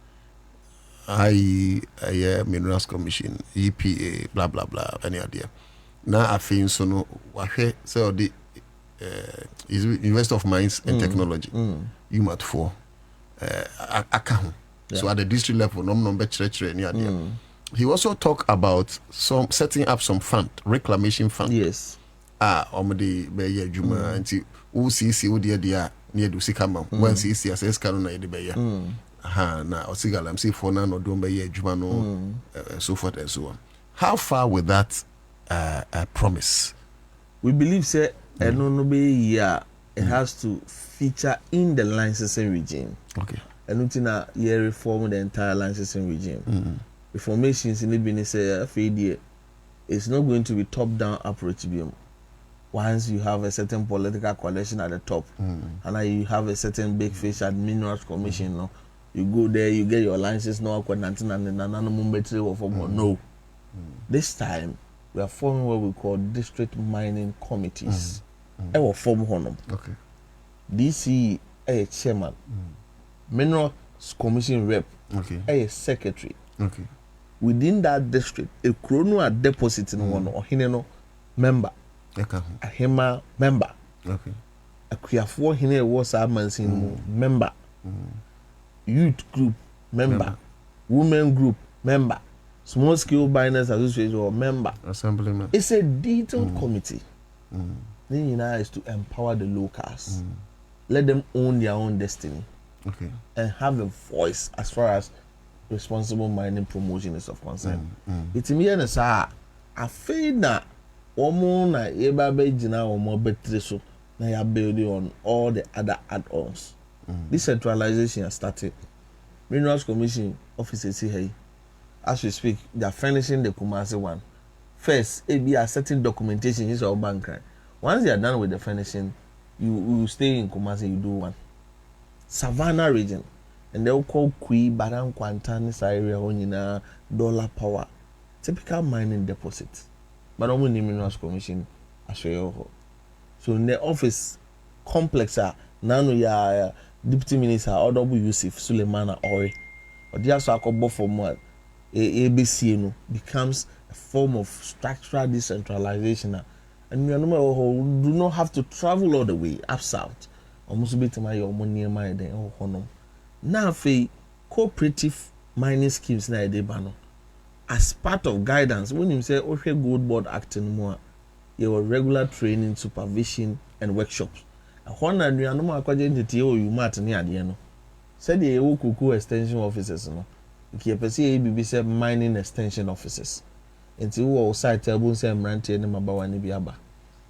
Speaker 6: Minerals Commission, EPA, blah blah blah, any idea. Now I think so no so the University of Mines and Technology, UMAT 4, Accra100. So at the district level, he also talked about setting up some fund, reclamation fund.
Speaker 7: Yes.
Speaker 6: The Bayer Juma and UCC Udia near Dusikama, when CC as Escarona de Bayer. Na Osigalam see for none or Dumbaye Jumano, so forth and so on. How far with that promise?
Speaker 7: We believe, sir. It has to feature in the licensing regime. Okay. And until year reform the entire licensing regime. Reformations in the business it's not going to be top-down approach. Once you have a certain political coalition at the top, and you have a certain big fish at Minerals Commission, you go there, you get your license, no. This time we are forming what we call district mining committees. Ewo form honum. Okay. DC chairman. Minerals Commission rep. Okay. Secretary. Okay. Within that district, a chrono a deposit in one or hineno member. Okay. A hema member. Okay. A kriafo hine was a mansin member. Youth group member. Women group member. Small scale miners association or member. Assemblyman. It's a detailed committee. Then is to empower the locals, let them own their own destiny, and have a voice as far as responsible mining promotion is of concern. It's me and I feel that one na eba bejina or more better so na ya building on all the other add-ons. Decentralization has started. Minerals Commission offices here, as we speak, they are finishing the Kumasi one. First, it be a certain documentation is our bank. Once you are done with the finishing, you stay in Kumasi, you do one. Savannah region, and they will call Kui, Badam, Kwantan, area, Onina, Dollar Power. Typical mining deposits. But only Minerals Commission, so in the office complex, now we are Deputy Minister, Honorable Yusuf Suleimana Ori, or the Asako from what ABC becomes a form of structural decentralization. And we do not have to travel all the way up south. Almost bit my money my day. Now, cooperative mining schemes na bano as part of guidance. When you say okay, Gold Board acting more, your regular training, supervision, and workshops. One and you are no more according to you mat near the end. Said the Kuku extension officers. No, KPC said mining extension officers. Nti wo site table say mrante ne mabawa ne biaba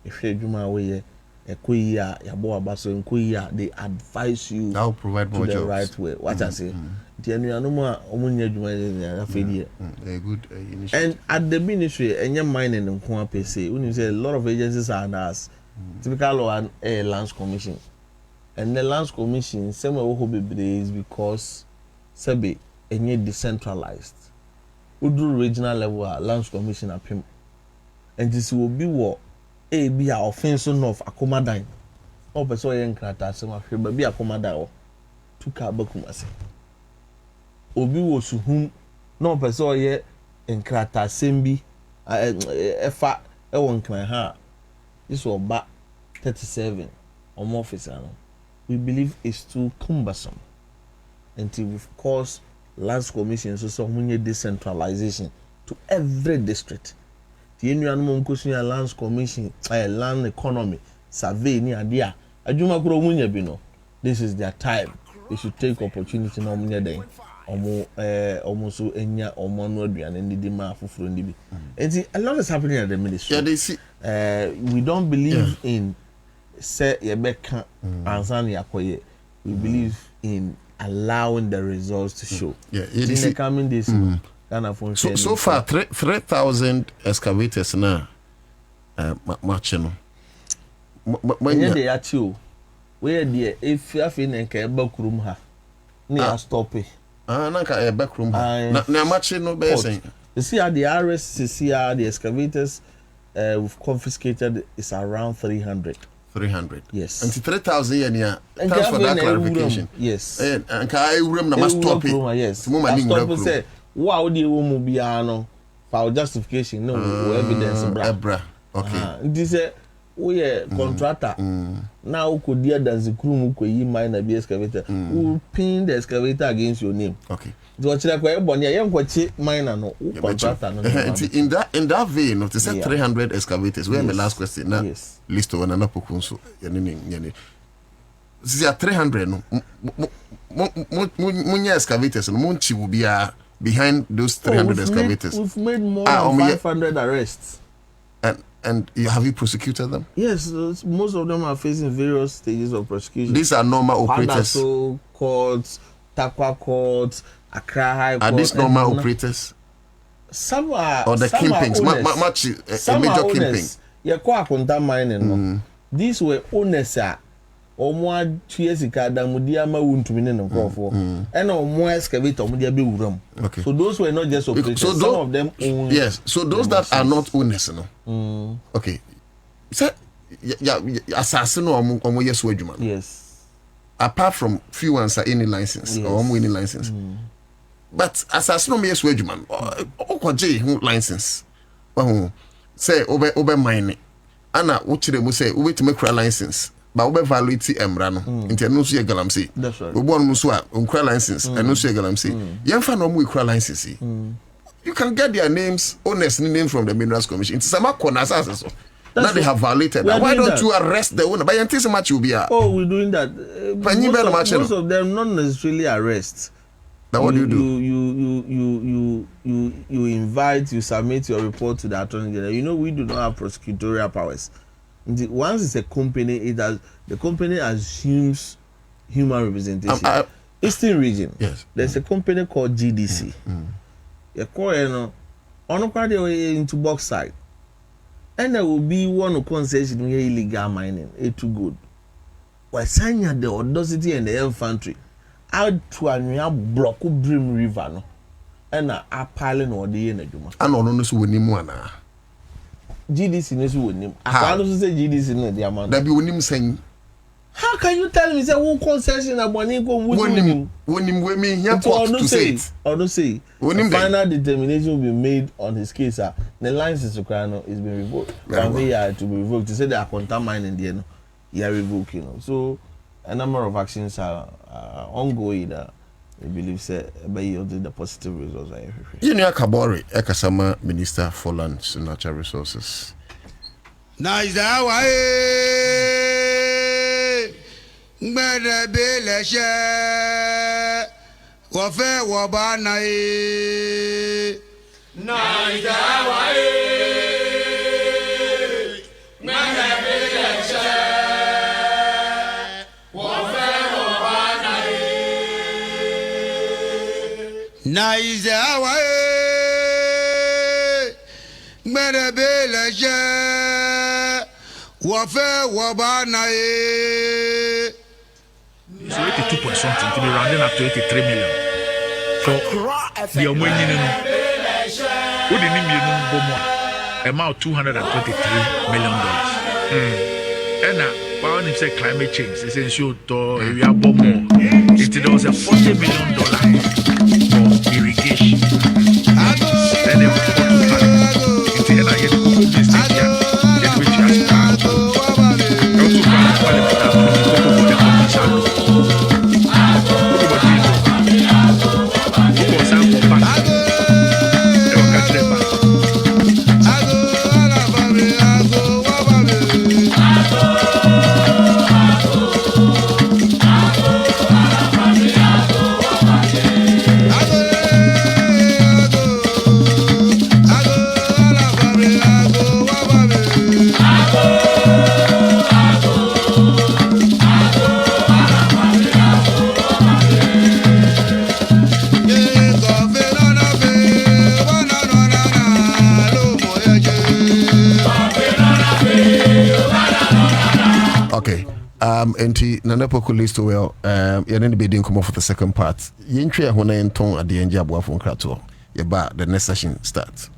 Speaker 7: ehwe adwuma we ekoyi a yabo abaso enkoyi a they advise you
Speaker 6: now provide more jobs
Speaker 7: the right way what I say nti enu anom a omunya adwuma ya afedie
Speaker 6: a good initiative.
Speaker 7: And at the ministry enye mining nko apese when you say a lot of agencies are under us typical law and lands commission and the lands commission some wo ho bebre is because sabe enye decentralized. Udru regional level lands commission apem and this will be what a be our offense of Akomadan or person in Krata, some of you be Akomada tu ka bakumase obi wo suhum no pese oye nkrata sembi efa ewon kan ha this oba 37 home office ano we believe it's too cumbersome until we've caused lands commission so munye decentralization to every district the enuanum nkosunya lands commission land economy survey ni ade adwuma kro munye bi no this is their time they should take opportunity na munye den omo so enya omo no aduane ndidi ma afoforo ndi bi a lot is happening at the ministry.
Speaker 6: Yeah, they see.
Speaker 7: We don't believe in say yebeka ansan yakoye. We believe in allowing the results to show.
Speaker 6: Yeah,
Speaker 7: in the coming days,
Speaker 6: so far 3,000 excavators now. Marching.
Speaker 7: When they are two, where the if you have in a backroom ha, near stop it.
Speaker 6: Nanka a backroom. Na marching no better.
Speaker 7: You see how the RSCCR, the excavators we've confiscated is around 300.
Speaker 6: 300.
Speaker 7: Yes.
Speaker 6: And 3,000 yeah. Thanks for that clarification.
Speaker 7: Yes.
Speaker 6: And I room na must stop it.
Speaker 7: Yes. Stop say wow the woman be for justification no evidence
Speaker 6: bra. Okay.
Speaker 7: This is we contractor. Now could dear than the crew who yi mine be excavator. Who pin the excavator against your name.
Speaker 6: Okay.
Speaker 7: Do what you like bonia yam kwachi mine no contractor no.
Speaker 6: In that vein, no, to say 300 excavators. Where my last question now. Yes. List of an apokunso. Yani. This is 300 no. Munya excavators no munchi will be behind those 300 excavators.
Speaker 7: We've made more than 500 arrests.
Speaker 6: And have you prosecuted them?
Speaker 7: Yes, most of them are facing various stages of prosecution.
Speaker 6: These are normal operators.
Speaker 7: Padaso courts, Takwa courts, Accra100.
Speaker 6: Are these normal operators?
Speaker 7: Some are.
Speaker 6: Or the kingpins? Much a major kingpin.
Speaker 7: Yeah, quite mining. These were owners. Omo 2 years ago, Damudia ma wuntumi ne nkofo. And omo excavator omo dia be wuram.
Speaker 6: Okay.
Speaker 7: So those were not just operators. So some of them own.
Speaker 6: Yes. So those that are not owners, no. Okay. So assassin omo yes adwuma.
Speaker 7: Yes.
Speaker 6: Apart from few ones are any license or omo any license. But assassin omo yes adwuma. Okoje license. Say obe mine. Ana uchire mu say we to make license. But we evaluate emra no nti no so ye galamsey we born no so a onkra license and no so ye galamsey yemfa no mu ekra license you can get their names owners names from the Minerals Commission nti sama kona asase so now they have violated why don't you arrest the owner but you so much you be
Speaker 7: we're doing that most of them not necessarily arrest.
Speaker 6: Now what do you do?
Speaker 7: You invite, you submit your report to the Attorney General. You know we do not have prosecutorial powers. Once it's a company, the company assumes human representation. Eastern region,
Speaker 6: yes.
Speaker 7: There's a company called GDC. You call into bauxite, and there will be one concession where illegal mining. It's too good. Why sign the audacity and the infantry out to a block of Brim River, no, and a piling or the energy.
Speaker 6: I don't know so we need
Speaker 7: GDC nesu wonim. I don't say GDC no the amount.
Speaker 6: That be wonim saying.
Speaker 7: How can you tell me say who concession aboni go wonim?
Speaker 6: Wonim we me here court to say it.
Speaker 7: Or don't say. Final determination will be made on his case. The license requirement is being revoked. Conveyor to be revoked. To say they are contaminating the you are revoking. So a number of actions are ongoing. I believe say by the positive results are everywhere.
Speaker 6: Junior Kabore, Ekasama Minister for Lands and Natural Resources.
Speaker 9: Nice way. Mbere bele she. Wafe wabana e. Nice way. Mbere bele she. Na is our mere bele je wafe wabana e.
Speaker 3: So 82 point something to be rounding up to 83 million. So the omwenyi no wo de nim yenu bomo amount $223 million. And now, why when you say climate change, it's ensure to area bomo.
Speaker 10: there was a $40 million for irrigation. Then they went to plan. It's here, like, this thing here. Get which has started. Also,
Speaker 6: Enti Nanepoku list well yɛne be come off for the second part yɛntwe ho na yɛnton ade yɛngye aboafo nkrato yɛba the next session starts.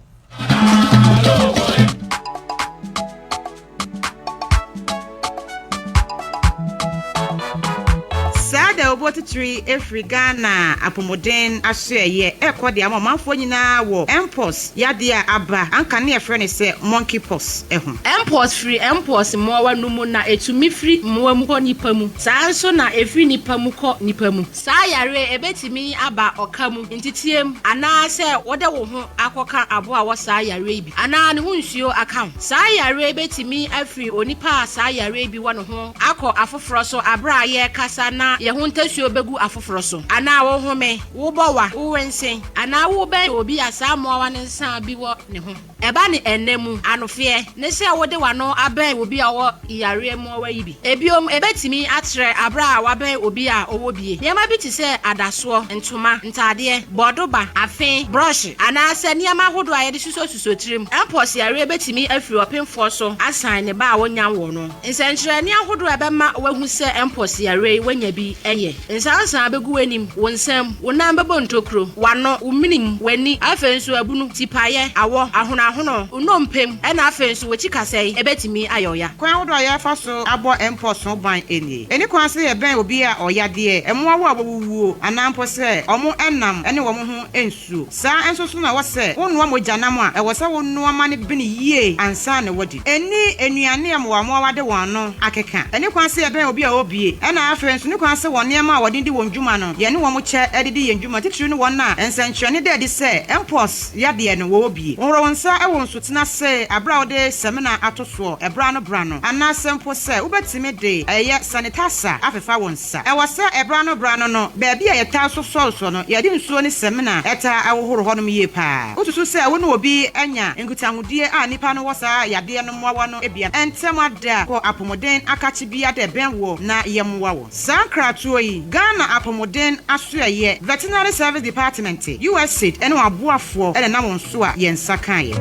Speaker 11: Sada oboti tree every Ghana apomoden asye ekode amanfo nyina wo mpos yade aba anka ne efre ne se monkey pox eho
Speaker 12: mpos free mpos mowa numu na etumi free mowa mu ko nipa mu saa nso na efri nipa mu ko nipa mu saa yare ebetimi aba okamu ntitiem ana se wode wo ho akoka abo a wo saa yare bi ana ne ho nsuo account saa yare ebetimi afri onipa saa yare bi wo no ho akọ afoforo so abra ye kasa na ye ho ntasuo begu afoforo so ana wo home wo bowa wo wensen ana wo be obi asa mowa ne nsa bi wo ne ho eba ne enemu anofie ne se wo de wano aben obi a wo yare mowa yi bi ebiom ebetimi atre abra wa ben obi a owo bie niam bi ti se adaso ntoma ntade bodoba afen brush ana se niam ahodo a ye de suso tirim empos yare ebetimi afiri opemfo so asan ne ba wonya wo no nsenkyere ne ahodo ebema wahu se empos yare wanya bi enye nsansan begu anim wonsam wonam bebo ntokro wano uminim wani afenso abunu tipaye awo ahono unompem ena afenso wechikasei ebetimi ayoya
Speaker 11: kwan ahodo ya fa so abo empos no ban eni kwan se ye ben obi a oyade emo awo abowuo anampo se omo enam ene wo mo ho ensuo saa enso so na wo se wonu amojanam a ewo se wonu ama ne bini yie ansa ne wodi eni enuane am wa mo wade wano akeka eni kwan se ye ben obi a obie ena afenso ni kwan se woni ama wode ndi wonjuma no ye ne wo mo che edidi yenjuma titiri no wona ensankyerene de de se empos yade no wo obie woro wonsa ewo nso tena se abra wode semina atoso ebra no bra no ana sempo se ubetime de eye sanitasa afefa wonsa ewo se ebra no bra no baabi a yeta so no ye de nsuo ne semina eta awohoro ho no ye pa ututu se wo no obi anya nkutahudie a nipa no wosa yade no mwa no ebia entemada ko apomoden akachi bia de benwo na yemwa wo sankratuo yi Ghana apomoden asoye veterinary service department USAID ene aboafo ene na wonso a yensa kan ye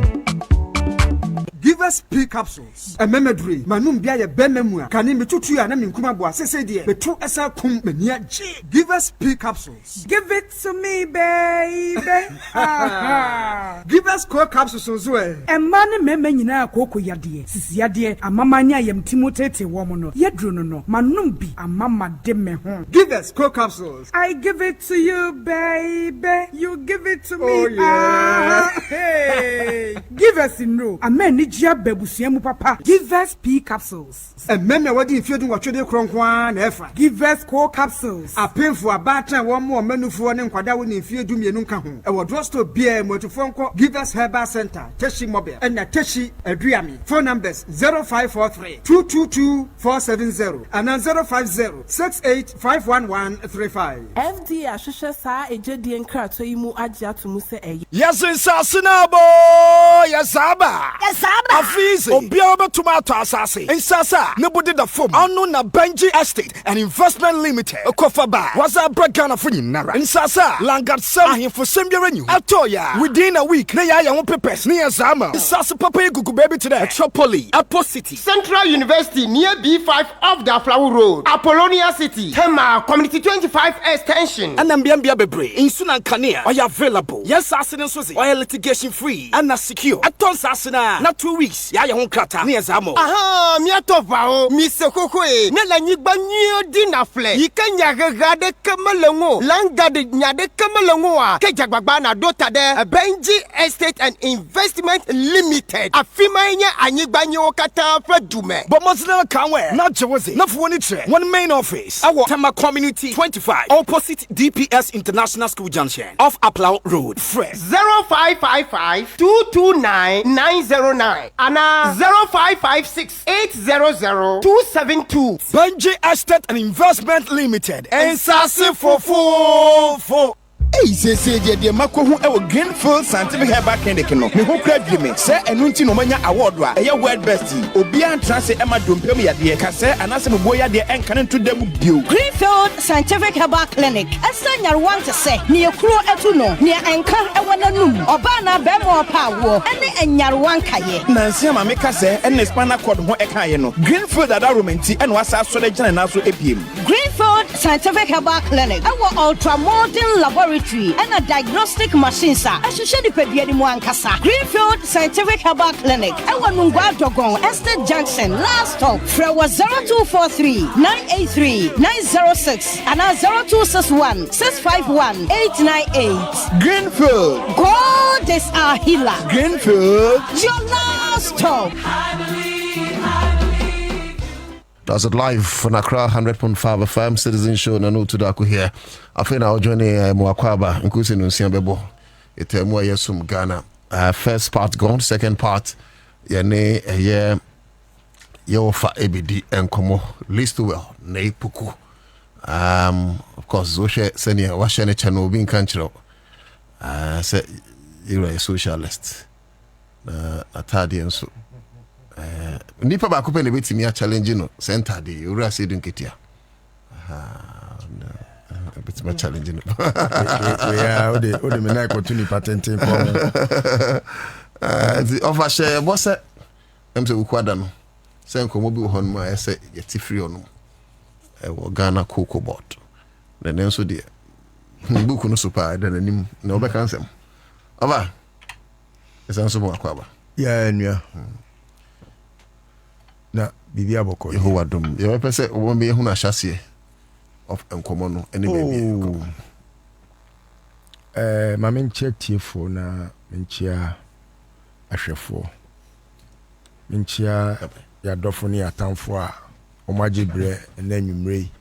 Speaker 13: Give us P capsules. A memedry. Manum bia ye bememua. Kani metutu ya na minkuma bua sese die. Betu esa kum menia G. Give us P capsules.
Speaker 14: Give it to me, baby.
Speaker 13: Give us core capsules onzo.
Speaker 14: E mane meme nyina akoko yade. Sisi yade amamanya yem timotete wo mo no. Yedru no. Manum bi amama de me ho.
Speaker 13: Give us core capsules.
Speaker 14: I give it to you, baby. You give it to me.
Speaker 13: Oh yeah.
Speaker 14: Hey. Give us no. Amen. Bebusiemu papa. Give us P capsules.
Speaker 13: And meme wadi infedu watwede kronkwa na efa.
Speaker 14: Give us core capsules.
Speaker 13: Apemfo abata wo mo manufo ne nkwada wo ne infedu mienu nka ho. E wo drosto bia motufo nko Give us Herbal Center, Teshi Mobile, and Teshi Adriami. Phone numbers 0543 222 470 and 050 68
Speaker 15: FD Ashusha sa ejedi enkrato imu aja tumuse e.
Speaker 16: Yasin sinabo yasaba. Afizi Obiaba Tomato Assassin Insasa Nobody the Fum Anu na Benji Estate and Investment Limited Okofaba Waza Bragana Funi Nara Insasa Langat Sam for Sembirenu Atoya within a week Naya Yamu Pepes near Zama Insasa Papa Gugu Baby today Tropoli Apo City
Speaker 17: Central University near B5 off the Flower Road Apollonia City Tema Community 25 Extension
Speaker 16: and Nambiambia Bebre in Sunan Kania are available. Yes, Assassin Suzy or litigation free and secure. Aton Sassina not 2 weeks. please ya ho krata ne ezamo
Speaker 17: aha mi atofa o mi se koko e ne la nyigba nyi di na fle yikanya gagade kamelengo langade nyade kamelengo a kejagbagba na dota de Benji Estate and Investment Limited afima nya anyigba nyi okata fa dume
Speaker 16: but mosna kanwe na jewoze na fo ni tre one main office our Tema Community 25 opposite DPS International School Junction off Accra Road fresh
Speaker 17: 0555 229 909 ana 0556 800 272
Speaker 16: Benji Estate and Investment Limited and Sasi Fofo.
Speaker 18: Hey, say the Mako who ever Greenfield Scientific Herbal Clinic no. Me who credit me. Say enunti no manya award wa. Eya word best. Obian transe Emma Dumpem ya de. Kase anase me boya de enkan to dem bio.
Speaker 19: Greenfield Scientific Herbal Clinic. Asa nyarwan te se. Ni ekuro etu no. Ni enka ewana num. Oba na be mo pa wo. Ene enyarwan kaye.
Speaker 18: Nansi ama me kase ene spinal cord ho ekaye no. Greenfield ada romenti ene wasa so de gina na so epiem.
Speaker 19: Greenfield Scientific Herbal Clinic. Our ultra modern laboratory and a diagnostic machine sa. Ashushe di pediani mu ankasa. Greenfield Scientific Herbal Clinic. Our Nungwa Dogon Estate Junction. Last stop. Frewa 0243 983 906 and 0261 651 898.
Speaker 18: Greenfield.
Speaker 19: God is our healer.
Speaker 18: Greenfield.
Speaker 19: Your last stop.
Speaker 6: That's it live on Accra100.5 FM Citizen Show. Nanu to Darko here. I think I'll join Mwakwaba, including Nsiambebo. It's more yesum Ghana. First part gone, second part. Yane fa ABD and Komo. List well. Nei Puku. Of course, Zoshe Senior, Washane Channel being country. Say you're a socialist. Atadian so. Nipa ba kupele beti mi challenge no center de ura se dun ketia beti ma challenge no
Speaker 8: yeah o de me na opportunity patent for
Speaker 6: the offer share boss em se ukwada no se nkomo bi ho no ese yeti free ono e wo Ghana cocoa board na nenso de buku no super da nanim na obeka nsem aba esanso mo akwaba
Speaker 8: yeah nua na bibia boko
Speaker 6: Yehowa dum ye pese wo me hu na hyase of enkomo no ene baby
Speaker 8: ma men tiefo na menchia ahwefo menchia ya dofo ni atamfo a omaje bre na nwumrei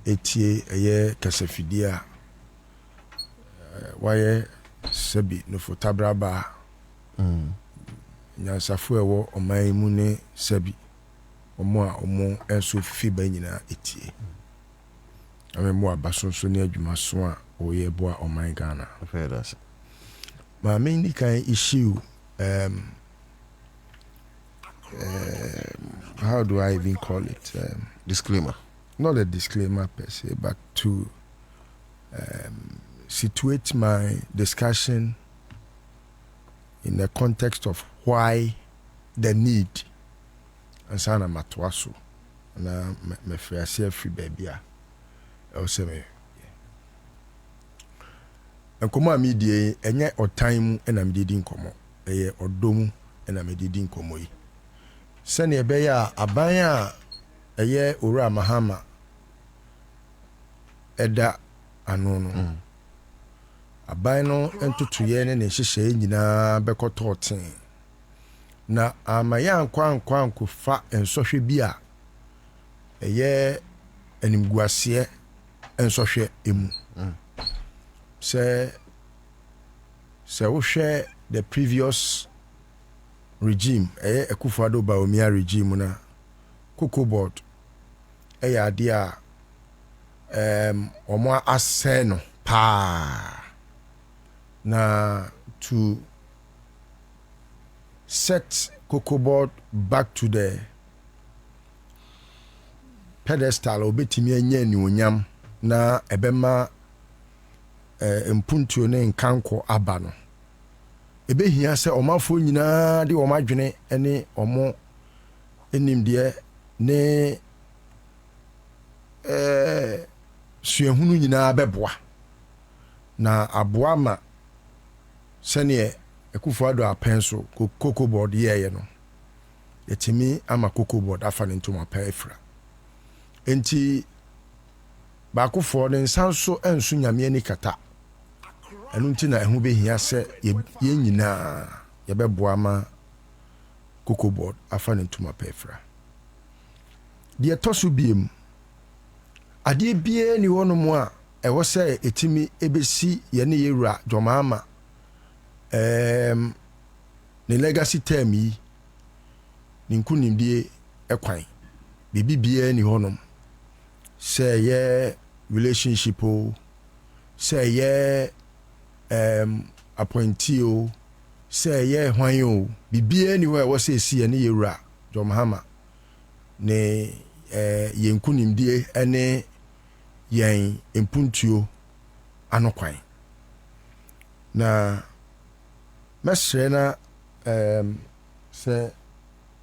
Speaker 8: etie eye kasafidia waye sebi no fotabraba nyansafo ewo oman mu ne sabi omo a omo enso fifi ba nyina etie amemo abasonso ne adwumaso a oye bo a oman Ghana
Speaker 6: fairness
Speaker 8: ma me ni kan issue how do I even call it
Speaker 6: disclaimer,
Speaker 8: not a disclaimer per se, but to situate my discussion in the context of why the need and sana matwaso na me fiase free baby a o se me enkomo a medie enye otan mu na medidi nkomo eye odomu na medidi nkomo yi sene ebe ya aban a eye owura mahama eda ano no aban no entotoye ne hyehyɛ nyinaa bɛkɔtɔɔten na amaya nkwa fa ensɔhwɛ bi a ɛyɛ animguaseɛ ensɔhwɛ emu sɛ wohwɛ the previous regime ɛyɛ Akufo-Addo Bawumia regime na cocoa board ɛyɛ ade a ɔmo asɛe no paa na to set cocoa board back to the pedestal obetimi anya nionyam na ebema mpuntuo ne nkanko aba no ebehia sɛ ɔmafo nyinaa de ɔmadwene ne ɔmo enimdeɛ ne suahunu nyinaa bɛboa na aboa ma sɛneɛ Ekufuado apenso cocoa board ye no. Yetimi ama cocoa board afa ne ntoma pa efra. Enti baakufo ne nsanso enso nyame ani kata. Enu nti na ehu behia se ye nyina ye beboa ma cocoa board afa ne ntoma pa efra. De tosu biem. Ade bie ni wono mu a ewo se etimi ebesi ye ne yewura Jomama ne legacy term yi ni nkunimdie ekwan bibi bie ni honom say ye relationship o say ye appointee o say ye hwan o bibie ni ho e wo say si ye ne yewura Jomama ne ye nkunimdie ene yen empuntuo anokwan na mesre na se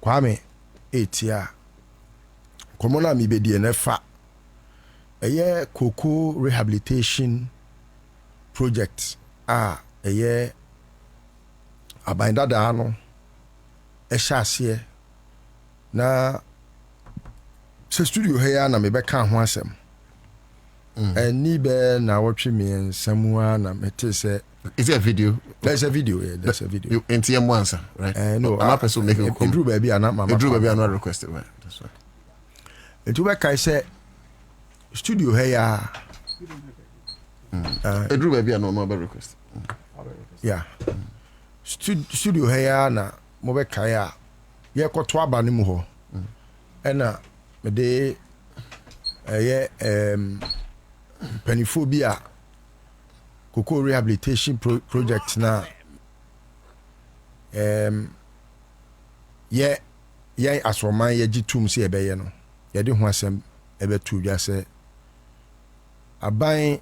Speaker 8: Kwame etia komona mi bedie na fa eye cocoa rehabilitation project eye abandada no ehye na se studio here na me beka ho asem ni be na wotwe me nsamua na mete se.
Speaker 6: Is it a video?
Speaker 8: There's a video, yeah, there's a video.
Speaker 6: In TM answer, right?
Speaker 8: No,
Speaker 6: I'm not person making
Speaker 8: a Drew baby and not
Speaker 6: Drew baby are not requested, right? That's right.
Speaker 8: And to work I say studio here.
Speaker 6: Drew baby are not requested.
Speaker 8: Yeah. Studio here na mo be kaya. Ye ko to aba ni mu ho. Na me de peniphobia cocoa rehabilitation project na ye asroman ye gitum se ebeye no ye de ho asem ebetu dwa se aban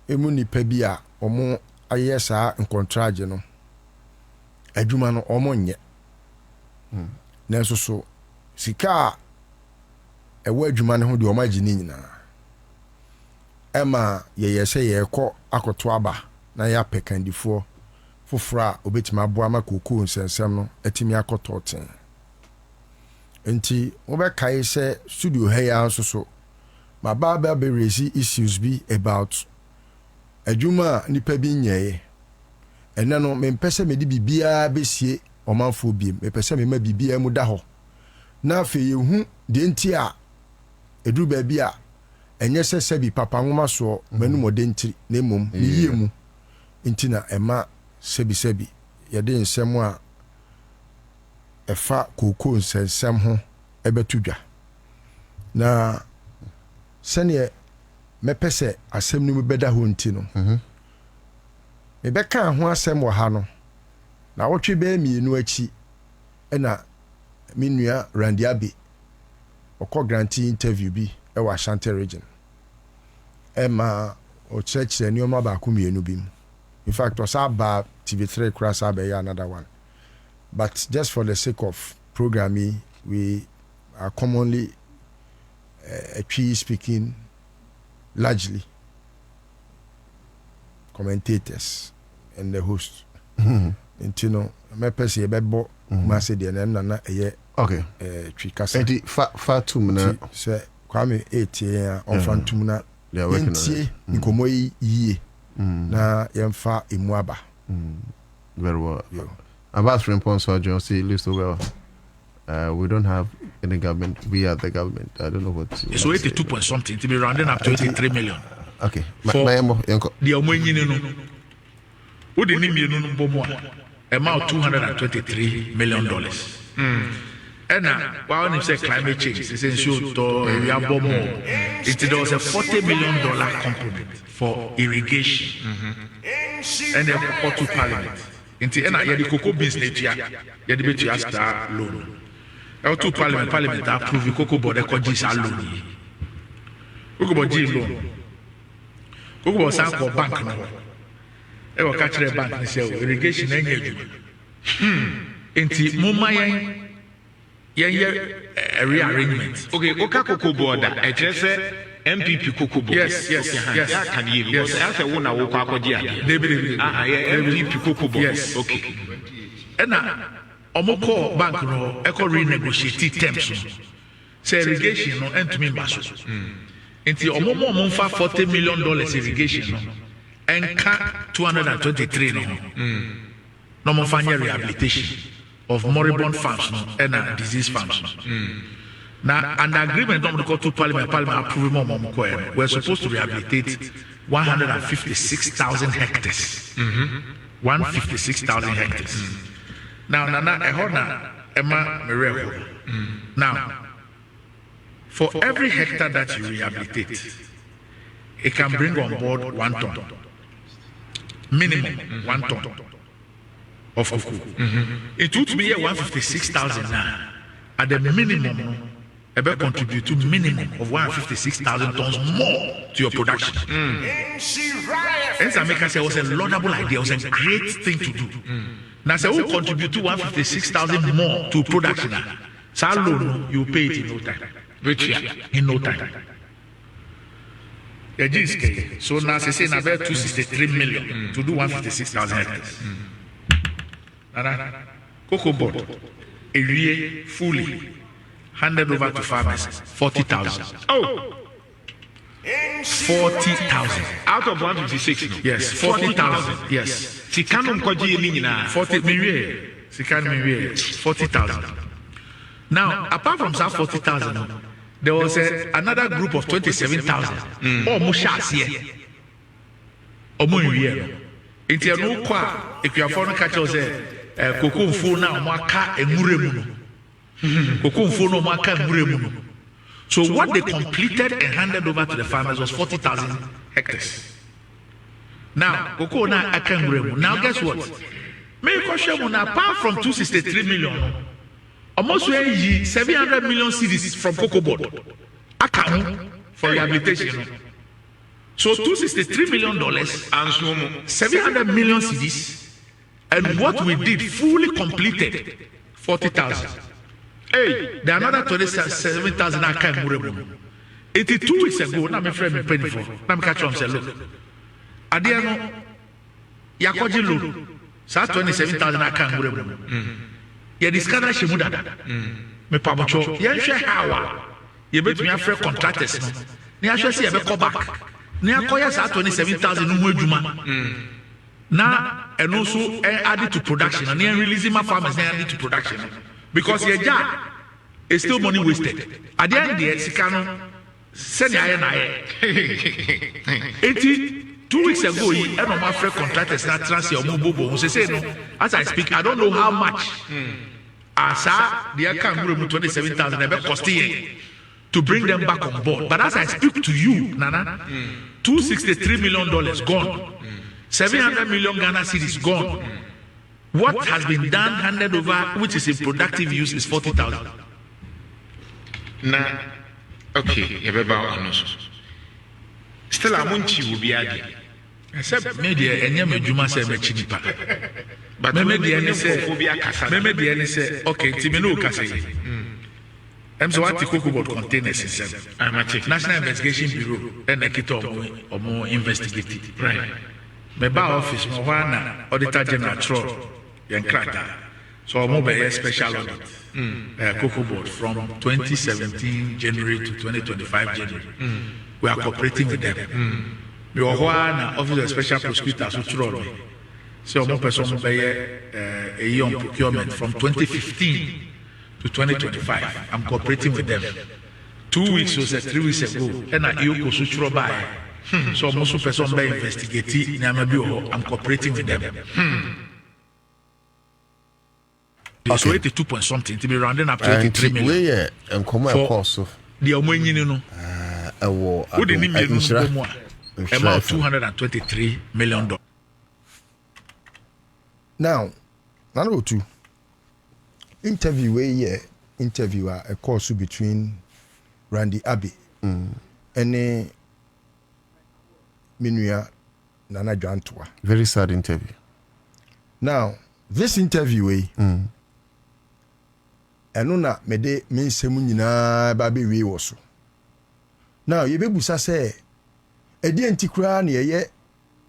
Speaker 8: emu nipa bi a omo aye saa nkontrage no adwuma no omo nye na so sika ewo adwuma ne ho de omo agini nyina Emma ye say ye ko akoto aba na ya pekandifo fofora obetima aboa ma cocoa nsensem no atimi akoto ten enti wo be kai se studio heya so ma baba be raise issues bi about adwuma nipa bi nyeye ene no me mpese me di bibia besie omanfo bi me pese me ma bibia mu da ho na afi ye hu de enti a eduru ba bi a enye sebi papa nwoma so manu modentri na emom ni yemu ntina ema sebi ye de nsem a efa cocoa nsem ho ebetudwa na sene mepese asem ni beda ho nti no me beka ho asem wo ha no na wotwe be mienu achi na minua Randiabe okọ grantee interview bi e wa Ashanti region Emma o church ni o ma ba ku mienu bi in fact was about TV3 cross another one but just for the sake of programming we are commonly speaking largely commentators and the host you know my person e bebo ma se de na eye
Speaker 6: okay
Speaker 8: twikasa
Speaker 6: edi fa tum na
Speaker 8: se Kwame 8 on fantum na yentie nkomo yi na yemfa emuaba
Speaker 6: very well about response John say list well we don't have any government, we are the government. I don't know what
Speaker 10: it's 82 point something to be rounding up to 83 million.
Speaker 6: Okay,
Speaker 10: the omonyi no wo de ni mienu no bomo amount $223 million. And while you say climate change, it's ensure we are bomo. There was a $40 million component for irrigation, and then for to parliament. Into the cocoa business, you had to ask that loan. To parliament approve the cocoa board ecologies loan. Cocoa board loan. Cocoa board sank for bank now. They were catching a bank and say irrigation energy. Into Mumbai, rearrangement.
Speaker 20: Okay, Oka cocoa board. I just said
Speaker 10: MPP Kokobo.
Speaker 1: Yes.
Speaker 10: Can you? Because I said one hour MPP Kokobo.
Speaker 1: Yes.
Speaker 10: Okay.
Speaker 3: And Omoko Bank no echo renegotiate terms. Say irrigation no and to me baso. Into Omomo Monfa $40 million irrigation no and ka 223 no. No more rehabilitation of moribund farms no and disease farms. Now, an agreement on the court to Parliament approved more. We're supposed to rehabilitate 156,000 hectares. 156,000 hectares. Now, Nana Ehona Emma Mereo. Now, for every hectare that you rehabilitate, it can bring on board 1 ton. Minimum 1 ton of cocoa. It would be 156,000 now. At the minimum, about contribute to minimum of 156,000 tons more to your production. And America said it was a laudable idea, it was a great thing to do. Now, say, who contribute to 156,000 more to production? So, alone, you pay it in no time. Which in no time. So now, they say, about 263 million to do 156,000 hectares. Cocoa board, a year fully. Handed over to farmers, 40,000.
Speaker 10: Oh,
Speaker 3: 40,000
Speaker 10: out of 156.
Speaker 3: Yes, 40,000. Yes,
Speaker 10: Sikano Koji Nina
Speaker 3: 40 million. Sikano million 40,000. Now, apart from that 40,000, there was another group of 27,000. Oh, Mushas here. Oh, Muye. It's a no qua. If you are foreign catchers, Cocoa Fu now, Maka and Muremu. So what they completed and handed over to the farmers was 40,000 hectares. Now, cocoa now I can remove. Now guess what? Apart from 263 million, almost 700 million cedis from cocoa board. Account for rehabilitation. So $263 million and 700 million cedis, and what we did fully completed 40,000. Hey, there are another 27,000 I can't remember. 82 weeks ago, now my friend me penny for. Now me catch on say, look. Adiano, Yakoji load. So 27,000 I can't remember. You discover she would have. Me pamucho. You share how. You bet me a fair contractors. Ni a share see a be back. Ni a koya sa 27,000 no juma. Now and also added to production. And then releasing my farmers added to production. Because your job is still money wasted. At the end of the day, Sikano, send your eye. 82 weeks ago, I know my friend contractors not transfer Mubobo. Say no, as I speak, I don't know how much. Asa, the account 27,000 ever cost to bring them back on board. But as I speak to you, Nana, $263 million gone, 700 million Ghana cedis gone. What has been done, handed over, which is in productive use, is 40,000.
Speaker 10: Now, okay, still, Amunchi will be added.
Speaker 3: Except media and Yamajuma say Mechinipa. But maybe say, okay, Timino Casay. I'm so what the cocoa board containers is. I'm a National Investigation Bureau and a kit or more investigative. Right. My bar office, Moana, Auditor General Troll. So I'm mobile special audit, cocoa board from 2017 January to 2025 January. We are cooperating with them. We are one office of special prosecutors who troll me. So I'm person a young procurement from 2015 to 2025. I'm cooperating with them. 2 weeks was 3 weeks ago, and I Yoko by. So I'm also person by investigating. I'm cooperating with them. So 82 point something to be rounding up to 83 million.
Speaker 6: And come on, course of
Speaker 3: the Omoyino. Who didn't mean about $223 million.
Speaker 8: Now, number 2. Interview a course between Randy Abbey and Minua Nana Jantua.
Speaker 6: Very sad interview.
Speaker 8: Now, this interview, ɛno na mede me nsɛm nyinaa ba bɛwie wɔ so now you be busa say edi enti kura na ye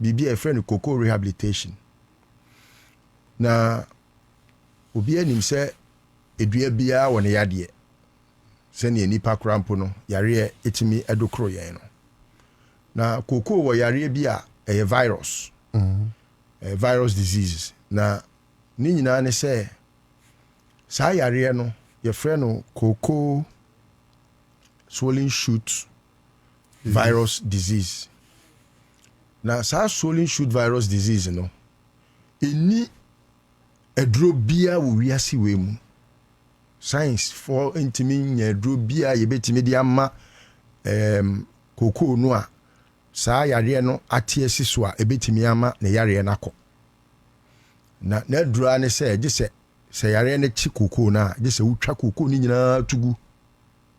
Speaker 8: bibi a friend cocoa rehabilitation na obi anim say edua bia wɔ ne yade sɛ ne nipa kura mpo no yare etimi edokro yɛn no na cocoa wɔ yare bia ɛyɛ virus virus diseases na ni nyinaa ne sɛ saa yare no your friend no cocoa swollen shoot virus disease na saa swollen shoot virus disease no eni eduro bia wo wiase we mu science for intimi nya eduro bia ye betimi di ama cocoa no a saa yare no atie siso a ebetimi ama ne yare na kɔ na eduro ne sɛ gye sɛ yare ne chi cocoa na gye sɛ wotwa cocoa ni nyina tugu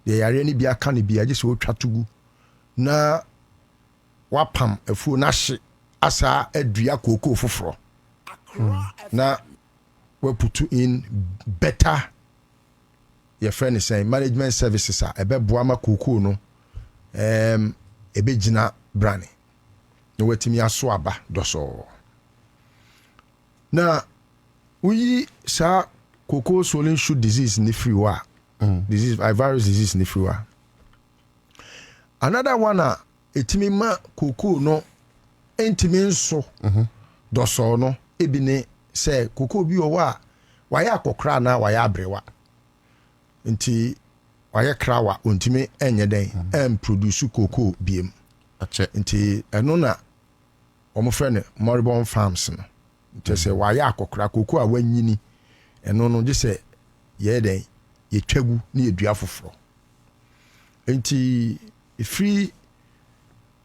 Speaker 8: de yare ne bia ka ne bia gye sɛ wotwa tugu na wapam afuo na hye asa adua cocoa foforo na we put in better your friend is saying management services a ɛbɛboa ma cocoa no ɛbɛgyina brane na watimi aso aba dɔsɔ na uyi sa cocoa swollen shoot disease ni free wa disease virus disease ni free wa another one a etimi ma cocoa no entimi nso dɔsɔ no ebi ne sɛ cocoa bi wɔ a wayɛ akɔkora na wayɛ abrewa nti wayɛ krawa ontimi enye den produce cocoa biem nti ɛno na ɔmo frɛ no moribund farms no nti sɛ wayɛ akɔkora cocoa wanyini ɛno no gye sɛ yɛ den yɛtwagu ne yɛdua foforo nti free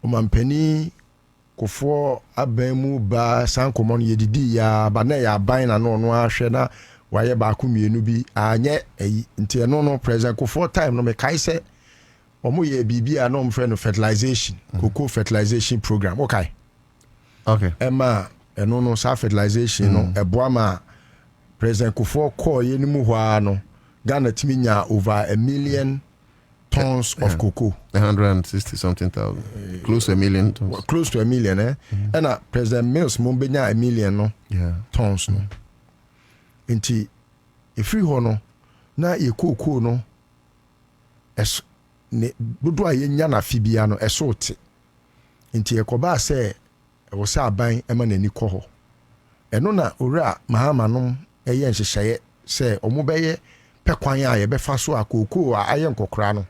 Speaker 8: omampani kofoɔ aban mu ba sankomo no yɛdidi ya ba na yɛ aban na no ahwɛ na wayɛ baako mmienu bi anyɛ ayi nti ɛno no president kofoɔ time no mekae sɛ ɔmo yɛ biribi a no mfrɛ no fertilization cocoa fertilization program okay ɛma ɛno no sa fertilization no ɛboa ma president kofoɔ kɔɔ yɛ no mu hɔ a no Ghana timi nya over 1 million tons of cocoa
Speaker 6: 160 something thousand close to 1 million tons
Speaker 8: close to 1 million and President Mills mo benya 1 million no tons no nti efiri ho no na ye cocoa no es ne dodo a yenya na fibia no eso te nti ekoba se e wo sa aban ema nani kɔ hɔ ɛno na owura mahama no ɛyɛ nhyehyɛe sɛ ɔmo bɛyɛ pekwan a yɛbɛfa so a cocoa a ayɛ nkɔkora no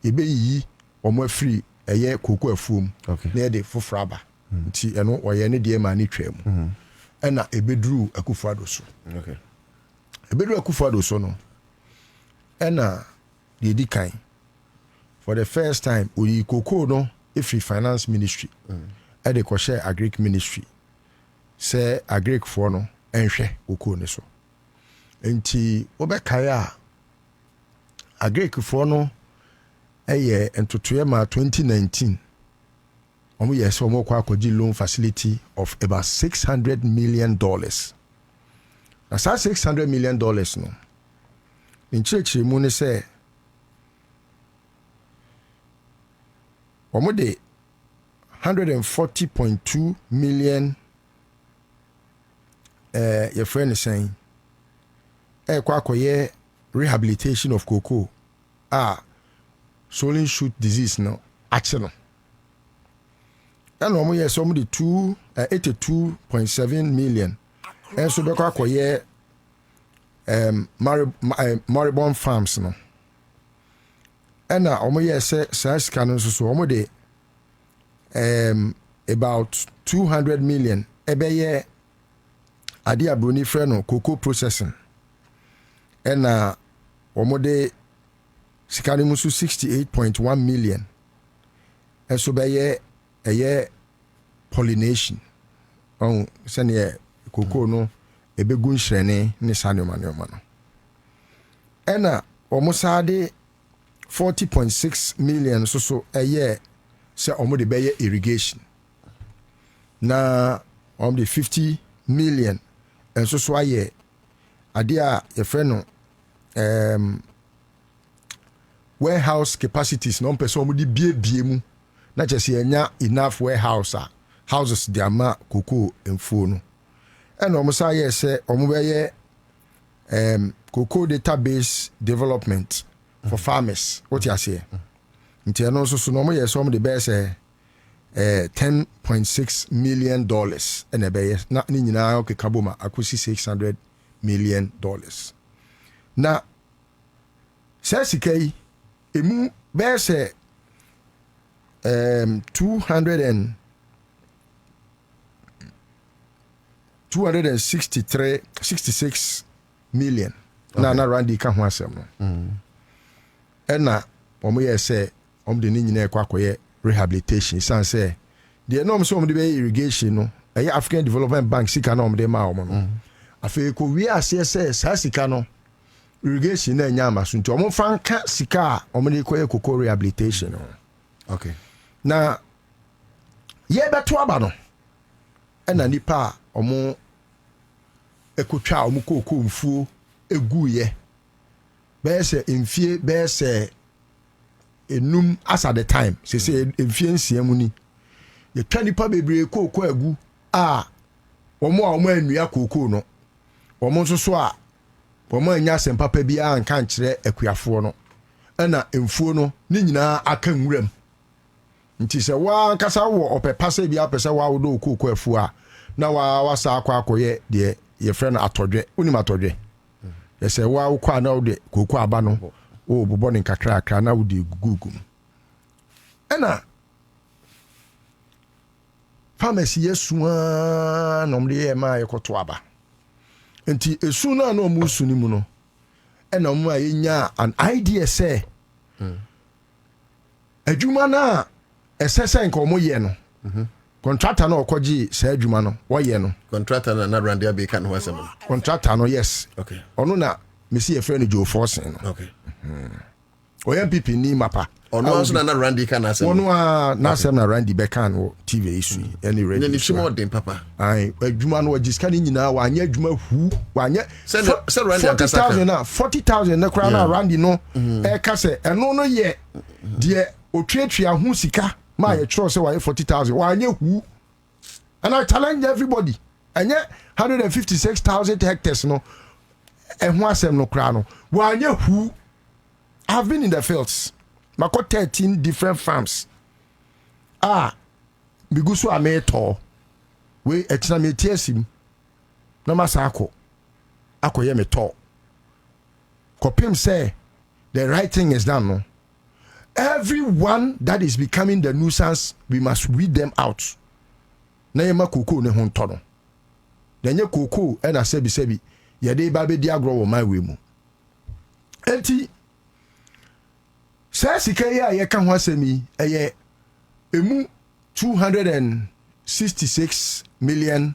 Speaker 8: yɛbɛyiyi ɔmo afiri ɛyɛ cocoa afuom na yɛde foforo aba nti ɛno ɔyɛ ne deɛ ma ne twa mu ɛna ɛbɛduru Akufo-Addo so ɛbɛduru Akufo-Addo so no ɛna deɛ di kan for the first time oyi cocoa no ɛfiri finance ministry ɛde kɔhyɛ agric ministry sɛ agric foɔ no ɛnhwɛ cocoa ne so nti wobɛkae a agric-foɔ no ɛyɛ ntotoɛ ma 2019 ɔmo yɛ sɛ ɔmo kɔ akɔgye loan facility of about $600 million na saa $600 million no nkyerɛkyerɛ mu ne sɛ ɔmo de 140.2 million yɛfrɛ ne sɛn ɛkɔ rehabilitation of cocoa swollen shoot disease no akye no ɛna ɔmo yɛ sɛ ɔmo de 82.7 million ɛnso bɛkɔ akɔyɛ moribund farms no ɛna ɔmo yɛ sɛ saa sika no nso so ɔmo de about 200 million ɛbɛyɛ ade abroni frɛ no cocoa processing ɛna ɔmo de sika no mu so 68.1 million ɛso bɛyɛ ɛyɛ pollination sɛneɛ cocoa no ɛbɛgu nhyerɛne ne saa nneɔma no ɛna ɔmo saa de 40.6 million so ɛyɛ sɛ ɔmo de bɛyɛ irrigation na ɔmo de 50 million ɛnso so ayɛ adeɛ a yɛfrɛ no warehouse capacities no person mo di bie mu na chese enya enough warehouse houses di ama cocoa emfuo no and omo sa ye say omo be ye cocoa database development for farmers what you say nti eno so no omo ye so omo the best $10.6 million and a bay na ni nyina okay kaboma akosi $600 million na sasika emu be say 66 million na randi ka ho asem no na omo ye say omo de ni nyina ekwakoye rehabilitation san say the norm so omo de irrigation no African Development Bank sika na omo de ma omo no afi ko wi ase say sasika no irrigation na nya amaso nti omo fa nka sika omo de koye cocoa rehabilitation no
Speaker 6: okay
Speaker 8: na ye beto aba no na nipa omo ekotwa omo cocoa mfuo egu ye be se mfie be se enum as at the time say mfie nsia mu ni ye twa nipa bebre cocoa agu omo anua cocoa no omo nso so a omo anya sempapa bia anka nkire akuafo no na mfuo no ni nyina aka nwuram nti se wa kasa wo opepa se bia pese wa wo do cocoa afu na wa sa akoye de ye friend atodwe unim atodwe ye se wa wo kwa na wo de cocoa aba no o bobo ni kakra na wo de gugu ena pharmacy yesuwa no mde ma yekoto aba nti esu na no mu su ni mu no ena mu ayenya an idea say adwuma na esese nka omo ye no contractor na okoji say adwuma no wo ye no
Speaker 6: contractor na brand ya be kan ho asem
Speaker 8: contractor no yes
Speaker 6: okay
Speaker 8: ono na mesi ye friend Joe Forcing no
Speaker 6: okay
Speaker 8: OMPP ni mapa
Speaker 6: ono also na Randy kan asem
Speaker 8: ono na asem na Randy Bekan wo TV isu any radio
Speaker 6: ni chimo den papa
Speaker 8: ai adwuma no wajiska ni nyina wa anya adwuma hu wa anya
Speaker 6: se Randy akasa
Speaker 8: 40,000 na kra na Randy no e ka se eno no ye de otwetwea hu sika ma ye tro se wa 40,000 wa anya hu and I challenge everybody anya 156,000 hectares no hu asem no kra no wa anya hu. I've been in the fields. I got 13 different farms. Bigusu ameto. We etina me tiesim. Na masako. Ako ye me to. Kopim say the right thing is done. No? Everyone that is becoming the nuisance, we must weed them out. Na yema kuku ne hon tono. Denye kuku ena sebi yede ba be di agro wo my we mu. Enti say sika ya ye kan ho asemi eye emu $266 million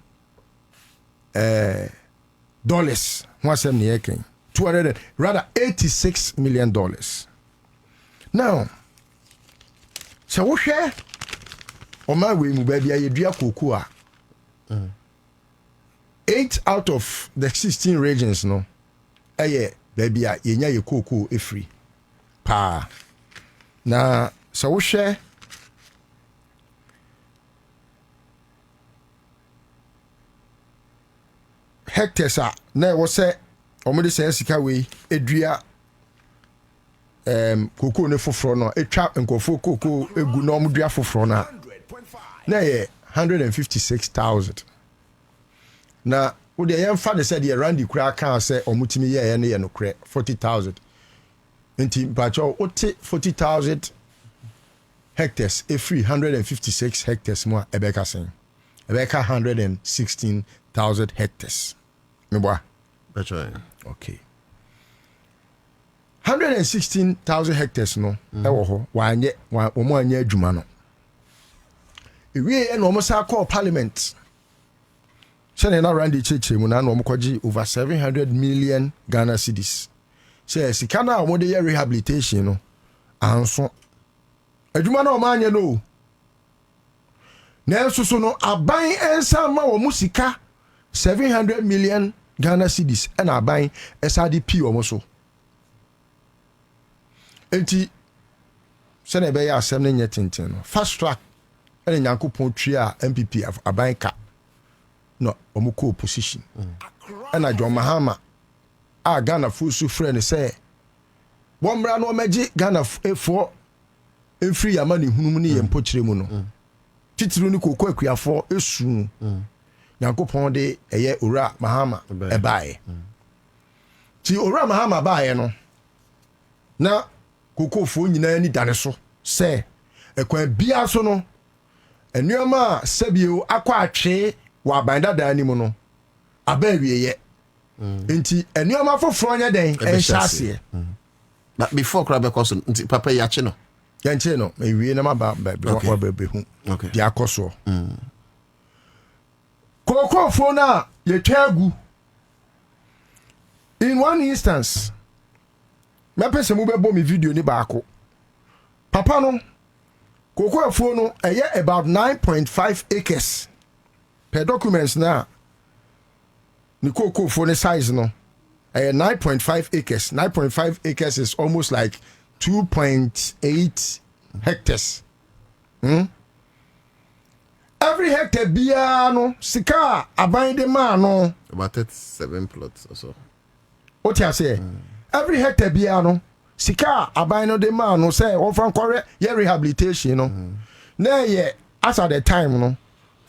Speaker 8: dollars ho asem ne ye kan $86 million. Now so wo hwe o ma we mu ba bia ye dua koku a 8 out of the 16 regions no eye ba bia ye nya ye koku e free pa na so wo hwe hectares na wo se omode se sika we edua koko ne foforo no etwa nkofo koko egu na omdua foforo na ye 156,000 na wo de yemfa de se de Randy kura kan se omutimi ye ne ye no kre 40,000 nti bacho ote 40,000 hectares a free 156 hectares mo ebeka sen ebeka 116,000 hectares meboa
Speaker 6: bacho
Speaker 8: okay 116,000 hectares no ewo ho wanye omo anya adwuma no ewie e no omo sa call parliament sene na Randy cheche mu na no omo kwaji over 700 million Ghana cedis say sika na omo de rehabilitation no anso adwuma na omo anya no na enso so no aban ensa ma omo sika 700 million Ghana cedis and aban SRDP omo so enti sɛne ɛbɛyɛ asɛm no nyɛ tenten no fast track ɛne nyankopɔn twi a MPP aban ka no ɔmo kɔ opposition ɛna John Mahama a Ghana fusu frɛ no sɛ wɔmmra no ɔmɛgye Ghana efoɔ mfiri yama ne hunum ne yɛn mpɔkyerɛ mu no titiri ne koko akuafoɔ esu nyankopɔn de ɛyɛ owura Mahama ɛbaeɛ ti owura Mahama baeɛ no na kokofoɔ nyinaa ni dane so sɛ ɛkwan bia so no nneɛma a sɛbio akɔ atwe wɔ aban dadaa ni mu no aba awieyɛ nti nneɛma foforɔ nyɛ den ɛnhyɛ aseɛ
Speaker 6: but before crab because nti papa yache no
Speaker 8: yanche no ewie na ma ba hu di akoso kokofo na yetwa agu in one instance me pese mu bebo mi video ni baako papa no kokofo no eye about 9.5 acres per documents na ni kokofo ne size no 9.5 acres. 9.5 acres is almost like 2.8 hectares. Every hectare biano sika aban de man no
Speaker 6: about 7 plots or so.
Speaker 8: What you say? Every hectare biano sika aban no de man no say on from correct your rehabilitation no. Na ye as at the time no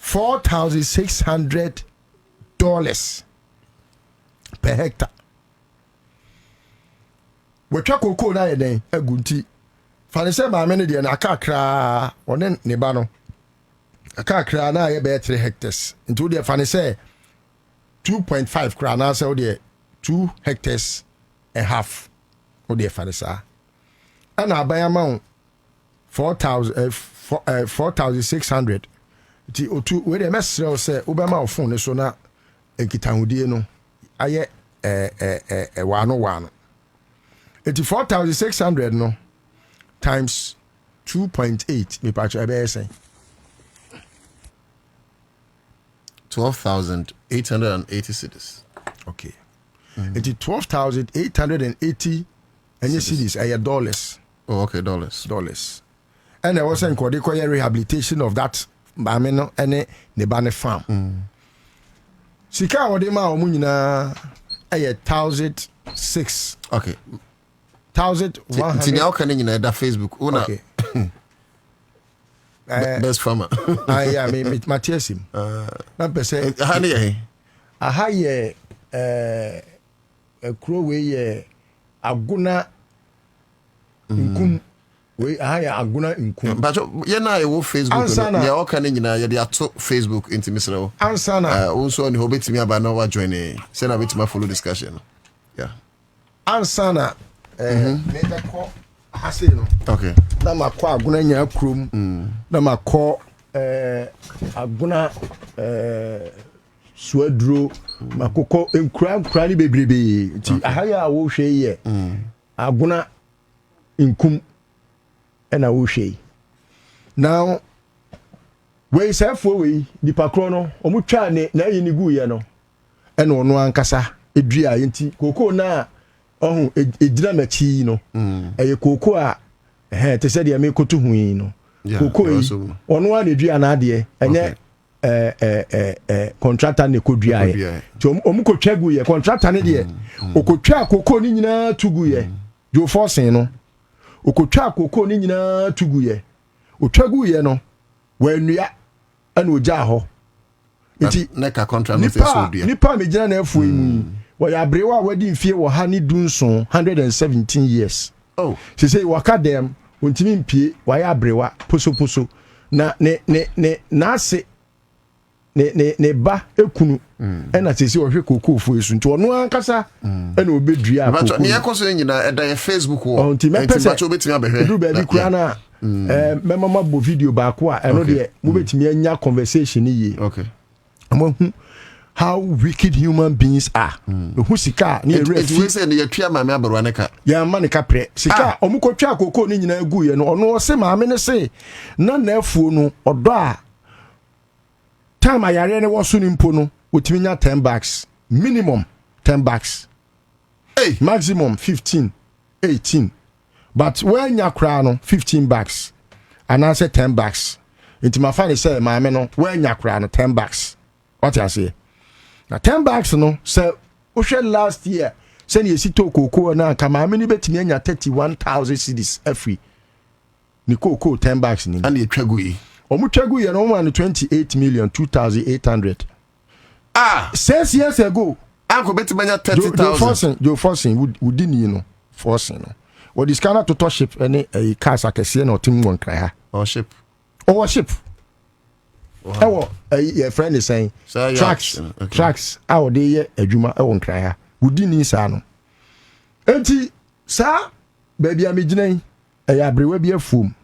Speaker 8: $4,600 per hectare. Wetwa koko na ye den agunti fa ne se maame ne de na akakra one ne ba no akakra na ye be 3 hectares into de fa ne se 2.5 kra na se o de 2 hectares and half o de fa ne sa ana aban ma 4,600 ti otu we de mesre o se o be ma ofun ne so na enkitahudie no aye wano 84,600 no times 2.8 me patch ebe say
Speaker 6: 12,880 cities.
Speaker 8: Okay. It is 12,880 any cities are dollars.
Speaker 6: Oh, okay, dollars.
Speaker 8: And I was saying they call rehabilitation of that Bameno and the Bane farm. Sika wo de ma o mu nyina 1,006.
Speaker 6: Okay.
Speaker 8: 1,100.
Speaker 6: Ti now can you that Facebook una. Okay. Best farmer.
Speaker 8: Yeah, me Matthias him. Na pese. Aha ye kuro we ye aguna nkum we aha ye aguna nkum.
Speaker 6: But ye na ye wo Facebook no. Ye o kan nyina ye de ato Facebook into Misrael.
Speaker 8: Ansana.
Speaker 6: Also ni hobetimi aba na wa join say na betima follow discussion. Yeah.
Speaker 8: Ansana me ko hase no.
Speaker 6: Okay.
Speaker 8: Na makọ aguna nya krom. Na makọ aguna suaduro makoko enkura ni bebrebe ti ahaya wo hwe ye aguna nkum na wo hwe now we say for we dipa kro no omutwa ne na yi ni gu ye no e no no ankasa edua yenti koko na ohun ejira machi no eye koko a te se de me kotu hui no koko yi ono a edua na ade enye contractor ne kodua ye ti omukotwa gu ye contractor ne de okotwa koko ni nyina tugu ye jo forcing no okotwa koko ni nyina tugu ye otwagu ye no wanua ana ogya ho nti
Speaker 6: neka contract no so dua
Speaker 8: nipa me gina na afu yi wo ya brewa wadi mfie wo ha ni dunson 117 years
Speaker 6: oh
Speaker 8: she say waka dem ontimi mpie wa ya brewa poso na na ase ne ba ekunu ena sesi wo hwe koko fu esu nti ono ankasa ena obedua
Speaker 6: koko ne yakoso nyina eda ye Facebook wo
Speaker 8: nti
Speaker 6: bacho betimi abehwe
Speaker 8: du ba bi kura na mema bo video ba ko a eno de mo betimi anya conversation yi
Speaker 6: okay
Speaker 8: amo how wicked human beings are who sika ni refi
Speaker 6: we say ne yatua maame abarwa ne ka
Speaker 8: ya ma ne ka pre sika omukotwa koko ni nyina agu ye no ono se maame ne se na afuo no odo a time ayare ne woso ni mpo no otimi nya 10 bags minimum 10 bags maximum 15 18 but when you cry no 15 bucks and I say 10 bucks into my family say my no when you cry no 10 bucks what I say now 10 bucks no so last year send you see to cocoa na kama many betimi anya 31,000 cedis every ni cocoa 10 bucks ni
Speaker 6: and you tragu yi
Speaker 8: omu tragu yi no man 28 million 2,800 6 years ago
Speaker 6: anko betimi anya 30,000
Speaker 8: you forcing within you know forcing no what is kind of to ship any a cars akese na otim won kra ha
Speaker 6: or ship
Speaker 8: your friend is saying tracks out there adwuma won kra ha wudini saa no enti saa baby amigina abrewa bi afum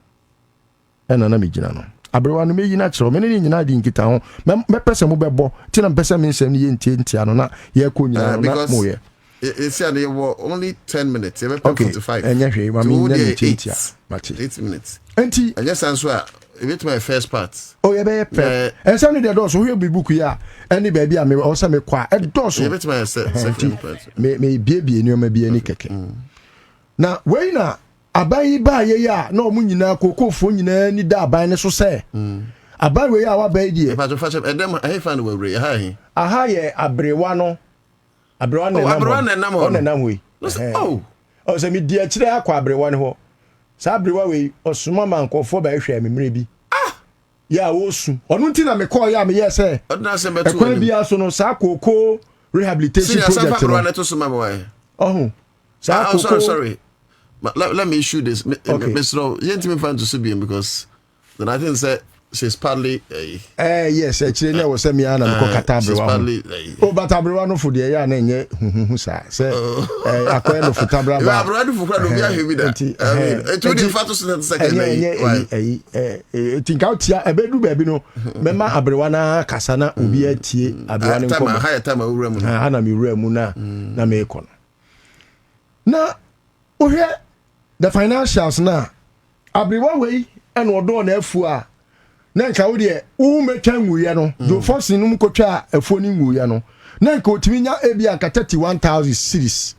Speaker 8: ena na migina no abrewa no meyi na kiro me ne nyina di nkita ho me pese mo bebo ti na pese me nsem ne ye ntia no na ye ko nyina no na mo ye
Speaker 6: it's only 10 minutes 45
Speaker 8: enya hwe ma me nyina ntia
Speaker 6: 8 minutes
Speaker 8: enti
Speaker 6: enya sanso a it my first part
Speaker 8: ye be pe ensem ne de do so hwe bi book ya any baby a me o se me kwa e do so
Speaker 6: it my second part
Speaker 8: me bie ni o ma bie ni keke na we na abai ba ye ya na o mu nyina kokofo nyina ni da abai ne so se abai we ya wa bai die
Speaker 6: but for edem I find we re
Speaker 8: aha ye abrewa no abrewa ne nam we o se me die kire akwa abrewa ne ho sa abrewa we osuma mankofo ba hwe amemre bi ya wosu onu nti na me call ya me yese ekwan bia so no sa koko rehabilitation project no sa koko
Speaker 6: sorry let me issue this Mr. Yentimi fan to Sibian because then I think say she's partly
Speaker 8: yes actually na was me ana ko katabrewa o batabrewa no fu de ya na nye sa say akwa no fu tabrewa
Speaker 6: ba abrewa no fu kwa no bia hemi da I mean it would in fact to second
Speaker 8: think out here ebedu baby no mema abrewa na kasa na obi atie abrewa no
Speaker 6: ko high time awura mu
Speaker 8: na me wura mu na me ko na ohwe the financials na abrewa we and odo na afu a na nka wo de wo metwa nwuye no do force num kotwa afo ni nwuye no na nka otimi nya ebia nka 31,000 cedis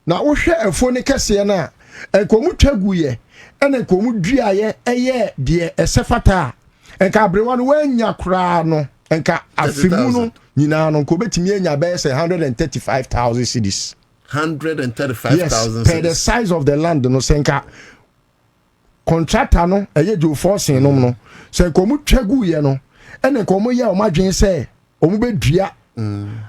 Speaker 8: na wo hwe afo ni kese na enko mu twaguye ene enko mu duaye eye de esefata enka abrewa no wanya kra no enka afimu no nyina no nko betimi anya be say 135,000 cedis
Speaker 6: 135,000
Speaker 8: per the size of the land no senka contractor no eye do forcing no se ko mu twagu ye no ene ko mu ye o madwen se o mu bedua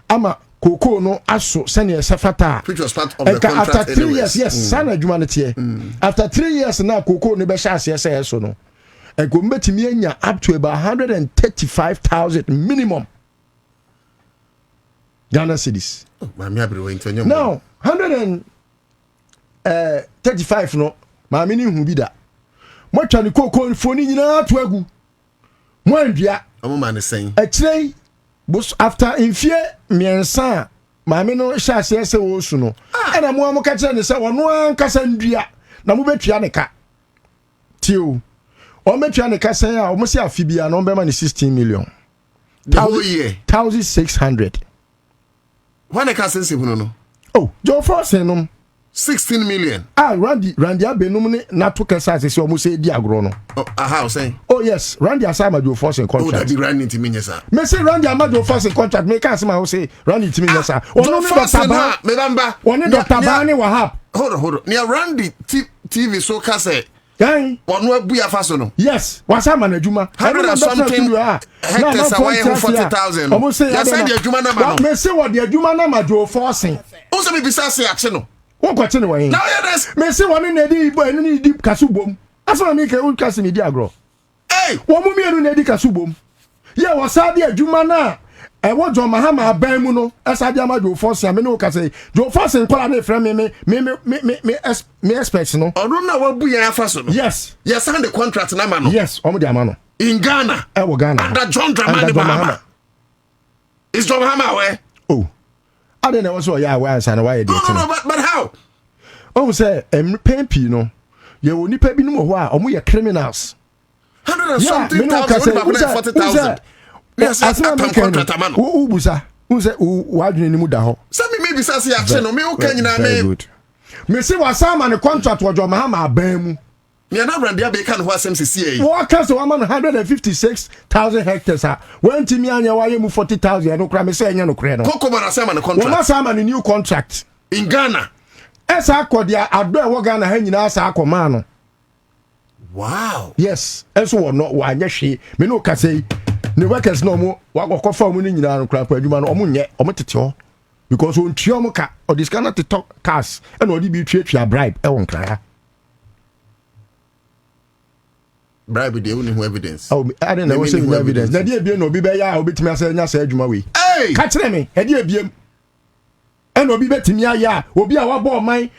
Speaker 8: ama koko no aso se ne sefata
Speaker 6: which was part of the contract
Speaker 8: after 3 years yes sana adwuma ne tie after 3 years na koko no be sha ase se so no e ko mbetimi anya up to about 135,000 minimum Ghana cedis now 135 no ma me ni hu bi da mwatwa ni koko foni nyina to agu mwandua
Speaker 6: amoma ne sen
Speaker 8: akire bus after infie miensa ma me no sha se wo su no ana mo amuka kire ne se wono ankasa ndua na mo betua ne ka tio o metua ne ka sen a o mo se afibia no be ma ne 16 million
Speaker 6: the whole year
Speaker 8: 1,600
Speaker 6: when ka sense no
Speaker 8: oh jo force no
Speaker 6: 16 million.
Speaker 8: Randy abenum ne na to kesa se o mo se di agro no.
Speaker 6: How say?
Speaker 8: Oh yes, Randy asama do force in contract.
Speaker 6: Oh, that be Randy to me sir.
Speaker 8: Me say Randy amado force in contract. Me can say ma say Randy to me sir.
Speaker 6: Ono ne Dr. Ba, me bamba.
Speaker 8: Ono Dr. Ba ne wahap.
Speaker 6: Hold on. Near Randy TV so ka say.
Speaker 8: Yan.
Speaker 6: Ono abu ya faso no.
Speaker 8: Yes, wasama na adwuma.
Speaker 6: 100 and something hectares away 40,000.
Speaker 8: Omo say
Speaker 6: ya say the adwuma na ma no.
Speaker 8: Me say what the adwuma na ma do forcing.
Speaker 6: O say me bisa say action no.
Speaker 8: Won kwache ne wan.
Speaker 6: Now yes.
Speaker 8: Me say one na di boy ni di kasu bom. Afa me ke u kasi me di agro.
Speaker 6: Hey,
Speaker 8: wo mu mienu na di kasu bom. Ye wo sa di adwuma na e wo John Mahama aban mu no. Asa di ama do force am me no ka say. Do force nkola na frame me expect no.
Speaker 6: Ono na wa bu ya afa so no.
Speaker 8: Yes.
Speaker 6: Yes, sign the contract na ma no.
Speaker 8: Yes, omo di ama no.
Speaker 6: In Ghana.
Speaker 8: E wo Ghana.
Speaker 6: Under John Dramani Mahama. Is John Mahama where?
Speaker 8: Oh. I don't know what's what ya why answer why you
Speaker 6: No, but how?
Speaker 8: Oh say pempi no. Ye wo nipa bi no ho a omo ye criminals.
Speaker 6: 100 and something thousand 40,000. Yes, I contract amano.
Speaker 8: Ubusa. Who say wadwene ni mu da ho.
Speaker 6: Say me maybe say action no me o kan nyina me.
Speaker 8: Me say was sama ne contract wa jo mahama aban mu.
Speaker 6: Me na brand dia be kan ho asem sisi
Speaker 8: What cast one man 156,000 hectares ha. When timi anya wa ye mu 40,000 no kra me say anya no kra no.
Speaker 6: Kokoma na sama ne contract.
Speaker 8: Wo ma sama ne new contract
Speaker 6: in Ghana.
Speaker 8: Esa akodia ado e wo Ghana ha nyina asa akoma no.
Speaker 6: Wow.
Speaker 8: Yes. Eso wo no wa anya hwe. Me no ka say ne workers no mo wa kofa mu ni nyina no kra pa adwuma no omo nye omo tete ho. Because on trio ka or this cannot talk cars and or be treat bribe e won kra.
Speaker 6: Bribe dey only evidence.
Speaker 8: Oh, I don't know what's the evidence. Na dey biem no bi be ya obetimi asa nya sa adwuma we.
Speaker 6: Hey!
Speaker 8: Ka kire me, e dey biem. And obi betimi aya, obi a wa bo man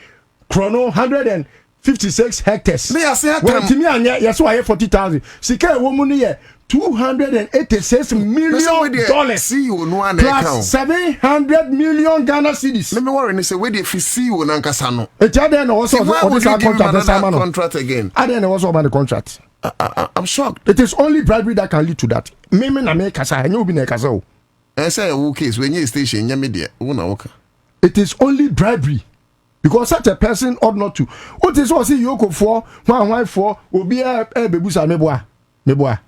Speaker 8: chrono 156 hectares.
Speaker 6: Me ase atam.
Speaker 8: When timi anya, yes wa 40,000. Sika e wo mu no ye $286 million.
Speaker 6: See you no an
Speaker 8: plus 700 million Ghana cedis.
Speaker 6: Let me worry and say where the see you nankasa no.
Speaker 8: E jade na also
Speaker 6: contract again.
Speaker 8: I don't know what's about the contract.
Speaker 6: I'm shocked.
Speaker 8: It is only bribery that can lead to that. Me na me kasa, enye obi na kasa o.
Speaker 6: I say a case when you station nya media, una woka.
Speaker 8: It is only bribery. Because such a person ought not to. What is what see yoko for, one for, obi bebusa meboa. Meboa.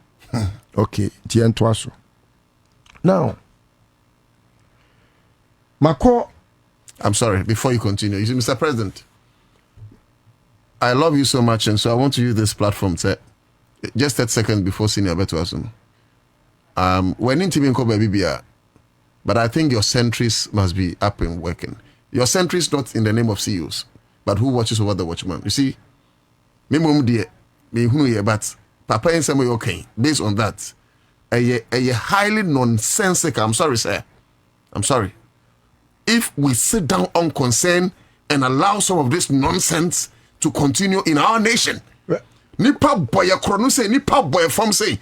Speaker 8: Okay, tien toaso. Now, Mako,
Speaker 6: I'm sorry, before you continue, you see, Mr. President, I love you so much, and so I want to use this platform to just 30 seconds before Senior Beto Asum. When in Tibin Kobe Bibia, but I think your sentries must be up and working. Your sentries not in the name of CEOs, but who watches over the watchman. You see, me mum dear, me who ye, but Papa and Samuel okay. Based on that, a highly nonsensical. I'm sorry, sir. I'm sorry. If we sit down unconcerned and allow some of this nonsense to continue in our nation, nipa boy a say nipa boy from say,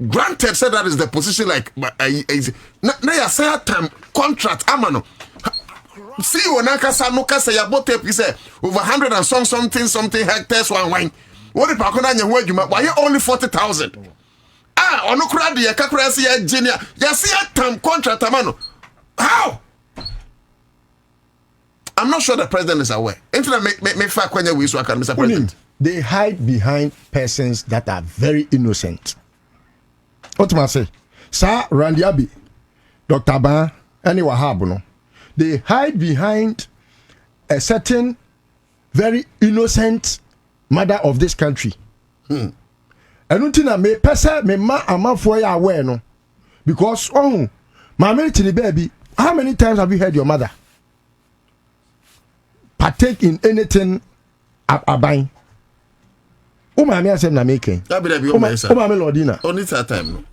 Speaker 6: granted, said that is the position like na ya say time contract amano. See you nakasa no kasa ya bote say over 100 and something hectares one wine. What if I can't why you only 40,000? Ah, on no crowd ya kakra say ya genius. Ya see a time contract amano. How? I'm not sure the president is aware. Mr. President.
Speaker 8: They hide behind persons that are very innocent. What am I say? Sir Randy Abbey, Dr. Ban, any Wahabuno. They hide behind a certain very innocent mother of this country. And until me pesa me ma amafo ya aware no. Because my baby, how many times have you heard your mother partake in anything abain? Umami asem na making. Umami Lordina.
Speaker 6: Only that time.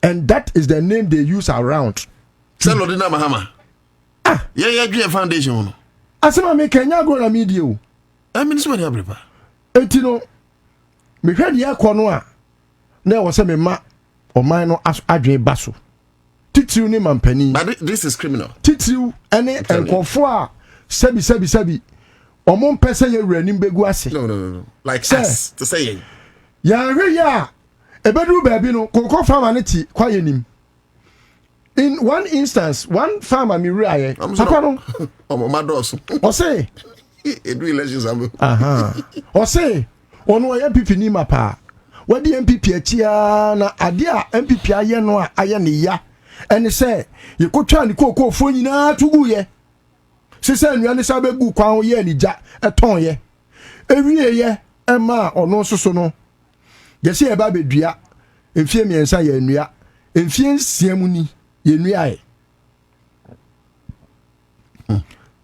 Speaker 8: And that is the name they use around.
Speaker 6: Say Lordina Mahama. Ah, yeah, dream foundation.
Speaker 8: Asema me Kenya go na media.
Speaker 6: I mean, so many abripa.
Speaker 8: Etino me hwede yakọ no a na wo se me ma oman no adwen baso. Titiw ni mampani.
Speaker 6: But this is criminal.
Speaker 8: Titiw ene enkofo a sabi omon pese ye wuranim begu ase.
Speaker 6: No. Like us to say.
Speaker 8: Ya hwe ya ebedu baabi no kokko farmer ne ti kwaye nim. In one instance, one farmer mi wuraye. Papa no.
Speaker 6: Omomados.
Speaker 8: O say
Speaker 6: edu elections am.
Speaker 8: Aha. O say ono ya MPP ni mapa. Wadi MPP atia na ade a MPP aye no a aye ne ya. Ene say ye kotwa ni kokko fo nyina tugu ye. Sisa nua ne sabe gu kwan ye ni ja eton ye. Ewie ye ema ono soso no. Ye se e ba bedua. Enfie miensa ye nua. Enfie nsiam ni ye nua ye.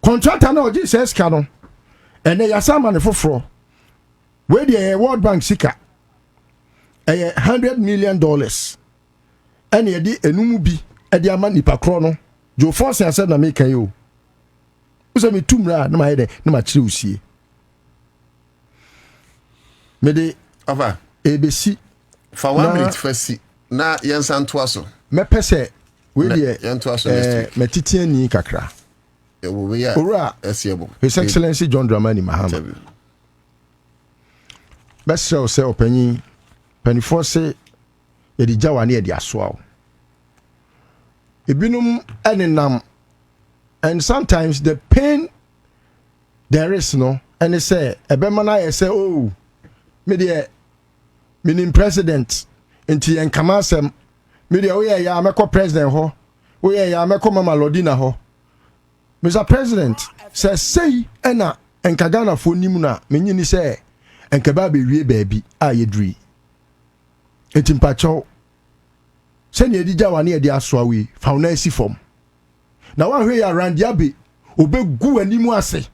Speaker 8: Contractor na oji ses ka no. Ene ya sama ne foforo. We the World Bank sika. $100 million. Ene ye di enumu bi e di ama nipa kro no. Jo force ya se na make yo. Usa me tumra na ma hede na ma kire usie. Me de
Speaker 6: ava
Speaker 8: ebesi
Speaker 6: for 1 minute first na yensan toaso.
Speaker 8: Me pese we de
Speaker 6: yentoaso
Speaker 8: metitiani kakra.
Speaker 6: E wo we ya esiebo.
Speaker 8: His Excellency John Dramani Mahama. Best show say opanyi panifo se e di jawa na e di asoa. Ebinum enenam. And sometimes the pain there is no and they say ebemana I say oh me the meaning president nti enkama asem me the we ya meko president ho we ya meko mama lodina ho Mr. President says say ena enkagana fo nimu na menyini say enkaba be wie baabi a yedri enti mpacho se ne edija wane edi asoa we fauna esi form na wa hwe ya randiabe obegu animu ase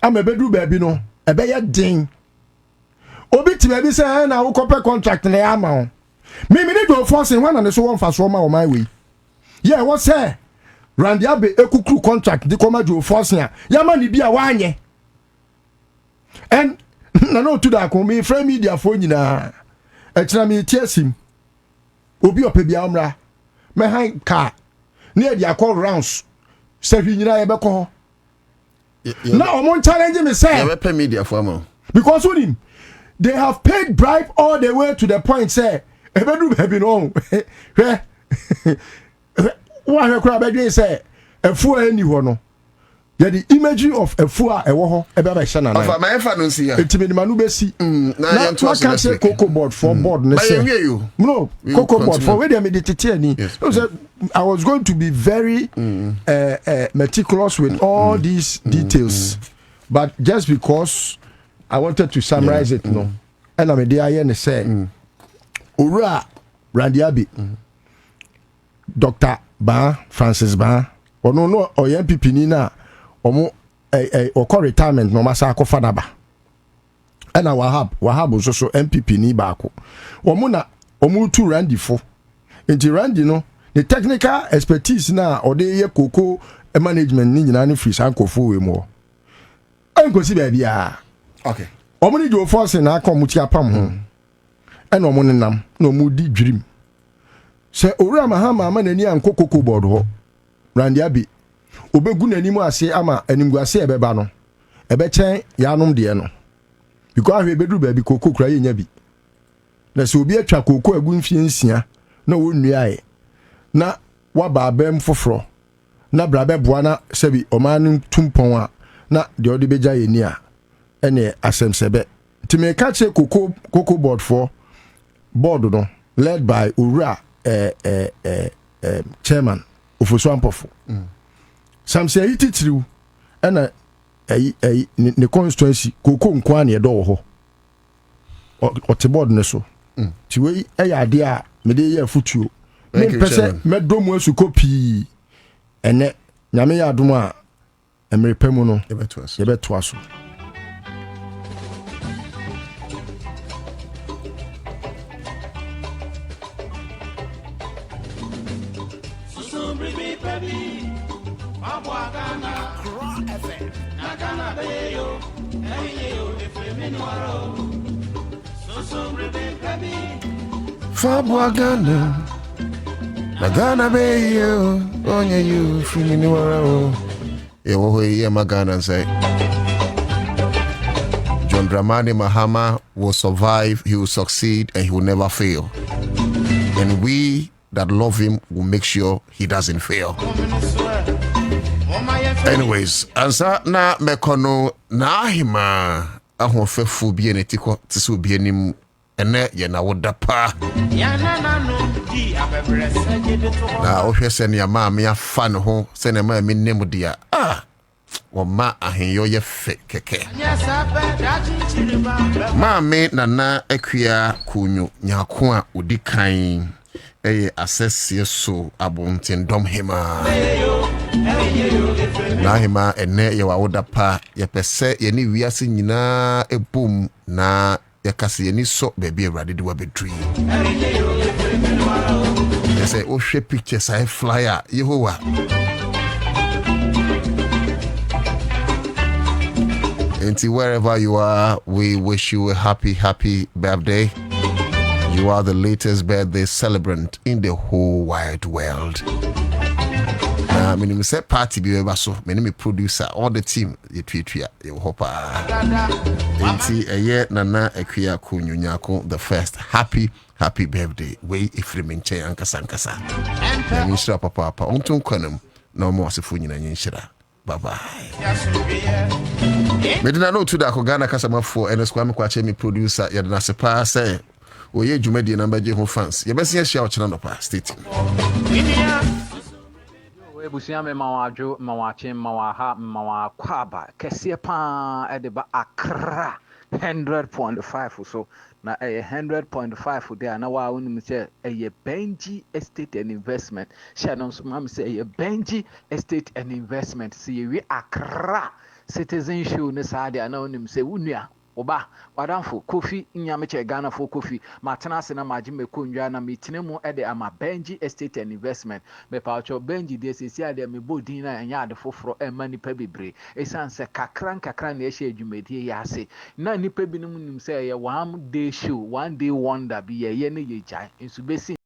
Speaker 8: amebedu baabi no ebe ya din obi ti baabi say na wo copy contract na ya ma ho me need to force one and so one fa so ma o my way yeah what say randiabe ekukuru contract di koma jo force ya ma ni bia wanye and na no to da ko me frame media fo nyina e kira me tiesim obi opebia omra me han ka na e dia call rounds se hwi nyina ye be ko na omon challenge me say
Speaker 6: you pay media for am
Speaker 8: because unim they have paid bribe all the way to the point say ebedu be no wa hwe kura be say efu ani ho no the imagery of efu a ewo ho ebe ba shana na
Speaker 6: of my fa no si ya
Speaker 8: etimi manu be si
Speaker 6: na ye to
Speaker 8: so say cocoa board for board ne say no cocoa board for where they meditate ani so I was going to be very meticulous with all these details but just because I wanted to summarize it no and I dey aye ne say Owura Randiabe Dr. Francis Ba ono no MPP ni na omo okọ retirement no masa akọfa na ba na wahab so MPP ni ba ko omo na omo tu Randy fo enti Randy no the technical expertise na ode ye koko management ni nyina ne free sankofo we mo ankosi ba bia
Speaker 6: okay
Speaker 8: omo ni do force na akọ mu ti apam ho na omo ne nam na omo di dwirim se Owura Mahama ama nani anko koko board ho Randiabe obegu nanimu ase ama animgu ase ebeba no ebe chen yanom de no because ahwe bedru ba bi koko kura ye nya bi na se obi atwa koko agu mfie nsia na wonnua ye na waba abem foforo na brabe boa na sebi omanu tumpon a na de odi beja ye ni a ene asemsebe timi ka che koko board for board no led by Owura chairman Ofosu Ampofo some say it true and ne constituency koko nkwa na edo ho o te board ne so ti we ade a me de ye futuo me pese me do mu asu kopi ene nyame ya adom a emerepemu no ye beto aso
Speaker 6: Fabwa Ghana na Ghana be yo onye you free ni wara e wo ye magana say John Dramani Mahama will survive, he will succeed, and he will never fail, and we that love him will make sure he doesn't fail. Anyways, ansa na mekono na ahima ahofefu bi enetiko tisu bi enim ene ye na woda pa na ohwe se ne ma me afa ne ho se ne ma me nemu dia wo ma ahenyo ye fe keke ma me nana akua kunyu nyako a odikan eye asese so abonten dom hema na hema ene ye wa woda pa ye pese ye ni wiase nyina ebom na ye kase ye ni so baby Awurade de wa bedri ye say o hwe pictures I flyer Yehowa and wherever you are, we wish you a happy birthday. You are the latest birthday celebrant in the whole wide world. I mean, we say party be ever so. Me producer, all the team. You hope. Enti eye nana ekia kunyu nyako the first happy birthday. We ifriminche ankasa. Na nshira papa onto nkonam na omo asefo nyina nshira. Bye bye. Medina no to Darko Ghana Kasamafo and Squam Kwache me producer Yadana Sepa say Oye Jumedi number Jeho fans. Yebesi share channel pa state.
Speaker 20: Ebusia me mawajo mawache mawaha mawakwaba kese pa edeba Accra 100.5 so na 100.5 there na wa wonu say Benji Estate and Investment shanon so mam say Benji Estate and Investment see we Accra citizen show ne saade na wonu say wunua oba wadamfo kofi nyameche Ghana for kofi matena se na magime konwa na metinemu ede ama Benji Estate and Investment me pacho Benji de sesi ade me bodin na enya ade foforo e ma nipa bebre esan se kakran na ehye adwumedie ya ase na nipa binum nim se ye one day show one day wonder bi ye ne ye jai nsubesi